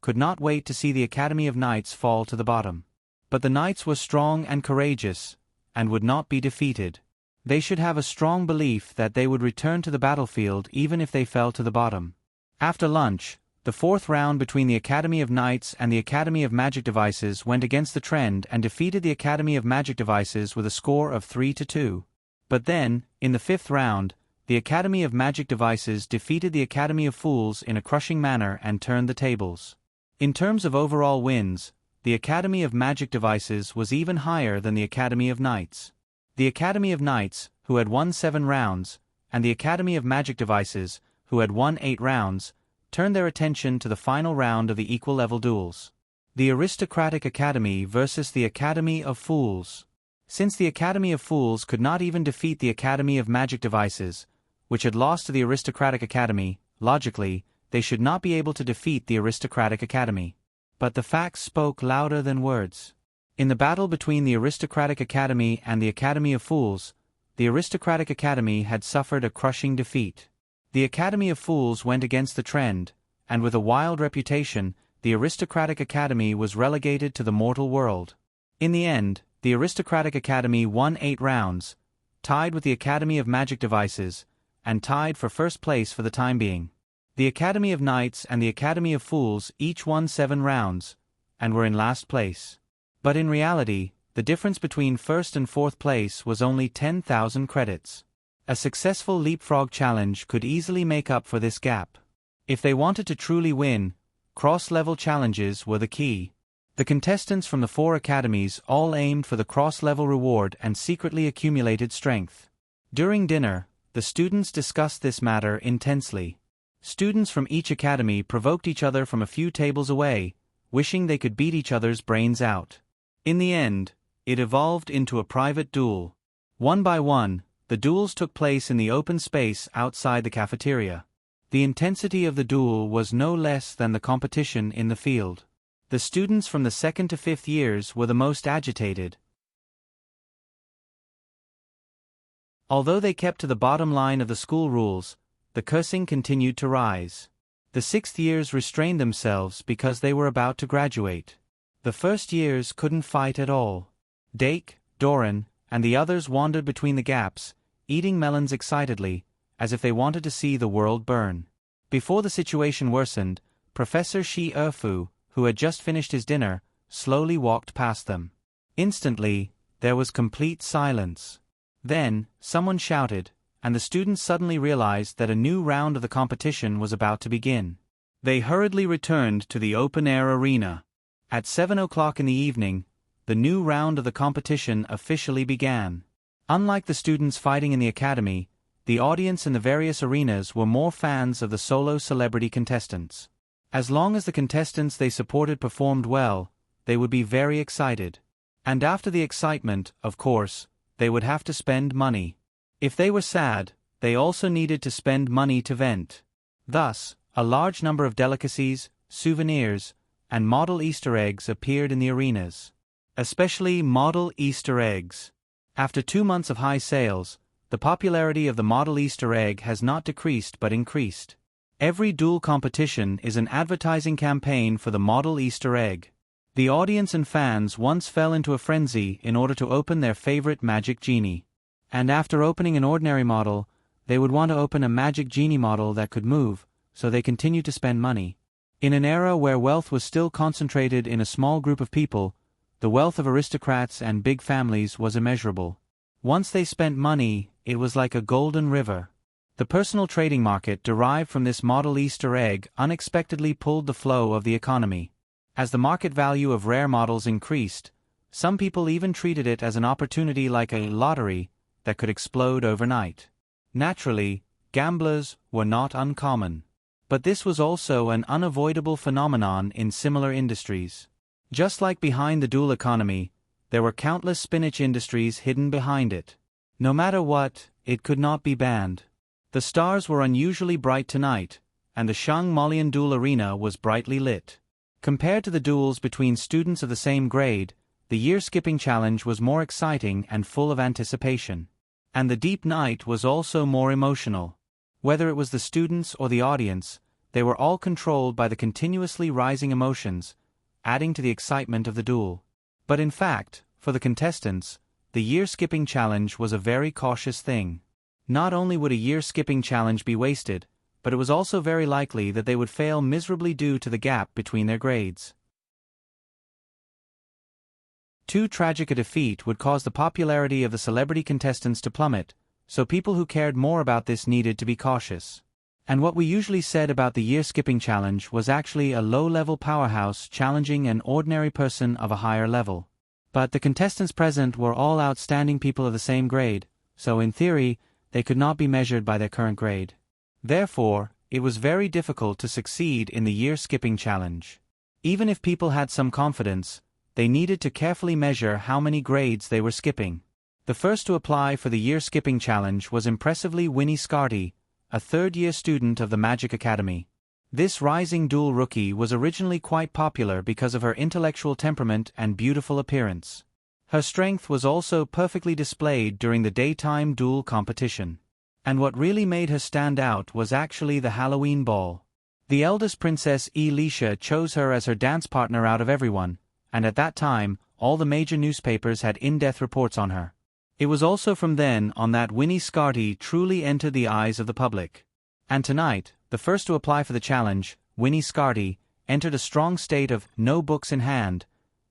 could not wait to see the Academy of Knights fall to the bottom. But the knights were strong and courageous, and would not be defeated. They should have a strong belief that they would return to the battlefield even if they fell to the bottom. After lunch, the 4th round between the Academy of Knights and the Academy of Magic Devices went against the trend and defeated the Academy of Magic Devices with a score of 3-2. But then, in the 5th round, the Academy of Magic Devices defeated the Academy of Fools in a crushing manner and turned the tables. In terms of overall wins, the Academy of Magic Devices was even higher than the Academy of Knights. The Academy of Knights, who had won 7 rounds, and the Academy of Magic Devices, who had won 8 rounds, turned their attention to the final round of the equal-level duels. The Aristocratic Academy versus the Academy of Fools. Since the Academy of Fools could not even defeat the Academy of Magic Devices, which had lost to the Aristocratic Academy, logically, they should not be able to defeat the Aristocratic Academy. But the facts spoke louder than words. In the battle between the Aristocratic Academy and the Academy of Fools, the Aristocratic Academy had suffered a crushing defeat. The Academy of Fools went against the trend, and with a wild reputation, the Aristocratic Academy was relegated to the mortal world. In the end, the Aristocratic Academy won 8 rounds, tied with the Academy of Magic Devices, and tied for first place for the time being. The Academy of Knights and the Academy of Fools each won 7 rounds, and were in last place. But in reality, the difference between first and 4th place was only 10,000 credits. A successful leapfrog challenge could easily make up for this gap. If they wanted to truly win, cross-level challenges were the key. The contestants from the 4 academies all aimed for the cross-level reward and secretly accumulated strength. During dinner, the students discussed this matter intensely. Students from each academy provoked each other from a few tables away, wishing they could beat each other's brains out. In the end, it evolved into a private duel. One by one, the duels took place in the open space outside the cafeteria. The intensity of the duel was no less than the competition in the field. The students from the 2nd to 5th years were the most agitated. Although they kept to the bottom line of the school rules, the cursing continued to rise. The 6th years restrained themselves because they were about to graduate. The 1st years couldn't fight at all. Dake, Doran, and the others wandered between the gaps, eating melons excitedly, as if they wanted to see the world burn. Before the situation worsened, Professor Shi Erfu, who had just finished his dinner, slowly walked past them. Instantly, there was complete silence. Then, someone shouted, and the students suddenly realized that a new round of the competition was about to begin. They hurriedly returned to the open-air arena. At 7 o'clock in the evening, the new round of the competition officially began. Unlike the students fighting in the academy, the audience in the various arenas were more fans of the solo celebrity contestants. As long as the contestants they supported performed well, they would be very excited. And after the excitement, of course, they would have to spend money. If they were sad, they also needed to spend money to vent. Thus, a large number of delicacies, souvenirs, and model Easter eggs appeared in the arenas. Especially model Easter eggs. After 2 months of high sales, the popularity of the model Easter egg has not decreased but increased. Every duel competition is an advertising campaign for the model Easter egg. The audience and fans once fell into a frenzy in order to open their favorite magic genie. And after opening an ordinary model, they would want to open a magic genie model that could move, so they continued to spend money. In an era where wealth was still concentrated in a small group of people, the wealth of aristocrats and big families was immeasurable. Once they spent money, it was like a golden river. The personal trading market derived from this model Easter egg unexpectedly pulled the flow of the economy. As the market value of rare models increased, some people even treated it as an opportunity like a lottery that could explode overnight. Naturally, gamblers were not uncommon. But this was also an unavoidable phenomenon in similar industries. Just like behind the dual economy, there were countless spinach industries hidden behind it. No matter what, it could not be banned. The stars were unusually bright tonight, and the Shang Molian duel arena was brightly lit. Compared to the duels between students of the same grade, the year-skipping challenge was more exciting and full of anticipation. And the deep night was also more emotional. Whether it was the students or the audience, they were all controlled by the continuously rising emotions, adding to the excitement of the duel. But in fact, for the contestants, the year-skipping challenge was a very cautious thing. Not only would a year-skipping challenge be wasted, but it was also very likely that they would fail miserably due to the gap between their grades. Too tragic a defeat would cause the popularity of the celebrity contestants to plummet, so people who cared more about this needed to be cautious. And what we usually said about the year-skipping challenge was actually a low-level powerhouse challenging an ordinary person of a higher level. But the contestants present were all outstanding people of the same grade, so in theory, they could not be measured by their current grade. Therefore, it was very difficult to succeed in the year-skipping challenge. Even if people had some confidence, they needed to carefully measure how many grades they were skipping. The first to apply for the year-skipping challenge was impressively Winnie Scarty, a third-year student of the Magic Academy. This rising duel rookie was originally quite popular because of her intellectual temperament and beautiful appearance. Her strength was also perfectly displayed during the daytime duel competition. And what really made her stand out was actually the Halloween ball. The eldest princess Elisha chose her as her dance partner out of everyone, and at that time, all the major newspapers had in-depth reports on her. It was also from then on that Winnie Scarty truly entered the eyes of the public. And tonight, the first to apply for the challenge, Winnie Scarty, entered a strong state of no books in hand,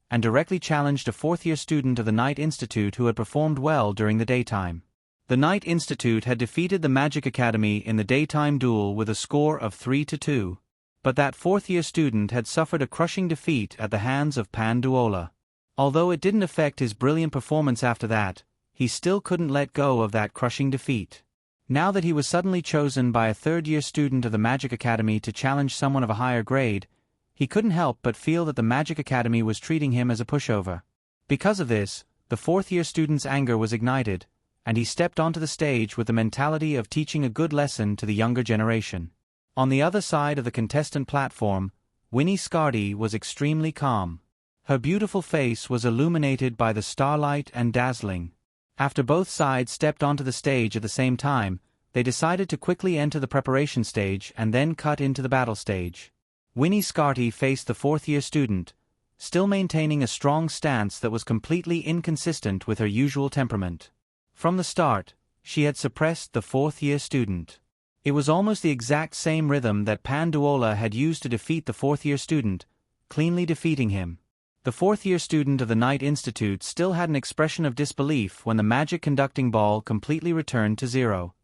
and directly challenged a fourth-year student of the Knight Institute who had performed well during the daytime. The Knight Institute had defeated the Magic Academy in the daytime duel with a score of 3-2. But that fourth-year student had suffered a crushing defeat at the hands of Panduola. Although it didn't affect his brilliant performance after that, he still couldn't let go of that crushing defeat. Now that he was suddenly chosen by a third-year student of the Magic Academy to challenge someone of a higher grade, he couldn't help but feel that the Magic Academy was treating him as a pushover. Because of this, the fourth-year student's anger was ignited, and he stepped onto the stage with the mentality of teaching a good lesson to the younger generation. On the other side of the contestant platform, Winnie Scarty was extremely calm. Her beautiful face was illuminated by the starlight and dazzling. After both sides stepped onto the stage at the same time, they decided to quickly enter the preparation stage and then cut into the battle stage. Winnie Scarty faced the fourth-year student, still maintaining a strong stance that was completely inconsistent with her usual temperament. From the start, she had suppressed the fourth-year student. It was almost the exact same rhythm that Panduola had used to defeat the fourth-year student, cleanly defeating him. The fourth-year student of the Knight Institute still had an expression of disbelief when the magic conducting ball completely returned to 0.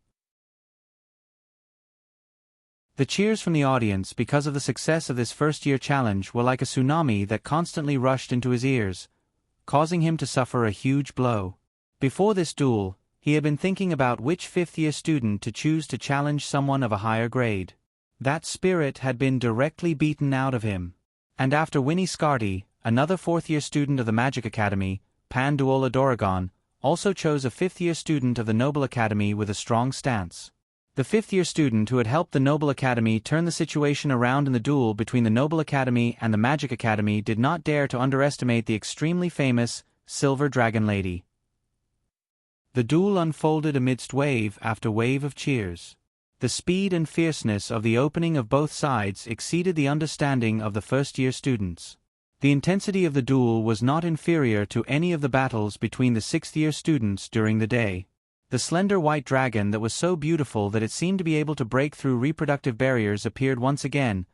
The cheers from the audience because of the success of this first-year challenge were like a tsunami that constantly rushed into his ears, causing him to suffer a huge blow. Before this duel, he had been thinking about which fifth-year student to choose to challenge someone of a higher grade. That spirit had been directly beaten out of him. And after Winnie Scarty, another fourth-year student of the Magic Academy, Panduola Doragon, also chose a fifth-year student of the Noble Academy with a strong stance. The fifth-year student who had helped the Noble Academy turn the situation around in the duel between the Noble Academy and the Magic Academy did not dare to underestimate the extremely famous Silver Dragon Lady. The duel unfolded amidst wave after wave of cheers. The speed and fierceness of the opening of both sides exceeded the understanding of the first-year students. The intensity of the duel was not inferior to any of the battles between the sixth-year students during the day. The slender white dragon that was so beautiful that it seemed to be able to break through reproductive barriers appeared once again,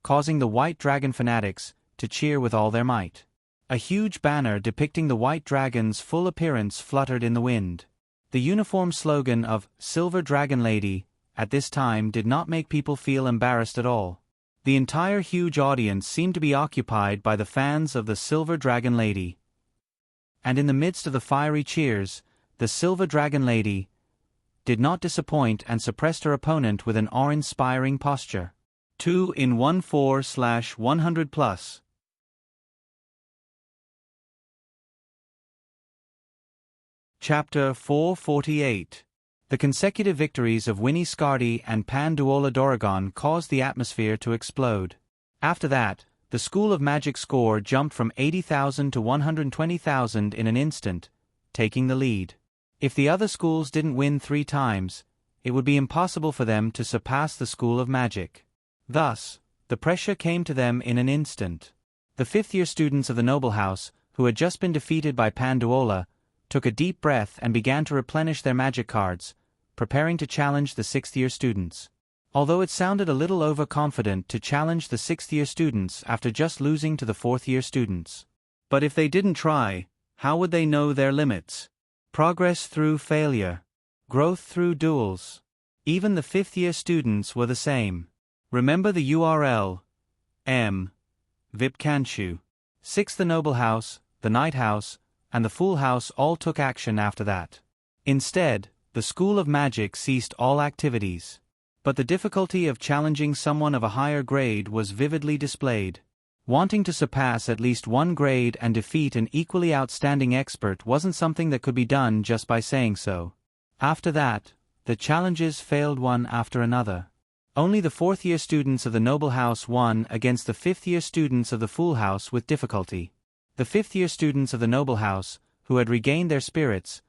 causing the white dragon fanatics to cheer with all their might. A huge banner depicting the white dragon's full appearance fluttered in the wind. The uniform slogan of "Silver Dragon Lady" at this time did not make people feel embarrassed at all. The entire huge audience seemed to be occupied by the fans of the Silver Dragon Lady. And in the midst of the fiery cheers, the Silver Dragon Lady did not disappoint and suppressed her opponent with an awe-inspiring posture. 2 in 14/100+. Chapter 448. The consecutive victories of Winnie Scardi and Panduola Doragon caused the atmosphere to explode. After that, the School of Magic score jumped from 80,000 to 120,000 in an instant, taking the lead. If the other schools didn't win 3 times, it would be impossible for them to surpass the School of Magic. Thus, the pressure came to them in an instant. The 5th-year students of the Noble House, who had just been defeated by Panduola, took a deep breath and began to replenish their magic cards, preparing to challenge the 6th-year students. Although it sounded a little overconfident to challenge the 6th-year students after just losing to the 4th-year students. But if they didn't try, how would they know their limits? Progress through failure. Growth through duels. Even the 5th-year students were the same. Remember the URL. Vipkanshu. 6th the Noble House, the Knight House, and the Fool House all took action after that. Instead, the School of Magic ceased all activities. But the difficulty of challenging someone of a higher grade was vividly displayed. Wanting to surpass at least one grade and defeat an equally outstanding expert wasn't something that could be done just by saying so. After that, the challenges failed one after another. Only the 4th-year students of the Noble House won against the 5th-year students of the Fool House with difficulty. The 5th-year students of the Noble House, who had regained their spirits,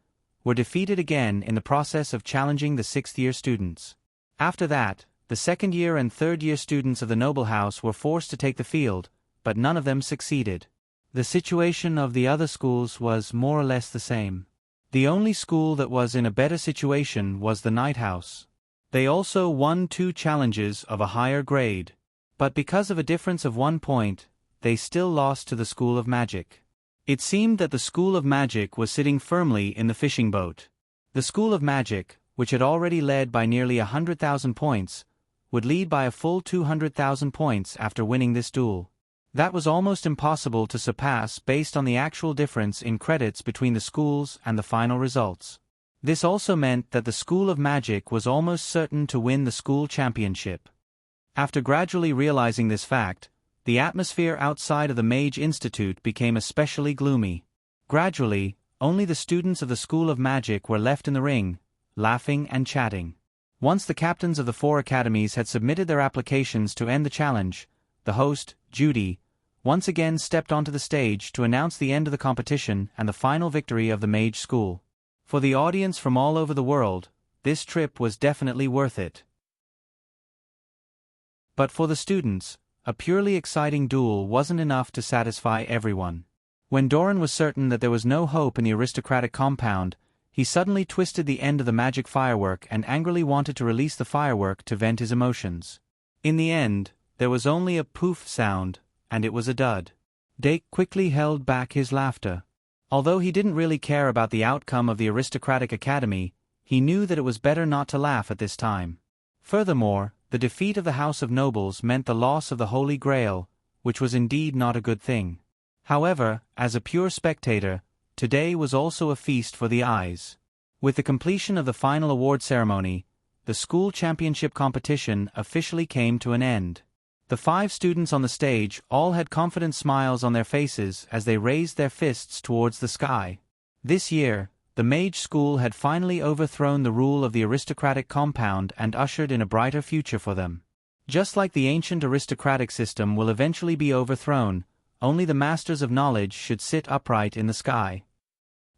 were defeated again in the process of challenging the 6th-year students. After that, the 2nd-year and 3rd-year students of the Noble House were forced to take the field, but none of them succeeded. The situation of the other schools was more or less the same. The only school that was in a better situation was the Knight House. They also won 2 challenges of a higher grade, but because of a difference of 1 point, they still lost to the School of Magic. It seemed that the School of Magic was sitting firmly in the fishing boat. The School of Magic, which had already led by nearly 100,000 points, would lead by a full 200,000 points after winning this duel. That was almost impossible to surpass based on the actual difference in credits between the schools and the final results. This also meant that the School of Magic was almost certain to win the school championship. After gradually realizing this fact, the atmosphere outside of the Mage Institute became especially gloomy. Gradually, only the students of the School of Magic were left in the ring, laughing and chatting. Once the captains of the 4 academies had submitted their applications to end the challenge, the host, Judy, once again stepped onto the stage to announce the end of the competition and the final victory of the Mage School. For the audience from all over the world, this trip was definitely worth it. But for the students, a purely exciting duel wasn't enough to satisfy everyone. When Doran was certain that there was no hope in the aristocratic compound, he suddenly twisted the end of the magic firework and angrily wanted to release the firework to vent his emotions. In the end, there was only a poof sound, and it was a dud. Dake quickly held back his laughter. Although he didn't really care about the outcome of the aristocratic academy, he knew that it was better not to laugh at this time. Furthermore, the defeat of the House of Nobles meant the loss of the Holy Grail, which was indeed not a good thing. However, as a pure spectator, today was also a feast for the eyes. With the completion of the final award ceremony, the school championship competition officially came to an end. The 5 students on the stage all had confident smiles on their faces as they raised their fists towards the sky. This year, the Mage School had finally overthrown the rule of the aristocratic compound and ushered in a brighter future for them. Just like the ancient aristocratic system will eventually be overthrown, only the masters of knowledge should sit upright in the sky.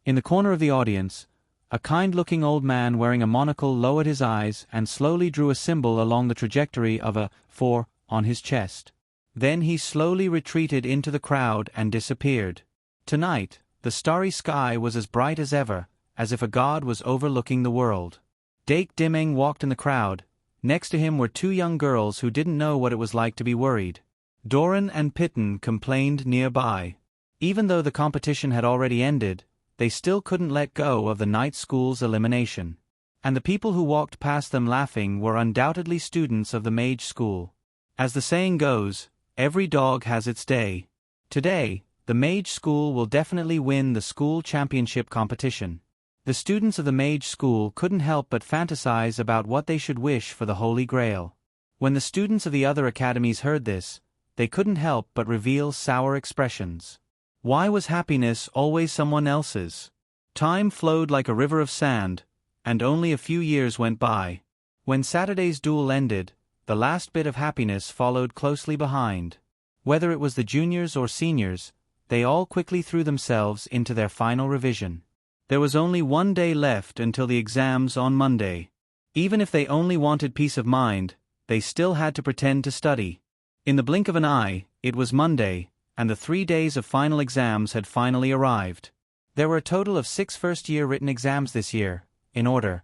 In the corner of the audience, a kind-looking old man wearing a monocle lowered his eyes and slowly drew a symbol along the trajectory of a 4 on his chest. Then he slowly retreated into the crowd and disappeared. Tonight, the starry sky was as bright as ever, as if a god was overlooking the world. Dake Dimming walked in the crowd. Next to him were 2 young girls who didn't know what it was like to be worried. Doran and Pitten complained nearby. Even though the competition had already ended, they still couldn't let go of the night school's elimination. And the people who walked past them laughing were undoubtedly students of the Mage School. As the saying goes, every dog has its day. Today, the Mage School will definitely win the school championship competition. The students of the Mage School couldn't help but fantasize about what they should wish for the Holy Grail. When the students of the other academies heard this, they couldn't help but reveal sour expressions. Why was happiness always someone else's? Time flowed like a river of sand, and only a few years went by. When Saturday's duel ended, the last bit of happiness followed closely behind. Whether it was the juniors or seniors, they all quickly threw themselves into their final revision. There was only one day left until the exams on Monday. Even if they only wanted peace of mind, they still had to pretend to study. In the blink of an eye, it was Monday, and the 3 days of final exams had finally arrived. There were a total of 6 first-year written exams this year, in order: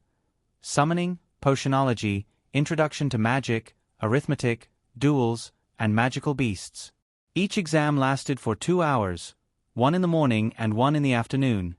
Summoning, Potionology, Introduction to Magic, Arithmetic, Duels, and Magical Beasts. Each exam lasted for 2 hours, one in the morning and one in the afternoon.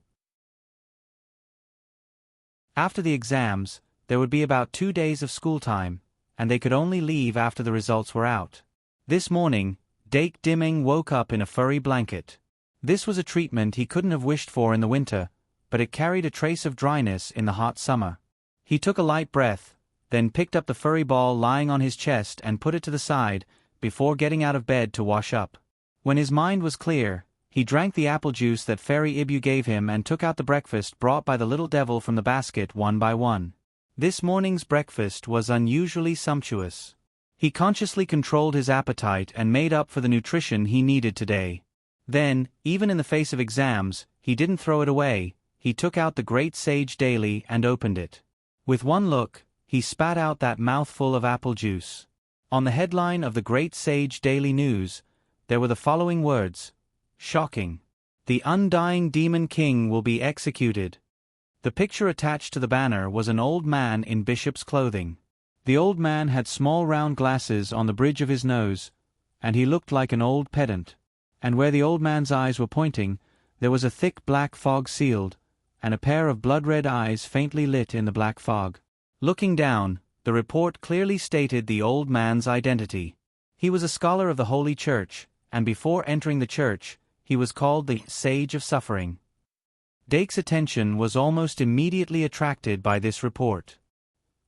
After the exams, there would be about 2 days of school time, and they could only leave after the results were out. This morning, Dake Dimming woke up in a furry blanket. This was a treatment he couldn't have wished for in the winter, but it carried a trace of dryness in the hot summer. He took a light breath, then picked up the furry ball lying on his chest and put it to the side, before getting out of bed to wash up. When his mind was clear, he drank the apple juice that Fairy Ibu gave him and took out the breakfast brought by the little devil from the basket one by one. This morning's breakfast was unusually sumptuous. He consciously controlled his appetite and made up for the nutrition he needed today. Then, even in the face of exams, he didn't throw it away. He took out the Great Sage Daily and opened it. With one look, he spat out that mouthful of apple juice. On the headline of the Great Sage Daily News, there were the following words: "Shocking. The undying Demon King will be executed." The picture attached to the banner was an old man in bishop's clothing. The old man had small round glasses on the bridge of his nose, and he looked like an old pedant. And where the old man's eyes were pointing, there was a thick black fog sealed, and a pair of blood-red eyes faintly lit in the black fog. Looking down, the report clearly stated the old man's identity. He was a scholar of the Holy Church, and before entering the church, he was called the Sage of Suffering. Dake's attention was almost immediately attracted by this report.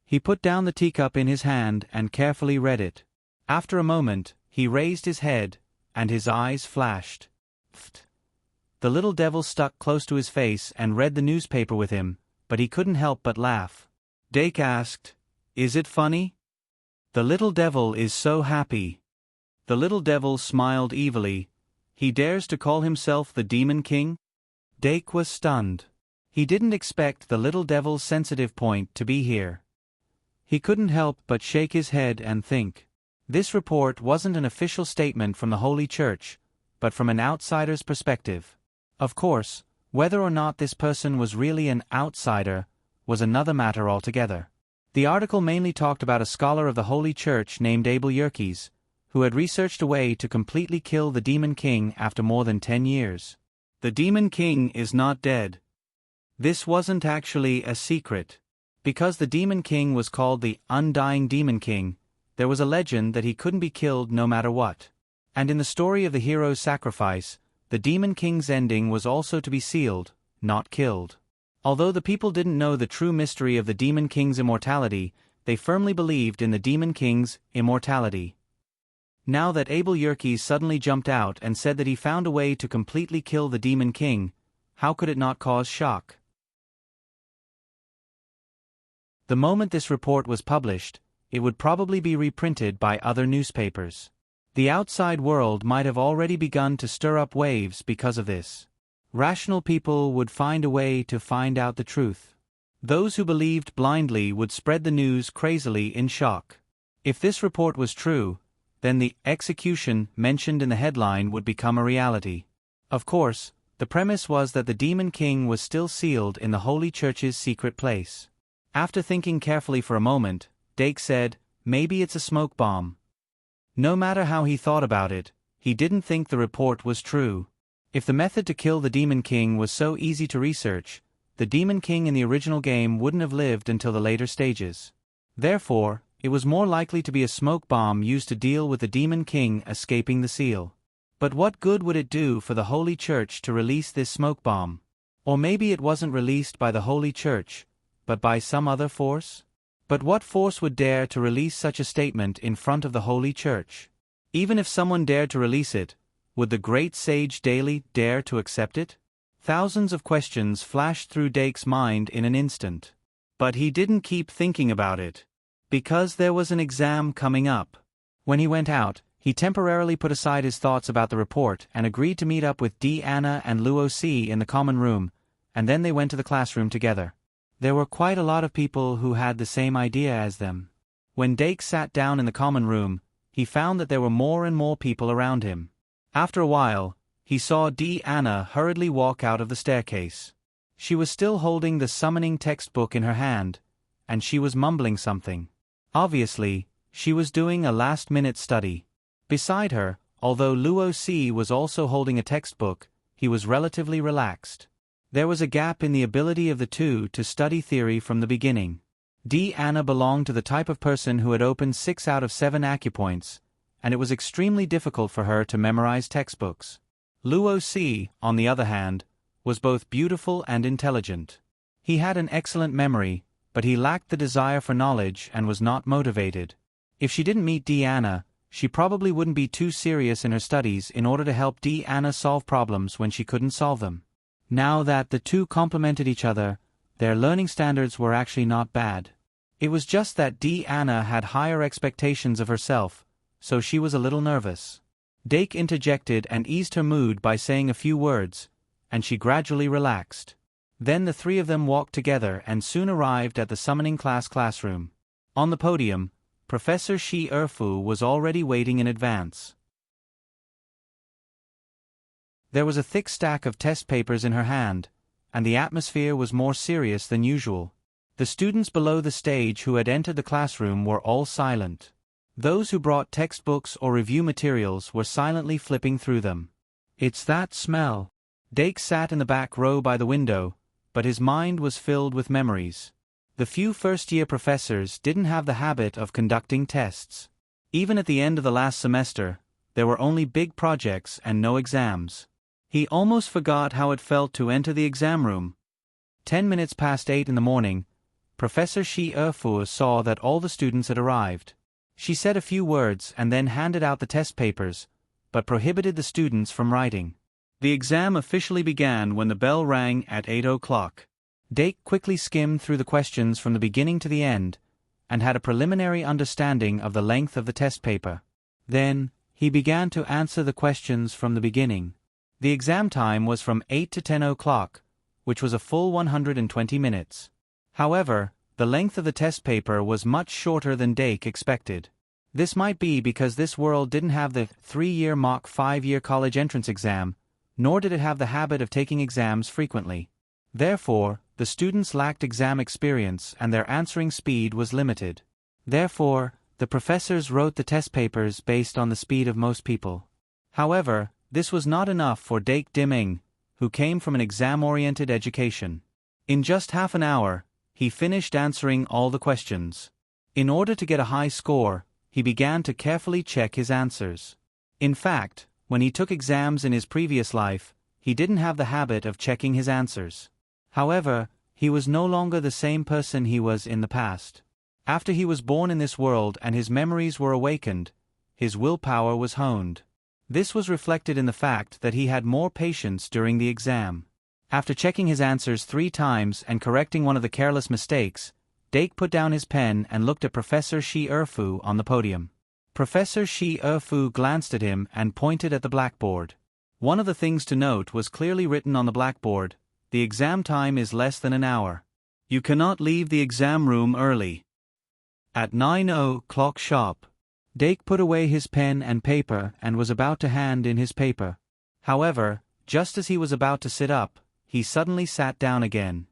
He put down the teacup in his hand and carefully read it. After a moment, he raised his head, and his eyes flashed. Pfft. The little devil stuck close to his face and read the newspaper with him, but he couldn't help but laugh. Dake asked, "Is it funny?" "The little devil is so happy." The little devil smiled evilly. "He dares to call himself the Demon King?" Dake was stunned. He didn't expect the little devil's sensitive point to be here. He couldn't help but shake his head and think. This report wasn't an official statement from the Holy Church, but from an outsider's perspective. Of course, whether or not this person was really an outsider was another matter altogether. The article mainly talked about a scholar of the Holy Church named Abel Yerkes, who had researched a way to completely kill the Demon King after more than 10 years. The Demon King is not dead. This wasn't actually a secret. Because the Demon King was called the Undying Demon King, there was a legend that he couldn't be killed no matter what. And in the story of the hero's sacrifice, the Demon King's ending was also to be sealed, not killed. Although the people didn't know the true mystery of the Demon King's immortality, they firmly believed in the Demon King's immortality. Now that Abel Yerkes suddenly jumped out and said that he found a way to completely kill the Demon King, how could it not cause shock? The moment this report was published, it would probably be reprinted by other newspapers. The outside world might have already begun to stir up waves because of this. Rational people would find a way to find out the truth. Those who believed blindly would spread the news crazily in shock. If this report was true, then the execution mentioned in the headline would become a reality. Of course, the premise was that the Demon King was still sealed in the Holy Church's secret place. After thinking carefully for a moment, Dake said, "Maybe it's a smoke bomb." No matter how he thought about it, he didn't think the report was true. If the method to kill the Demon King was so easy to research, the Demon King in the original game wouldn't have lived until the later stages. Therefore, it was more likely to be a smoke bomb used to deal with the Demon King escaping the seal. But what good would it do for the Holy Church to release this smoke bomb? Or maybe it wasn't released by the Holy Church, but by some other force? But what force would dare to release such a statement in front of the Holy Church? Even if someone dared to release it, would the Great Sage Daily dare to accept it? Thousands of questions flashed through Dake's mind in an instant. But he didn't keep thinking about it. Because there was an exam coming up. When he went out, he temporarily put aside his thoughts about the report and agreed to meet up with Anna and Luo C in the common room, and then they went to the classroom together. There were quite a lot of people who had the same idea as them. When Dake sat down in the common room, he found that there were more and more people around him. After a while, he saw Anna hurriedly walk out of the staircase. She was still holding the summoning textbook in her hand, and she was mumbling something. Obviously, she was doing a last-minute study. Beside her, although Luo C was also holding a textbook, he was relatively relaxed. There was a gap in the ability of the two to study theory from the beginning. Anna belonged to the type of person who had opened 6 out of 7 acupoints, and it was extremely difficult for her to memorize textbooks. Luo C, on the other hand, was both beautiful and intelligent. He had an excellent memory, but he lacked the desire for knowledge and was not motivated. If she didn't meet Anna, she probably wouldn't be too serious in her studies in order to help Anna solve problems when she couldn't solve them. Now that the two complemented each other, their learning standards were actually not bad. It was just that Anna had higher expectations of herself, so she was a little nervous. Dake interjected and eased her mood by saying a few words, and she gradually relaxed. Then the three of them walked together and soon arrived at the summoning classroom. On the podium, Professor Shi Erfu was already waiting in advance. There was a thick stack of test papers in her hand, and the atmosphere was more serious than usual. The students below the stage who had entered the classroom were all silent. Those who brought textbooks or review materials were silently flipping through them. "It's that smell." Dake sat in the back row by the window, but his mind was filled with memories. The few first-year professors didn't have the habit of conducting tests. Even at the end of the last semester, there were only big projects and no exams. He almost forgot how it felt to enter the exam room. 10 minutes past 8 in the morning, Professor Shi Erfu saw that all the students had arrived. She said a few words and then handed out the test papers, but prohibited the students from writing. The exam officially began when the bell rang at 8 o'clock. Dake quickly skimmed through the questions from the beginning to the end, and had a preliminary understanding of the length of the test paper. Then, he began to answer the questions from the beginning. The exam time was from 8 to 10 o'clock, which was a full 120 minutes. However, the length of the test paper was much shorter than Dake expected. This might be because this world didn't have the 3-year mock 5-year college entrance exam, nor did it have the habit of taking exams frequently. Therefore, the students lacked exam experience and their answering speed was limited. Therefore, the professors wrote the test papers based on the speed of most people. However, this was not enough for Dake Dimeng, who came from an exam-oriented education. In just half an hour, he finished answering all the questions. In order to get a high score, he began to carefully check his answers. In fact, when he took exams in his previous life, he didn't have the habit of checking his answers. However, he was no longer the same person he was in the past. After he was born in this world and his memories were awakened, his willpower was honed. This was reflected in the fact that he had more patience during the exam. After checking his answers 3 times and correcting one of the careless mistakes, Dake put down his pen and looked at Professor Shi Erfu on the podium. Professor Shi Erfu glanced at him and pointed at the blackboard. One of the things to note was clearly written on the blackboard: "The exam time is less than an hour. You cannot leave the exam room early." At 9 o'clock sharp, Dake put away his pen and paper and was about to hand in his paper. However, just as he was about to sit up, he suddenly sat down again.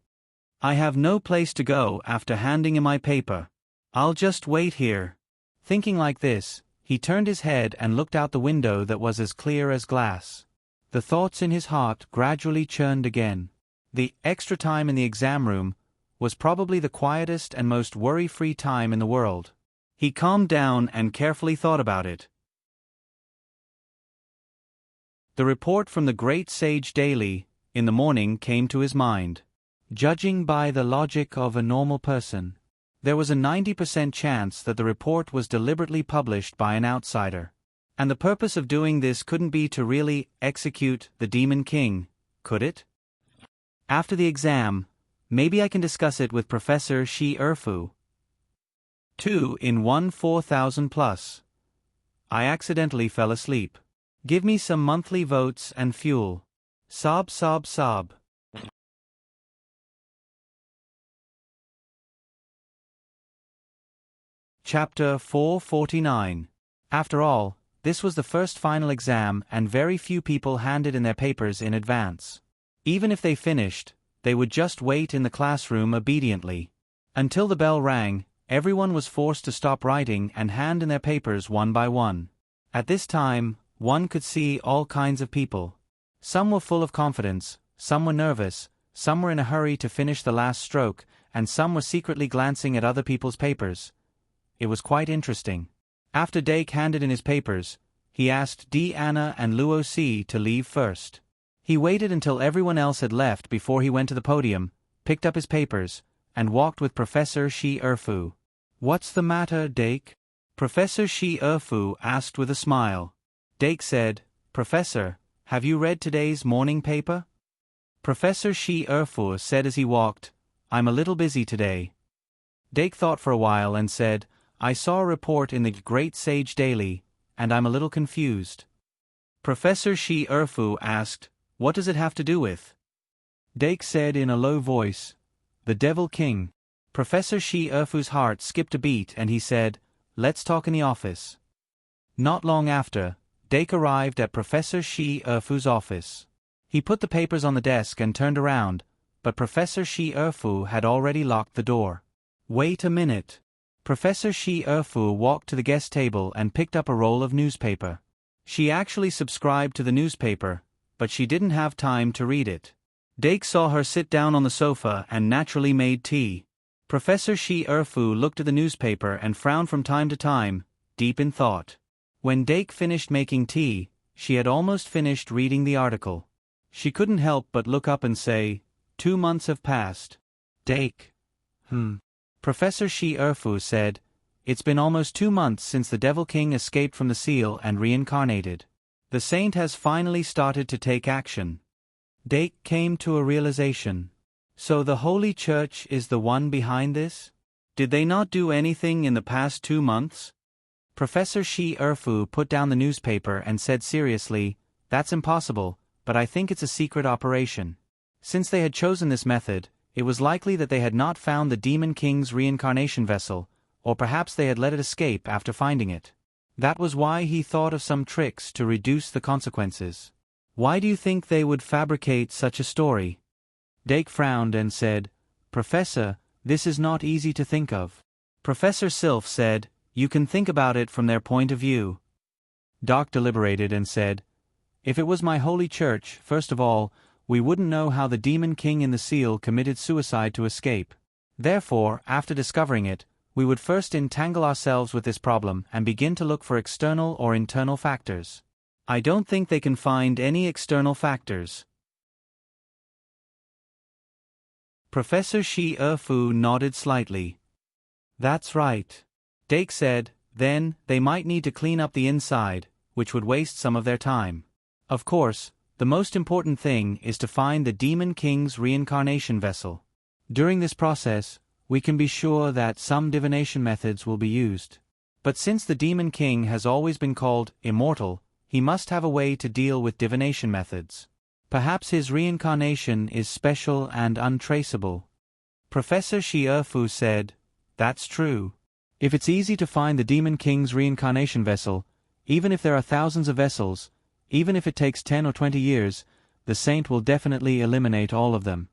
"I have no place to go after handing in my paper. I'll just wait here." Thinking like this, he turned his head and looked out the window that was as clear as glass. The thoughts in his heart gradually churned again. The extra time in the exam room was probably the quietest and most worry-free time in the world. He calmed down and carefully thought about it. The report from the Great Sage Daily in the morning came to his mind. Judging by the logic of a normal person, there was a 90% chance that the report was deliberately published by an outsider. And the purpose of doing this couldn't be to really execute the Demon King, could it? After the exam, Maybe I can discuss it with Professor Shi Erfu. 2 in 1 4,000 plus. I accidentally fell asleep. Give me some monthly votes and fuel. Sob sob sob. Chapter 449. After all, this was the first final exam and very few people handed in their papers in advance. Even if they finished, they would just wait in the classroom obediently. Until the bell rang, everyone was forced to stop writing and hand in their papers one by one. At this time, one could see all kinds of people. Some were full of confidence, some were nervous, some were in a hurry to finish the last stroke, and some were secretly glancing at other people's papers. It was quite interesting. After Dake handed in his papers, he asked D. Anna and Luo C. to leave first. He waited until everyone else had left before he went to the podium, picked up his papers, and walked with Professor Shi Erfu. "What's the matter, Dake?" Professor Shi Erfu asked with a smile. Dake said, "Professor, have you read today's morning paper?" Professor Shi Erfu said as he walked, "I'm a little busy today." Dake thought for a while and said, "I saw a report in the Great Sage Daily, and I'm a little confused." Professor Shi Erfu asked, "What does it have to do with?" Dake said in a low voice, "The Devil King." Professor Shi Erfu's heart skipped a beat and he said, "Let's talk in the office." Not long after, Dake arrived at Professor Shi Erfu's office. He put the papers on the desk and turned around, but Professor Shi Erfu had already locked the door. "Wait a minute." Professor Shi Erfu walked to the guest table and picked up a roll of newspaper. She actually subscribed to the newspaper, but she didn't have time to read it. Dake saw her sit down on the sofa and naturally made tea. Professor Shi Erfu looked at the newspaper and frowned from time to time, deep in thought. When Dake finished making tea, she had almost finished reading the article. She couldn't help but look up and say, "2 months have passed." Dake. Professor Shi Erfu said, "It's been almost 2 months since the Devil King escaped from the seal and reincarnated. The saint has finally started to take action." Dake came to a realization. So the Holy Church is the one behind this? Did they not do anything in the past 2 months? Professor Shi Erfu put down the newspaper and said seriously, "That's impossible, but I think it's a secret operation." Since they had chosen this method, it was likely that they had not found the Demon King's reincarnation vessel, or perhaps they had let it escape after finding it. That was why he thought of some tricks to reduce the consequences. Why do you think they would fabricate such a story? Dake frowned and said, "Professor, this is not easy to think of." Professor Sylph said, "You can think about it from their point of view." Doc deliberated and said, "If it was my holy church, first of all, we wouldn't know how the Demon King in the seal committed suicide to escape. Therefore, after discovering it, we would first entangle ourselves with this problem and begin to look for external or internal factors. I don't think they can find any external factors." Professor Shi Erfu nodded slightly. "That's right." Dake said, "Then, they might need to clean up the inside, which would waste some of their time. Of course, the most important thing is to find the Demon King's reincarnation vessel. During this process, we can be sure that some divination methods will be used. But since the Demon King has always been called immortal, he must have a way to deal with divination methods. Perhaps his reincarnation is special and untraceable." Professor Shi Erfu said, "That's true. If it's easy to find the Demon King's reincarnation vessel, even if there are thousands of vessels, even if it takes 10 or 20 years, the saint will definitely eliminate all of them."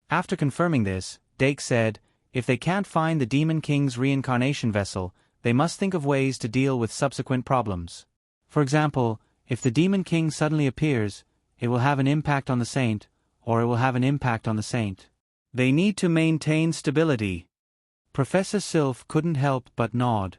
After confirming this, Dake said, "If they can't find the Demon King's reincarnation vessel, they must think of ways to deal with subsequent problems. For example, if the Demon King suddenly appears, it will have an impact on the saint, or it will have an impact on the saint. They need to maintain stability." Professor Sylph couldn't help but nod.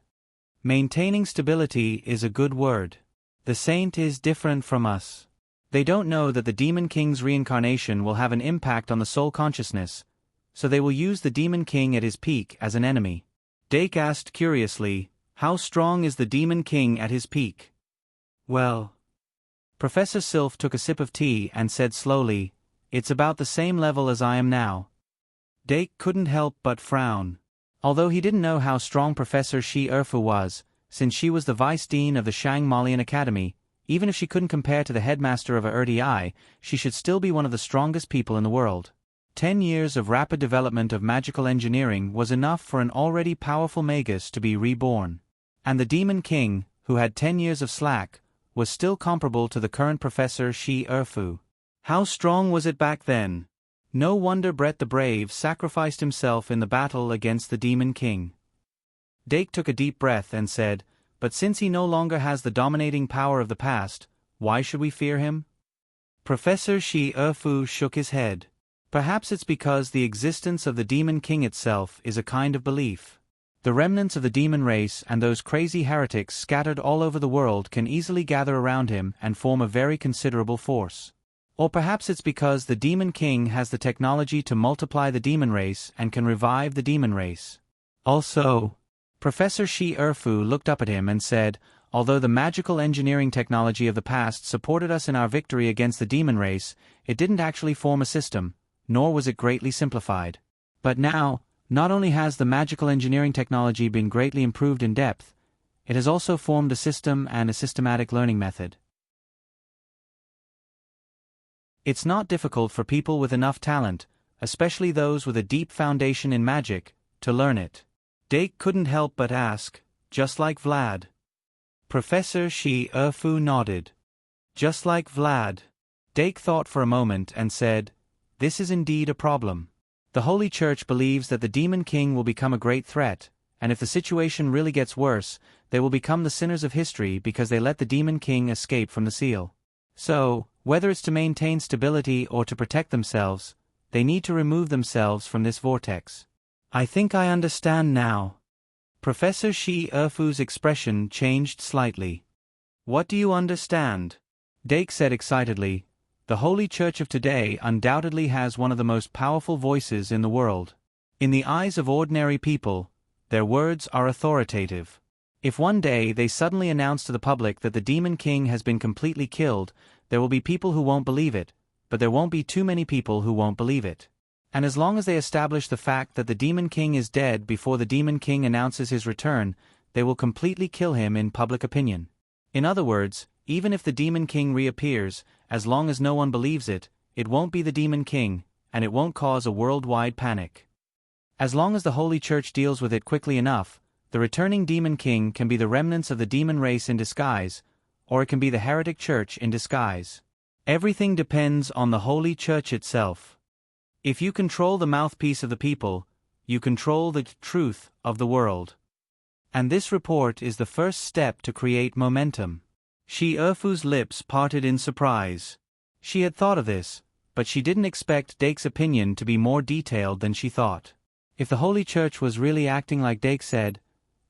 Maintaining stability is a good word. The saint is different from us. They don't know that the Demon King's reincarnation will have an impact on the soul consciousness, so they will use the Demon King at his peak as an enemy. Dake asked curiously, "How strong is the Demon King at his peak?" "Well..." Professor Sylph took a sip of tea and said slowly, "It's about the same level as I am now." Dake couldn't help but frown. Although he didn't know how strong Professor Shi Erfu was, since she was the vice dean of the Shang Malian Academy, even if she couldn't compare to the headmaster of a RDI, she should still be one of the strongest people in the world. 10 years of rapid development of magical engineering was enough for an already powerful magus to be reborn. And the Demon King, who had 10 years of slack, was still comparable to the current Professor Shi Erfu. How strong was it back then? No wonder Brett the Brave sacrificed himself in the battle against the Demon King. Dake took a deep breath and said, "But since he no longer has the dominating power of the past, why should we fear him?" Professor Shi Erfu shook his head. Perhaps it's because the existence of the Demon King itself is a kind of belief. The remnants of the demon race and those crazy heretics scattered all over the world can easily gather around him and form a very considerable force. Or perhaps it's because the Demon King has the technology to multiply the demon race and can revive the demon race. Also, Professor Shi Erfu looked up at him and said, "Although the magical engineering technology of the past supported us in our victory against the demon race, it didn't actually form a system, nor was it greatly simplified. But now, not only has the magical engineering technology been greatly improved in depth, it has also formed a system and a systematic learning method. It's not difficult for people with enough talent, especially those with a deep foundation in magic, to learn it." Dake couldn't help but ask, "Just like Vlad?" Professor Shi Erfu nodded. "Just like Vlad." Dake thought for a moment and said, "This is indeed a problem. The Holy Church believes that the Demon King will become a great threat, and if the situation really gets worse, they will become the sinners of history because they let the Demon King escape from the seal. So, whether it's to maintain stability or to protect themselves, they need to remove themselves from this vortex." "I think I understand now." Professor Shi Erfu's expression changed slightly. "What do you understand?" Dake said excitedly, "The Holy Church of today undoubtedly has one of the most powerful voices in the world. In the eyes of ordinary people, their words are authoritative. If one day they suddenly announce to the public that the Demon King has been completely killed, there will be people who won't believe it, but there won't be too many people who won't believe it. And as long as they establish the fact that the Demon King is dead before the Demon King announces his return, they will completely kill him in public opinion. In other words, even if the Demon King reappears, as long as no one believes it, it won't be the Demon King, and it won't cause a worldwide panic. As long as the Holy Church deals with it quickly enough, the returning Demon King can be the remnants of the demon race in disguise, or it can be the heretic church in disguise. Everything depends on the Holy Church itself. If you control the mouthpiece of the people, you control the truth of the world. And this report is the first step to create momentum." Shi Erfu's lips parted in surprise. She had thought of this, but she didn't expect Dake's opinion to be more detailed than she thought. If the Holy Church was really acting like Dake said,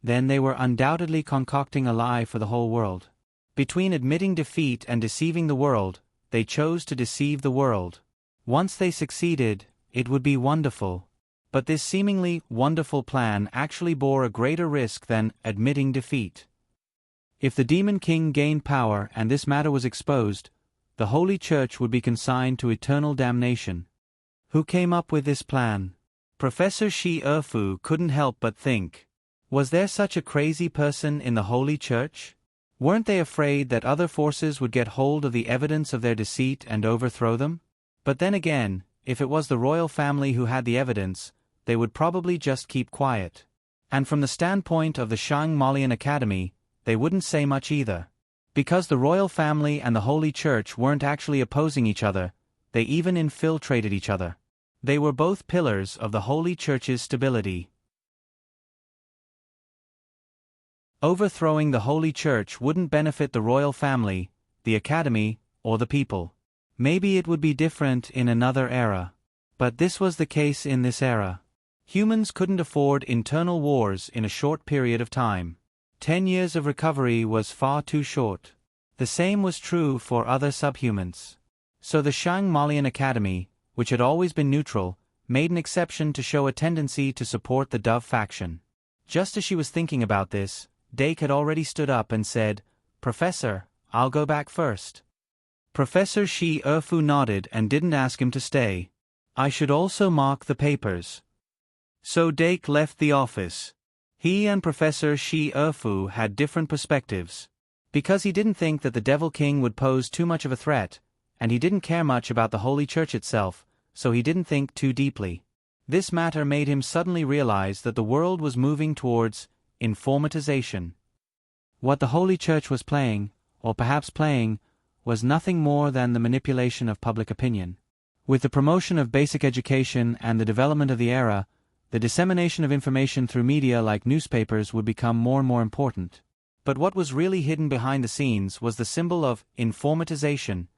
then they were undoubtedly concocting a lie for the whole world. Between admitting defeat and deceiving the world, they chose to deceive the world. Once they succeeded, it would be wonderful. But this seemingly wonderful plan actually bore a greater risk than admitting defeat. If the Demon King gained power and this matter was exposed, the Holy Church would be consigned to eternal damnation. Who came up with this plan? Professor Shi Erfu couldn't help but think. Was there such a crazy person in the Holy Church? Weren't they afraid that other forces would get hold of the evidence of their deceit and overthrow them? But then again, if it was the royal family who had the evidence, they would probably just keep quiet. And from the standpoint of the Shang Malian Academy, they wouldn't say much either. Because the royal family and the Holy Church weren't actually opposing each other, they even infiltrated each other. They were both pillars of the Holy Church's stability. Overthrowing the Holy Church wouldn't benefit the royal family, the academy, or the people. Maybe it would be different in another era. But this was the case in this era. Humans couldn't afford internal wars in a short period of time. 10 years of recovery was far too short. The same was true for other subhumans. So the Shang Malian Academy, which had always been neutral, made an exception to show a tendency to support the Dove faction. Just as she was thinking about this, Dake had already stood up and said, "Professor, I'll go back first." Professor Shi Erfu nodded and didn't ask him to stay. I should also mark the papers. So Dake left the office. He and Professor Shi Erfu had different perspectives. Because he didn't think that the Devil King would pose too much of a threat, and he didn't care much about the Holy Church itself, so he didn't think too deeply. This matter made him suddenly realize that the world was moving towards informatization. What the Holy Church was playing, or perhaps playing, was nothing more than the manipulation of public opinion. With the promotion of basic education and the development of the era, the dissemination of information through media like newspapers would become more and more important. But what was really hidden behind the scenes was the symbol of informatization,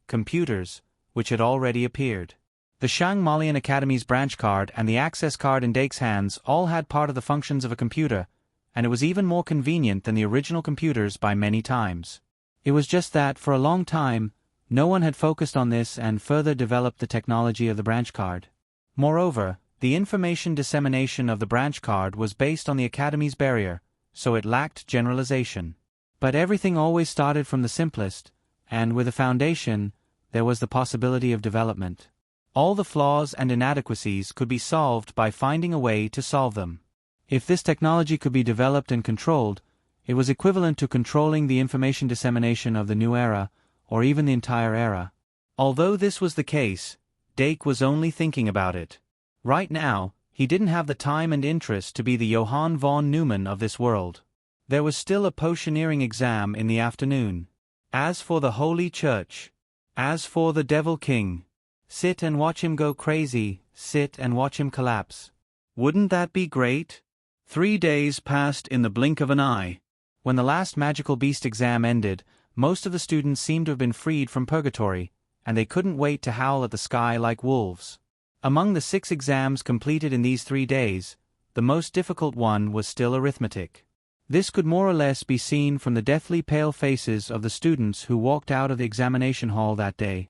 computers, which had already appeared. The Shang Malian Academy's branch card and the access card in Dake's hands all had part of the functions of a computer, and it was even more convenient than the original computers by many times. It was just that, for a long time, no one had focused on this and further developed the technology of the branch card. Moreover, the information dissemination of the branch card was based on the Academy's barrier, so it lacked generalization. But everything always started from the simplest, and with a foundation, there was the possibility of development. All the flaws and inadequacies could be solved by finding a way to solve them. If this technology could be developed and controlled, it was equivalent to controlling the information dissemination of the new era, or even the entire era. Although this was the case, Dake was only thinking about it. Right now, he didn't have the time and interest to be the Johann von Neumann of this world. There was still a potioneering exam in the afternoon. As for the Holy Church, as for the Devil King, sit and watch him go crazy, sit and watch him collapse. Wouldn't that be great? 3 days passed in the blink of an eye. When the last magical beast exam ended, most of the students seemed to have been freed from purgatory, and they couldn't wait to howl at the sky like wolves. Among the 6 exams completed in these 3 days, the most difficult one was still arithmetic. This could more or less be seen from the deathly pale faces of the students who walked out of the examination hall that day.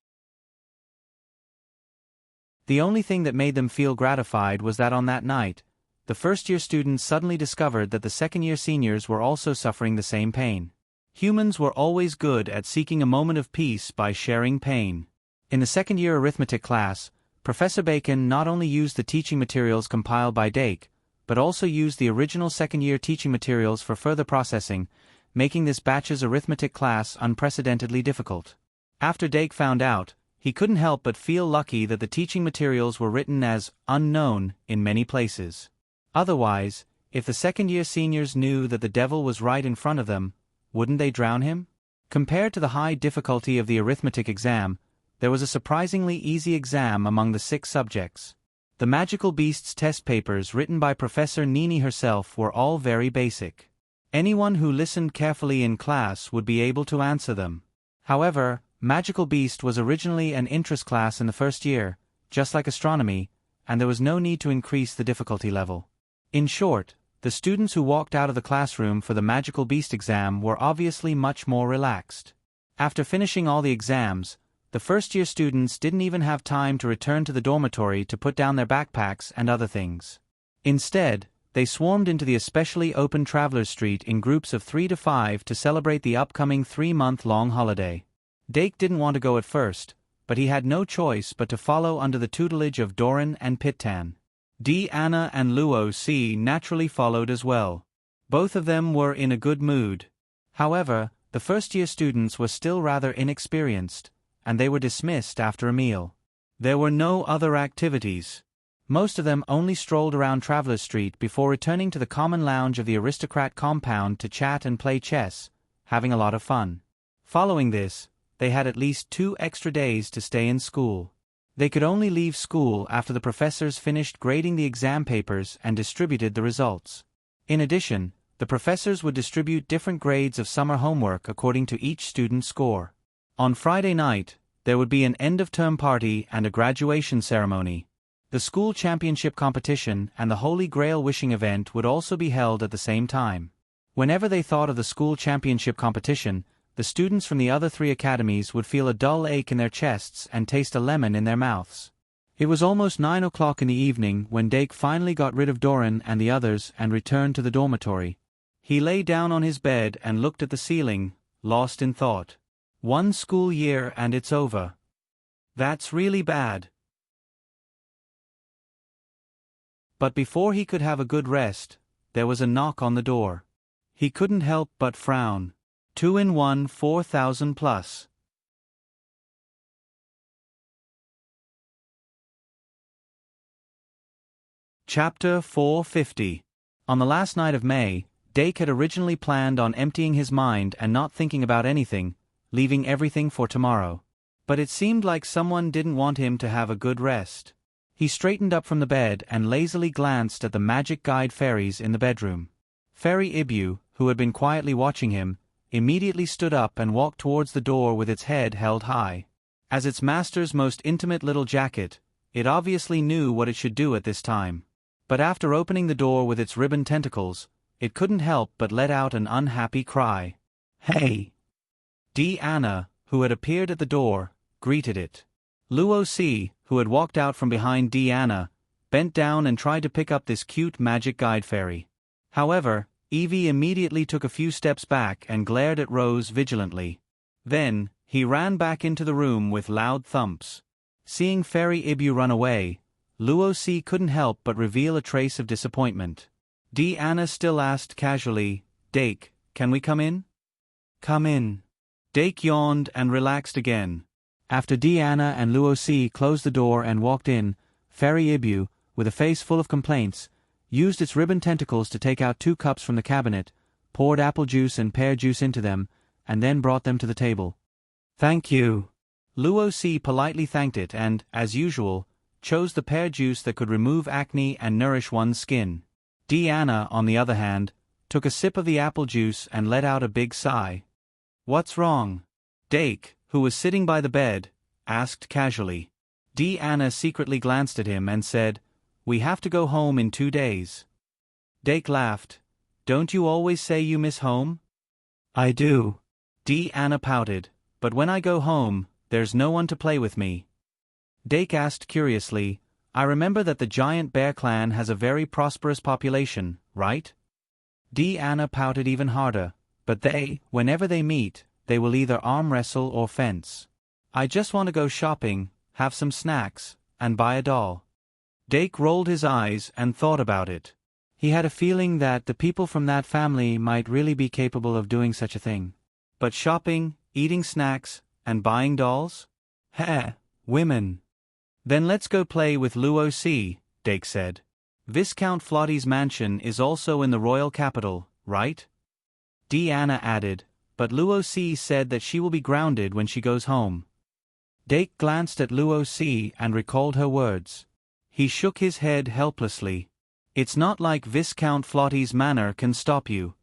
The only thing that made them feel gratified was that on that night, the first-year students suddenly discovered that the second-year seniors were also suffering the same pain. Humans were always good at seeking a moment of peace by sharing pain. In the second-year arithmetic class, Professor Bacon not only used the teaching materials compiled by Dake, but also used the original second-year teaching materials for further processing, making this batch's arithmetic class unprecedentedly difficult. After Dake found out, he couldn't help but feel lucky that the teaching materials were written as unknown in many places. Otherwise, if the second-year seniors knew that the devil was right in front of them, wouldn't they drown him? Compared to the high difficulty of the arithmetic exam, there was a surprisingly easy exam among the 6 subjects. The Magical Beasts test papers written by Professor Nini herself were all very basic. Anyone who listened carefully in class would be able to answer them. However, Magical Beast was originally an interest class in the first year, just like astronomy, and there was no need to increase the difficulty level. In short, the students who walked out of the classroom for the Magical Beast exam were obviously much more relaxed. After finishing all the exams, the first-year students didn't even have time to return to the dormitory to put down their backpacks and other things. Instead, they swarmed into the especially open Travelers Street in groups of 3 to 5 to celebrate the upcoming 3-month-long holiday. Dake didn't want to go at first, but he had no choice but to follow under the tutelage of Doran and Pittan. Anna and Luo C naturally followed as well. Both of them were in a good mood. However, the first-year students were still rather inexperienced, and they were dismissed after a meal. There were no other activities. Most of them only strolled around Travelers Street before returning to the common lounge of the aristocrat compound to chat and play chess, having a lot of fun. Following this, they had at least 2 extra days to stay in school. They could only leave school after the professors finished grading the exam papers and distributed the results. In addition, the professors would distribute different grades of summer homework according to each student's score. On Friday night, there would be an end-of-term party and a graduation ceremony. The school championship competition and the Holy Grail wishing event would also be held at the same time. Whenever they thought of the school championship competition, the students from the other 3 academies would feel a dull ache in their chests and taste a lemon in their mouths. It was almost 9 o'clock in the evening when Dake finally got rid of Doran and the others and returned to the dormitory. He lay down on his bed and looked at the ceiling, lost in thought. 1 school year and it's over. That's really bad. But before he could have a good rest, there was a knock on the door. He couldn't help but frown. 2-in-1 4,000 plus. Chapter 450. On the last night of May, Dake had originally planned on emptying his mind and not thinking about anything, leaving everything for tomorrow. But it seemed like someone didn't want him to have a good rest. He straightened up from the bed and lazily glanced at the magic guide fairies in the bedroom. Fairy Ibu, who had been quietly watching him, immediately stood up and walked towards the door with its head held high. As its master's most intimate little jacket, it obviously knew what it should do at this time. But after opening the door with its ribbon tentacles, it couldn't help but let out an unhappy cry. "Hey!" Anna, who had appeared at the door, greeted it. Luo Si, who had walked out from behind Anna, bent down and tried to pick up this cute magic guide fairy. However, Evie immediately took a few steps back and glared at Rose vigilantly. Then, he ran back into the room with loud thumps. Seeing Fairy Ibu run away, Luo Si couldn't help but reveal a trace of disappointment. Anna still asked casually, "Dake, can we come in?" "Come in." Dake yawned and relaxed again. After Anna and Luo Si closed the door and walked in, Fairy Ibu, with a face full of complaints, used its ribbon tentacles to take out 2 cups from the cabinet, poured apple juice and pear juice into them, and then brought them to the table. "Thank you." Luo Si politely thanked it and, as usual, chose the pear juice that could remove acne and nourish one's skin. Anna, on the other hand, took a sip of the apple juice and let out a big sigh. "What's wrong?" Dake, who was sitting by the bed, asked casually. Anna secretly glanced at him and said, "We have to go home in 2 days." Dake laughed. "Don't you always say you miss home?" "I do." Anna pouted. "But when I go home, there's no one to play with me." Dake asked curiously, "I remember that the giant bear clan has a very prosperous population, right?" Anna pouted even harder. "But whenever they meet, they will either arm wrestle or fence. I just want to go shopping, have some snacks, and buy a doll." Dake rolled his eyes and thought about it. He had a feeling that the people from that family might really be capable of doing such a thing. But shopping, eating snacks, and buying dolls? Heh, women. "Then let's go play with Luo Si," Dake said. "Viscount Flotty's mansion is also in the royal capital, right?" Anna added, "But Luo Si said that she will be grounded when she goes home." Dake glanced at Luo Si and recalled her words. He shook his head helplessly. "It's not like Viscount Flotty's manor can stop you."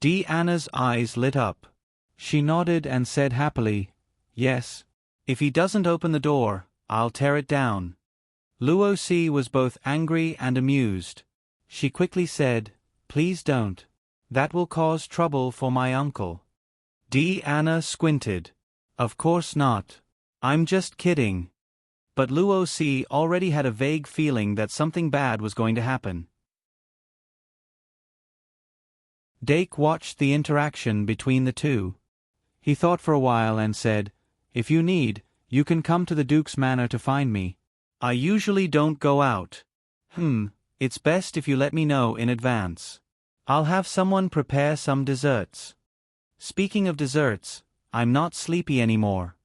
Anna's eyes lit up. She nodded and said happily, "Yes. If he doesn't open the door, I'll tear it down." Luo Si was both angry and amused. She quickly said, "Please don't. That will cause trouble for my uncle." Anna squinted. "Of course not. I'm just kidding." But Luo Si already had a vague feeling that something bad was going to happen. Dake watched the interaction between the two. He thought for a while and said, "If you need, you can come to the Duke's manor to find me. I usually don't go out." It's best if you let me know in advance. I'll have someone prepare some desserts." "Speaking of desserts, I'm not sleepy anymore."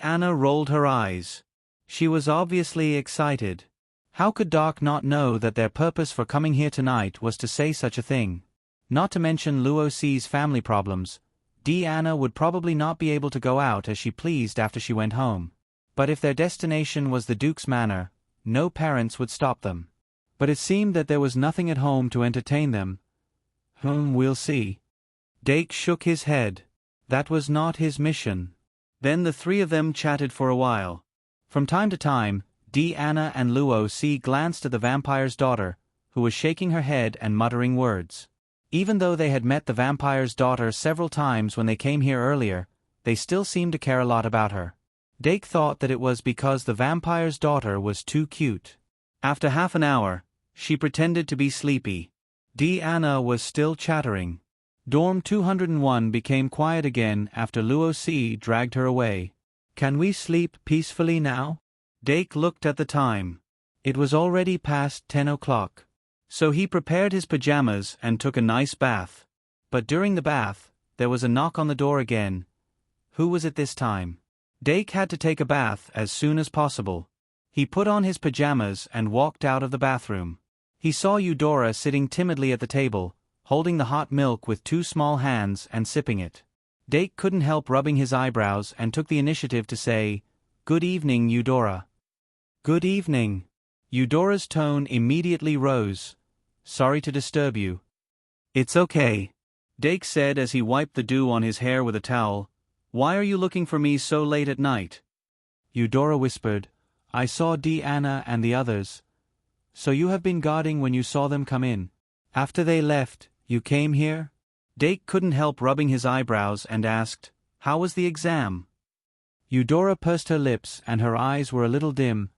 Anna rolled her eyes. She was obviously excited. How could Doc not know that their purpose for coming here tonight was to say such a thing? Not to mention Luo Si's family problems, Anna would probably not be able to go out as she pleased after she went home. But if their destination was the Duke's manor, no parents would stop them. But it seemed that there was nothing at home to entertain them. We'll see." Dake shook his head. That was not his mission. Then the 3 of them chatted for a while. From time to time, Anna and Luo Si glanced at the vampire's daughter, who was shaking her head and muttering words. Even though they had met the vampire's daughter several times when they came here earlier, they still seemed to care a lot about her. Dake thought that it was because the vampire's daughter was too cute. After half an hour, she pretended to be sleepy. Anna was still chattering. Dorm 201 became quiet again after Luo Si dragged her away. "Can we sleep peacefully now?" Dake looked at the time. It was already past 10 o'clock. So he prepared his pajamas and took a nice bath. But during the bath, there was a knock on the door again. Who was it this time? Dake had to take a bath as soon as possible. He put on his pajamas and walked out of the bathroom. He saw Eudora sitting timidly at the table, holding the hot milk with two small hands and sipping it. Dake couldn't help rubbing his eyebrows and took the initiative to say, "Good evening, Eudora." "Good evening." Eudora's tone immediately rose. "Sorry to disturb you." "It's okay," Dake said as he wiped the dew on his hair with a towel. "Why are you looking for me so late at night?" Eudora whispered, "I saw Anna and the others. So you have been guarding when you saw them come in. After they left, you came here?" Dake couldn't help rubbing his eyebrows and asked, "How was the exam?" Eudora pursed her lips and her eyes were a little dim.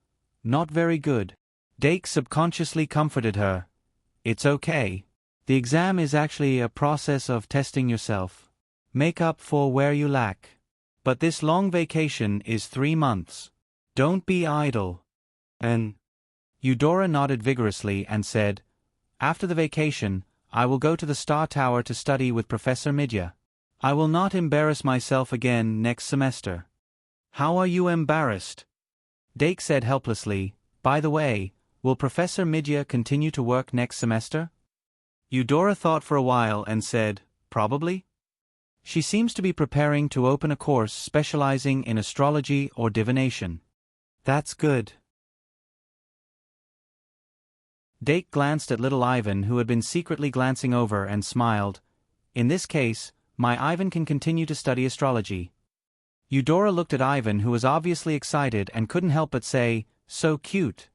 "Not very good." Dake subconsciously comforted her. "It's okay. The exam is actually a process of testing yourself. Make up for where you lack. But this long vacation is 3 months. Don't be idle." And Eudora nodded vigorously and said, "After the vacation, I will go to the Star Tower to study with Professor Midya. I will not embarrass myself again next semester." "How are you embarrassed?" Dake said helplessly, "By the way, will Professor Midya continue to work next semester?" Eudora thought for a while and said, "Probably. She seems to be preparing to open a course specializing in astrology or divination." "That's good." Dake glanced at little Ivan, who had been secretly glancing over, and smiled. "In this case, my Ivan can continue to study astrology." Eudora looked at Ivan, who was obviously excited and couldn't help but say, "So cute."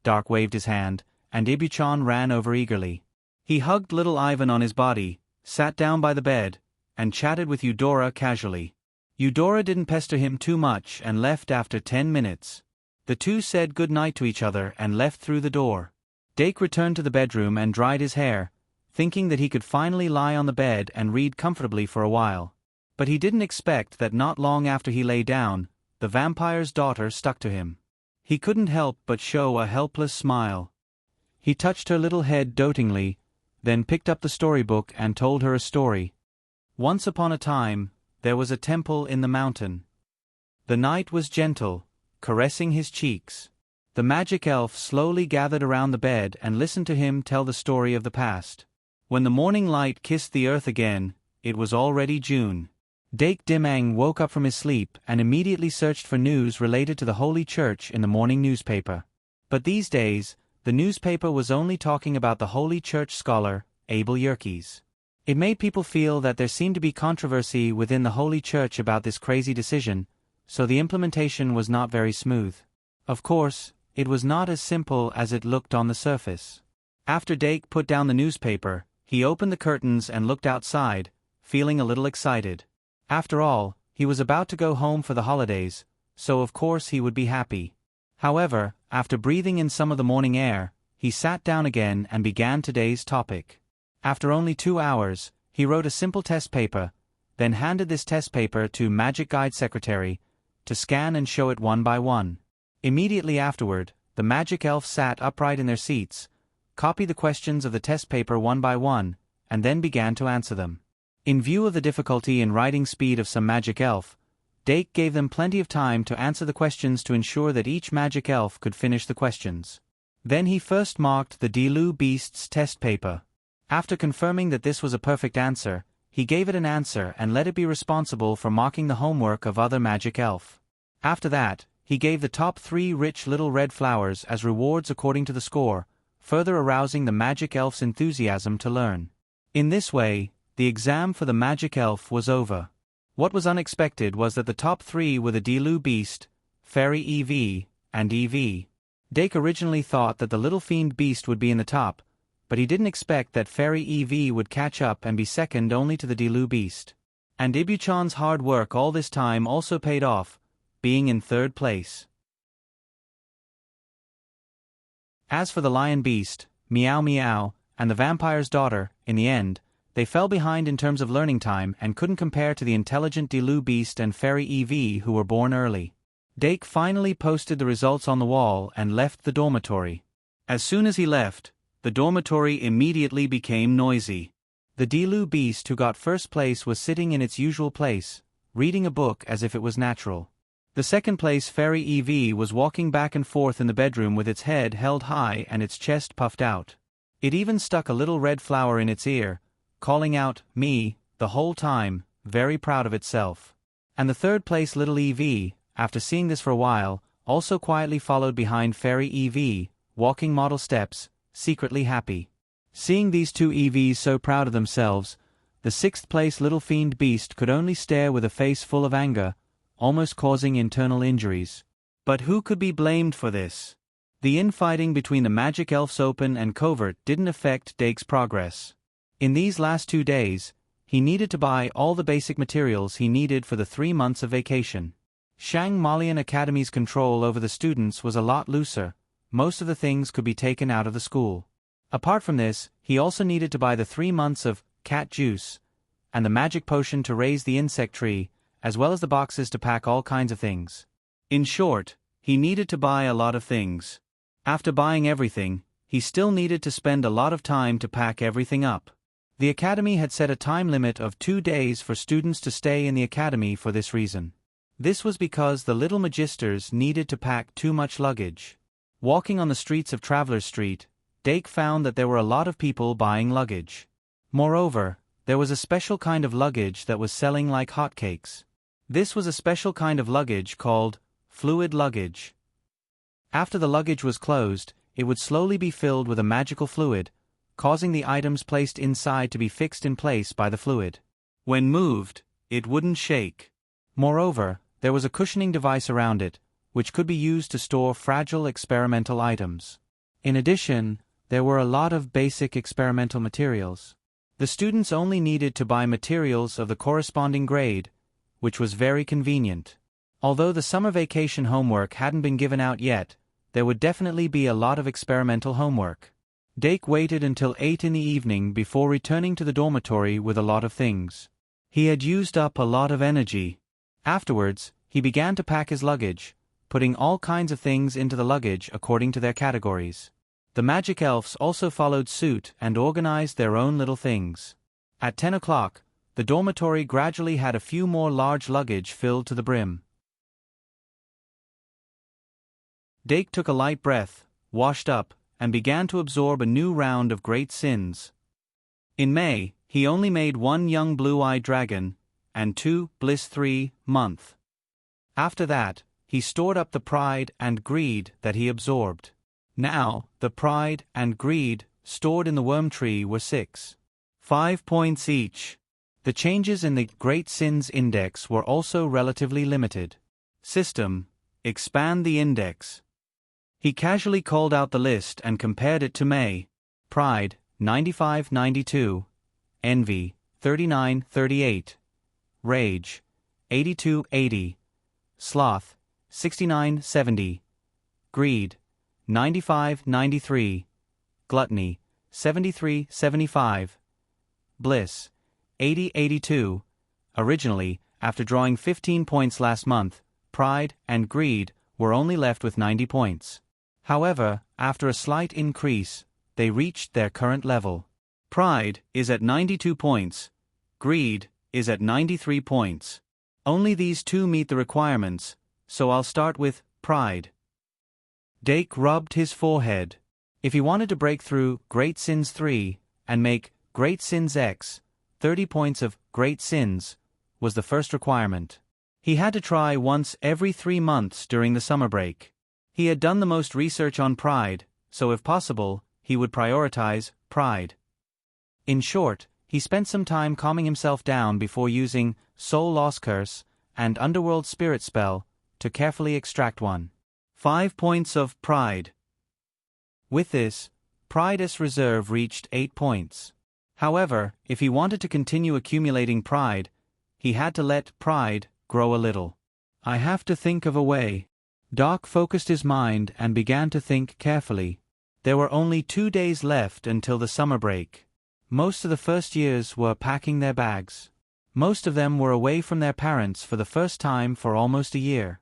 Dark waved his hand, and Ibuchon ran over eagerly. He hugged little Ivan on his body, sat down by the bed, and chatted with Eudora casually. Eudora didn't pester him too much and left after 10 minutes. The two said good night to each other and left through the door. Dake returned to the bedroom and dried his hair, thinking that he could finally lie on the bed and read comfortably for a while. But he didn't expect that not long after he lay down, the vampire's daughter stuck to him. He couldn't help but show a helpless smile. He touched her little head dotingly, then picked up the storybook and told her a story. Once upon a time, there was a temple in the mountain. The night was gentle, caressing his cheeks. The magic elf slowly gathered around the bed and listened to him tell the story of the past. When the morning light kissed the earth again, it was already June. Dake Dimang woke up from his sleep and immediately searched for news related to the Holy Church in the morning newspaper. But these days, the newspaper was only talking about the Holy Church scholar, Abel Yerkes. It made people feel that there seemed to be controversy within the Holy Church about this crazy decision, so the implementation was not very smooth. Of course, it was not as simple as it looked on the surface. After Dake put down the newspaper, he opened the curtains and looked outside, feeling a little excited. After all, he was about to go home for the holidays, so of course he would be happy. However, after breathing in some of the morning air, he sat down again and began today's topic. After only 2 hours, he wrote a simple test paper, then handed this test paper to Magic Guide Secretary to scan and show it one by one. Immediately afterward, the magic elf sat upright in their seats, copied the questions of the test paper one by one, and then began to answer them. In view of the difficulty in writing speed of some magic elf, Dake gave them plenty of time to answer the questions to ensure that each magic elf could finish the questions. Then he first marked the Dilu Beast's test paper. After confirming that this was a perfect answer, he gave it an answer and let it be responsible for marking the homework of other magic elf. After that, he gave the top 3 rich little red flowers as rewards according to the score, further arousing the magic elf's enthusiasm to learn. In this way, the exam for the magic elf was over. What was unexpected was that the top 3 were the Dilu Beast, Fairy EV, and EV. Dake originally thought that the little fiend beast would be in the top, but he didn't expect that Fairy EV would catch up and be second only to the Dilu Beast. And Ibuchon's hard work all this time also paid off, being in 3rd place. As for the Lion Beast, Meow Meow, and the Vampire's Daughter, in the end, they fell behind in terms of learning time and couldn't compare to the intelligent Dilu Beast and Fairy EV who were born early. Dake finally posted the results on the wall and left the dormitory. As soon as he left, the dormitory immediately became noisy. The Dilu beast who got first place was sitting in its usual place, reading a book as if it was natural. The second place fairy EV was walking back and forth in the bedroom with its head held high and its chest puffed out. It even stuck a little red flower in its ear, calling out, "Me," the whole time, very proud of itself. And the third place little EV, after seeing this for a while, also quietly followed behind fairy EV, walking model steps, secretly happy. Seeing these two EVs so proud of themselves, the sixth place little fiend beast could only stare with a face full of anger, almost causing internal injuries. But who could be blamed for this? The infighting between the magic elves open and covert didn't affect Dake's progress. In these last 2 days, he needed to buy all the basic materials he needed for the 3 months of vacation. Shang Malian Academy's control over the students was a lot looser. Most of the things could be taken out of the school. Apart from this, he also needed to buy the 3 months of cat juice, and the magic potion to raise the insect tree, as well as the boxes to pack all kinds of things. In short, he needed to buy a lot of things. After buying everything, he still needed to spend a lot of time to pack everything up. The academy had set a time limit of 2 days for students to stay in the academy for this reason. This was because the little magisters needed to pack too much luggage. Walking on the streets of Travelers Street, Dake found that there were a lot of people buying luggage. Moreover, there was a special kind of luggage that was selling like hotcakes. This was a special kind of luggage called fluid luggage. After the luggage was closed, it would slowly be filled with a magical fluid, causing the items placed inside to be fixed in place by the fluid. When moved, it wouldn't shake. Moreover, there was a cushioning device around it, which could be used to store fragile experimental items. In addition, there were a lot of basic experimental materials. The students only needed to buy materials of the corresponding grade, which was very convenient. Although the summer vacation homework hadn't been given out yet, there would definitely be a lot of experimental homework. Dake waited until 8 in the evening before returning to the dormitory with a lot of things. He had used up a lot of energy. Afterwards, he began to pack his luggage, putting all kinds of things into the luggage according to their categories. The magic elves also followed suit and organized their own little things. At 10 o'clock, the dormitory gradually had a few more large luggage filled to the brim. Dake took a light breath, washed up, and began to absorb a new round of great sins. In May, he only made 1 young blue-eyed dragon, and 2 bliss 3 month. After that, he stored up the pride and greed that he absorbed. Now, the pride and greed stored in the worm tree were 5 points each. The changes in the Great Sins Index were also relatively limited. System: expand the index. He casually called out the list and compared it to May. Pride, 95-92. Envy, 39-38. Rage, 82-80. Sloth, 69-70. Greed, 95-93. Gluttony, 73-75. Bliss, 80-82. Originally, after drawing 15 points last month, pride and greed were only left with 90 points. However, after a slight increase, they reached their current level. Pride is at 92 points. Greed is at 93 points. Only these two meet the requirements, so I'll start with pride. Dake rubbed his forehead. If he wanted to break through Great Sins 3 and make Great Sins X, 30 points of Great Sins was the first requirement. He had to try once every 3 months during the summer break. He had done the most research on pride, so if possible, he would prioritize pride. In short, he spent some time calming himself down before using Soul Loss Curse and Underworld Spirit Spell to carefully extract 5 points of pride. With this, Pride's reserve reached 8 points. However, if he wanted to continue accumulating pride, he had to let pride grow a little. I have to think of a way. Doc focused his mind and began to think carefully. There were only 2 days left until the summer break. Most of the first years were packing their bags. Most of them were away from their parents for the first time for almost a year.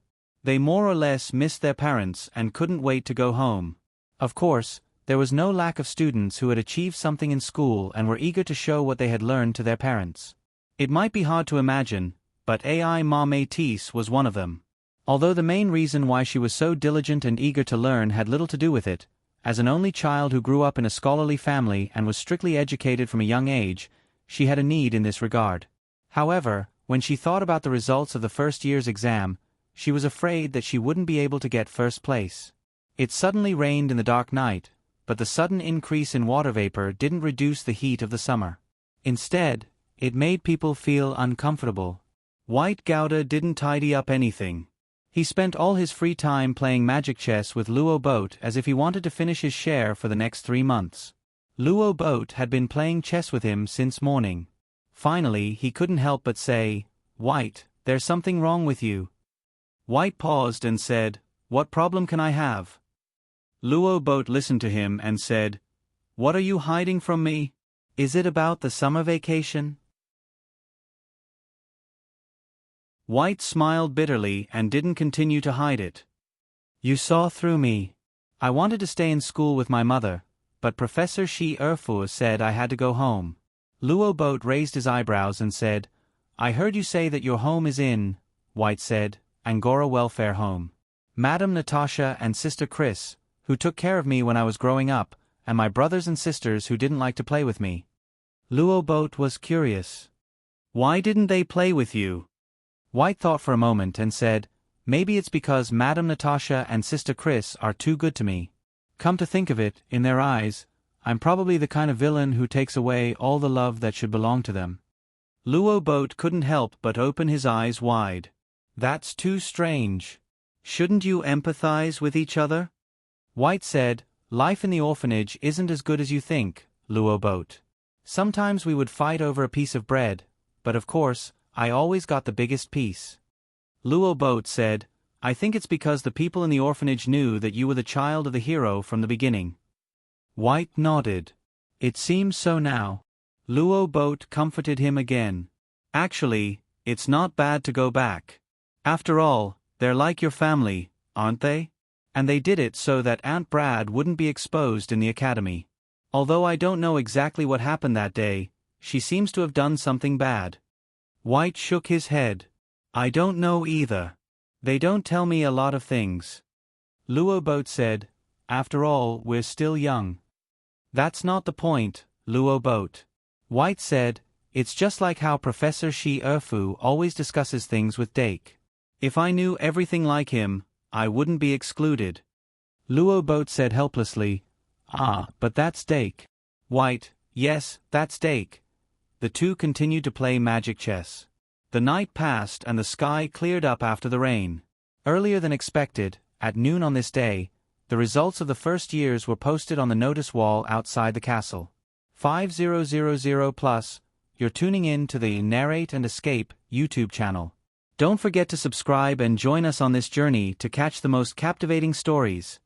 They more or less missed their parents and couldn't wait to go home. Of course, there was no lack of students who had achieved something in school and were eager to show what they had learned to their parents. It might be hard to imagine, but AI Ma Métis was one of them. Although the main reason why she was so diligent and eager to learn had little to do with it, as an only child who grew up in a scholarly family and was strictly educated from a young age, she had a need in this regard. However, when she thought about the results of the first year's exam, she was afraid that she wouldn't be able to get first place. It suddenly rained in the dark night, but the sudden increase in water vapor didn't reduce the heat of the summer. Instead, it made people feel uncomfortable. White Gouda didn't tidy up anything. He spent all his free time playing magic chess with Luo Boat as if he wanted to finish his share for the next 3 months. Luo Boat had been playing chess with him since morning. Finally, he couldn't help but say, "White, there's something wrong with you." White paused and said, "What problem can I have?" Luo Boat listened to him and said, "What are you hiding from me? Is it about the summer vacation?" White smiled bitterly and didn't continue to hide it. "You saw through me. I wanted to stay in school with my mother, but Professor Shi Erfu said I had to go home." Luo Boat raised his eyebrows and said, "I heard you say that your home is in," White said, "Angora Welfare Home. Madam Natasha and Sister Chris, who took care of me when I was growing up, and my brothers and sisters who didn't like to play with me." Luo Boat was curious. "Why didn't they play with you?" White thought for a moment and said, "Maybe it's because Madam Natasha and Sister Chris are too good to me. Come to think of it, in their eyes, I'm probably the kind of villain who takes away all the love that should belong to them." Luo Boat couldn't help but open his eyes wide. "That's too strange. Shouldn't you empathize with each other?" White said, "Life in the orphanage isn't as good as you think, Luo Boat. Sometimes we would fight over a piece of bread, but of course, I always got the biggest piece." Luo Boat said, "I think it's because the people in the orphanage knew that you were the child of the hero from the beginning." White nodded. "It seems so now." Luo Boat comforted him again. "Actually, it's not bad to go back. After all, they're like your family, aren't they? And they did it so that Aunt Brad wouldn't be exposed in the academy. Although I don't know exactly what happened that day, she seems to have done something bad." White shook his head. "I don't know either. They don't tell me a lot of things." Luo Boat said, "After all, we're still young." "That's not the point, Luo Boat." White said, "It's just like how Professor Shi Erfu always discusses things with Dake. If I knew everything like him, I wouldn't be excluded." Luo Boat said helplessly, "Ah, but that's Dake." White, "Yes, that's Dake." The two continued to play magic chess. The night passed and the sky cleared up after the rain. Earlier than expected, at noon on this day, the results of the first years were posted on the notice wall outside the castle. 5000 plus, you're tuning in to the Narrate and Escape YouTube channel. Don't forget to subscribe and join us on this journey to catch the most captivating stories.